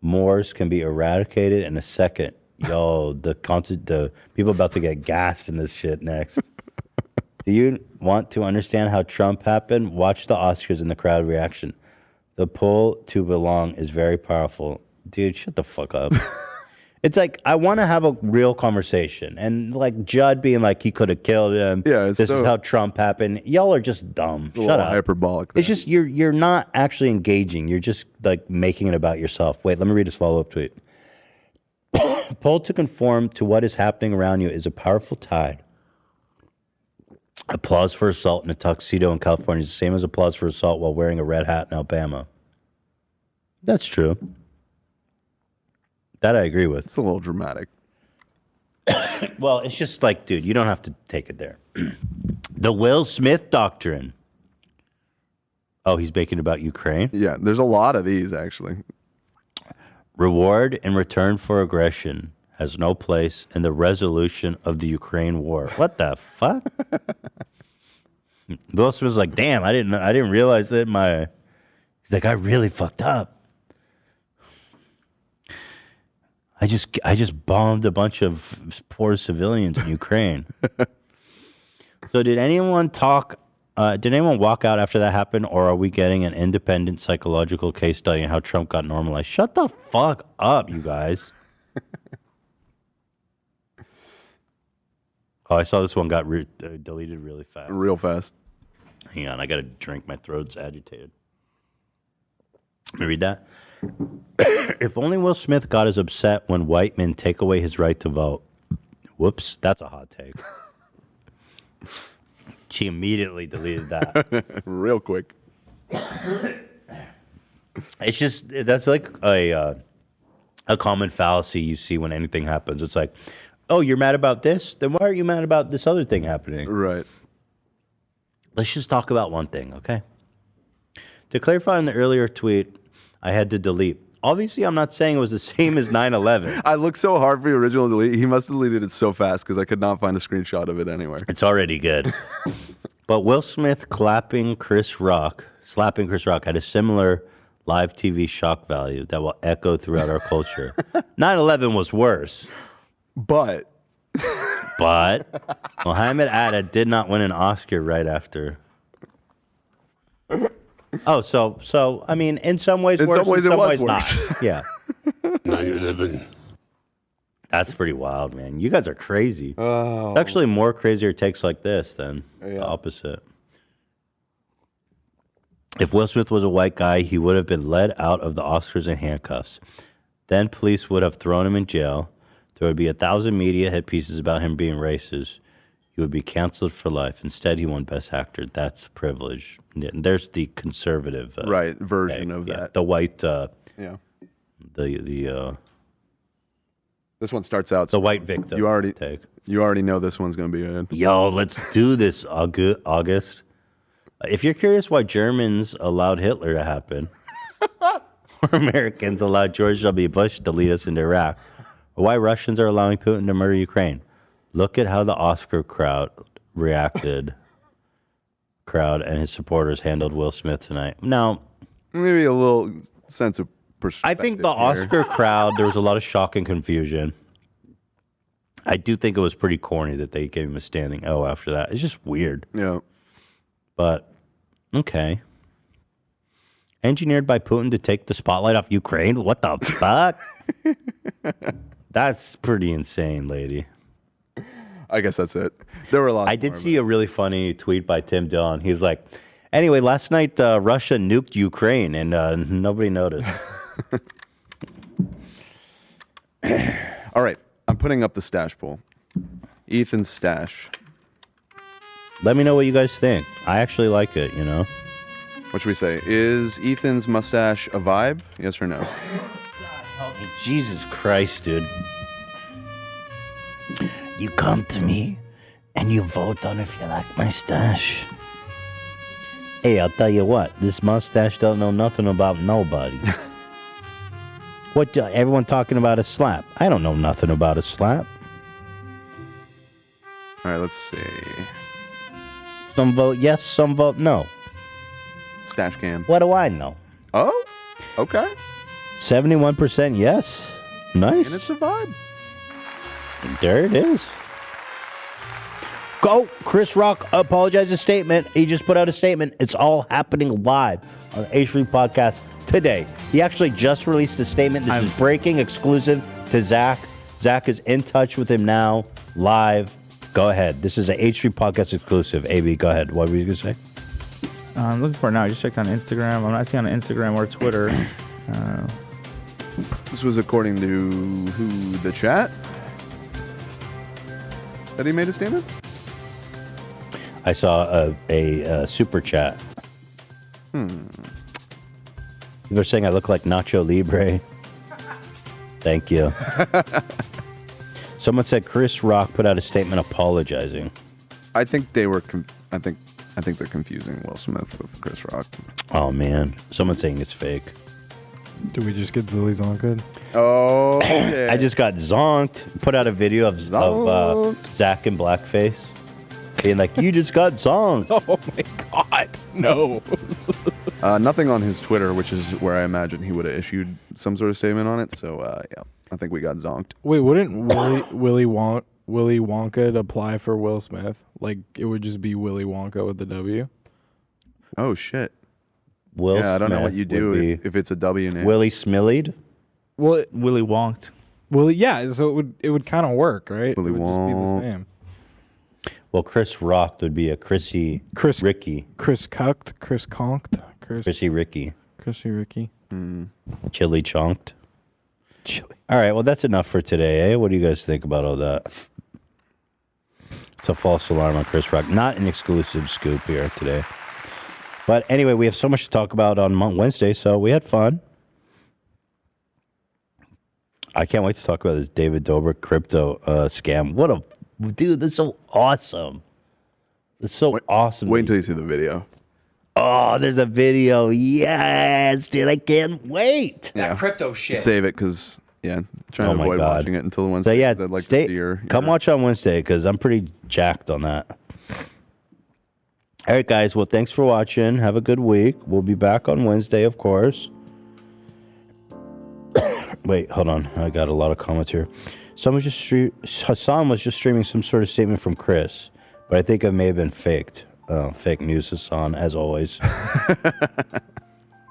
mores can be eradicated in a second. Yo, the people about to get gassed in this shit next. Do you want to understand how Trump happened? Watch the Oscars and the crowd reaction. The pull to belong is very powerful. Dude, shut the fuck up. It's like, I want to have a real conversation. And like Judd being like, he could have killed him. Yeah, this is how Trump happened. Y'all are just dumb. Shut up. Hyperbolic. It's just, you're not actually engaging. You're just like making it about yourself. Wait, let me read his follow-up tweet. Pull to conform to what is happening around you is a powerful tide. Applause for assault in a tuxedo in California is the same as applause for assault while wearing a red hat in Alabama. That's true. That I agree with. It's a little dramatic. Well, it's just like, dude, you don't have to take it there. The Will Smith doctrine. Oh, he's making about Ukraine? Yeah, there's a lot of these, actually. Reward in return for aggression has no place in the resolution of the Ukraine war. What the fuck? Will Smith's like, damn, I didn't realize that he's like, I really fucked up. I just bombed a bunch of poor civilians in Ukraine. So did anyone walk out after that happened, or are we getting an independent psychological case study on how Trump got normalized? Shut the fuck up, you guys. Oh, I saw this one got deleted really fast. Real fast. Hang on, I got to drink. My throat's agitated. Let me read that. If only Will Smith got as upset when white men take away his right to vote. Whoops, that's a hot take. She immediately deleted that. Real quick. It's just, that's like a common fallacy you see when anything happens. It's like, oh, you're mad about this? Then why are you mad about this other thing happening? Right. Let's just talk about one thing, okay? To clarify on the earlier tweet, I had to delete. Obviously, I'm not saying it was the same as 9/11. I looked so hard for the original delete. He must have deleted it so fast because I could not find a screenshot of it anywhere. It's already good. But Will Smith slapping Chris Rock had a similar live TV shock value that will echo throughout our culture. 9/11 was worse. But Muhammad Atta did not win an Oscar right after. Oh, so I mean, in some ways worse, in some ways not. Yeah. 9/11. That's pretty wild, man. You guys are crazy. Oh. It's actually more crazier takes like this than the opposite. If Will Smith was a white guy, he would have been led out of the Oscars in handcuffs. Then police would have thrown him in jail. There would be 1,000 media hit pieces about him being racist. He would be canceled for life. Instead, he won Best Actor. That's privilege. Yeah, and there's the conservative version of that. The white yeah. This one starts out the white victim. You already know this one's gonna be good. Yo, let's do this, August. If you're curious why Germans allowed Hitler to happen, or Americans allowed George W. Bush to lead us into Iraq, or why Russians are allowing Putin to murder Ukraine, look at how the Oscar crowd and his supporters handled Will Smith tonight. Now, maybe a little sense of perspective. I think the Oscar crowd, there was a lot of shock and confusion. I do think it was pretty corny that they gave him a standing O after that. It's just weird. Yeah. But, okay. Engineered by Putin to take the spotlight off Ukraine? What the fuck? That's pretty insane, lady. I guess that's it. There were a lot. I did see a really funny tweet by Tim Dillon. He was like, anyway, last night Russia nuked Ukraine and nobody noticed. All right. I'm putting up the stash poll. Ethan's stash. Let me know what you guys think. I actually like it, you know. What should we say? Is Ethan's mustache a vibe? Yes or no? Help me. Jesus Christ, dude. You come to me and you vote on if you like my stash. Hey, I'll tell you what. This mustache don't know nothing about nobody. Everyone talking about a slap. I don't know nothing about a slap. All right, let's see. Some vote yes, some vote no. Stash cam. What do I know? Oh, okay. 71% yes. Nice. And it's a vibe. There it is. Go. Chris Rock apologized a statement. He just put out a statement. It's all happening live on the H3 podcast today. He actually just released a statement. This is breaking, exclusive to Zach. Zach is in touch with him now, live. Go ahead. This is a H3 podcast exclusive. AB, go ahead. What were you going to say? I'm looking for it now. I just checked on Instagram. I'm not seeing on Instagram or Twitter. This was according to who? The chat? That he made a statement? I saw a super chat. They're saying I look like Nacho Libre. Thank you. Someone said Chris Rock put out a statement apologizing. I think they were. I think they're confusing Will Smith with Chris Rock. Oh man, someone's saying it's fake. Do we just get Zilly Zonka? Oh, I just got zonked. Put out a video of Zach in blackface, being like, "You just got zonked." Oh my god, no. Nothing on his Twitter, which is where I imagine he would have issued some sort of statement on it. So yeah, I think we got zonked. Wait, wouldn't Willy Wonka apply for Will Smith? Like it would just be Willy Wonka with the W. Oh shit. Will I don't know what Smith you do would if it's a W name. Willie Smillied. Well, Willy Wonked. Well, yeah. So it would kind of work, right? Willy it would just be the same. Well, Chris Rock would be a Ricky. Chris Cucked, Chris Conked, Chrissy Ricky. Chrissy Ricky. Chili Chonked. All right, well, that's enough for today, eh? What do you guys think about all that? It's a false alarm on Chris Rock. Not an exclusive scoop here today. But anyway, we have so much to talk about on Wednesday, so we had fun. I can't wait to talk about this David Dobrik crypto scam. What a... Dude, that's so awesome. It's so awesome. Wait until you see the video. Oh, there's a video. Yes, dude, I can't wait. Yeah. Crypto shit. Save it because, yeah, trying Oh to my avoid God. watching it until Wednesday. So yeah, 'cause I'd like to see your come watch on Wednesday because I'm pretty jacked on that. All right, guys. Well, thanks for watching. Have a good week. We'll be back on Wednesday, of course. Wait, hold on. I got a lot of comments here. Hassan was just streaming some sort of statement from Chris, but I think it may have been faked. Fake news, Hassan, as always.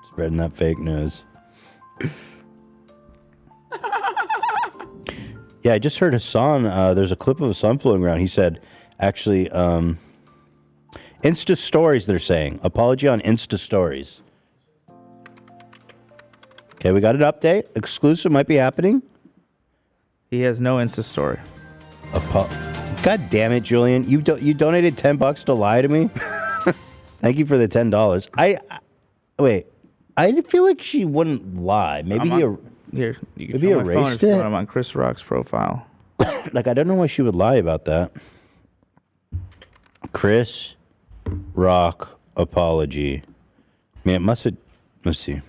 Spreading that fake news. Yeah, I just heard Hassan. There's a clip of Hassan floating around. He said, actually, Insta stories, they're saying. Apology on Insta stories. Okay, we got an update. Exclusive might be happening. He has no Insta story. God damn it, Julian. You donated $10 to lie to me? Thank you for the $10. Wait. I feel like she wouldn't lie. Maybe you can maybe show my phone erased if you it. want. I'm on Chris Rock's profile. Like, I don't know why she would lie about that. Chris Rock apology. Man, it must have... Let's see.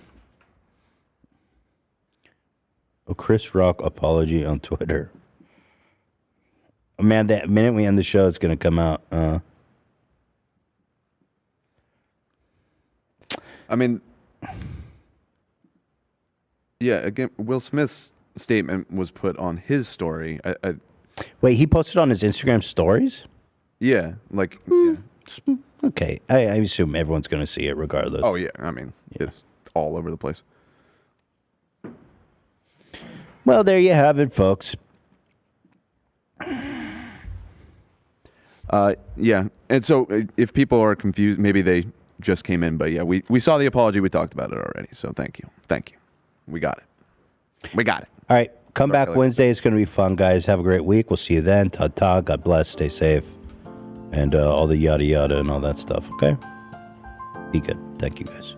A Chris Rock apology on Twitter. Man, that minute we end the show, it's going to come out. I mean, yeah, again, Will Smith's statement was put on his story. Wait, he posted on his Instagram stories? Yeah, like, yeah. Okay, I assume everyone's going to see it regardless. Oh, yeah, I mean, it's all over the place. Well, there you have it, folks. Yeah, and so if people are confused, maybe they just came in, but yeah, we saw the apology. We talked about it already, so thank you. We got it. All right, come back Wednesday. It's going to be fun, guys. Have a great week. We'll see you then. Ta-ta. God bless. Stay safe. And all the yada yada and all that stuff, okay? Be good. Thank you, guys.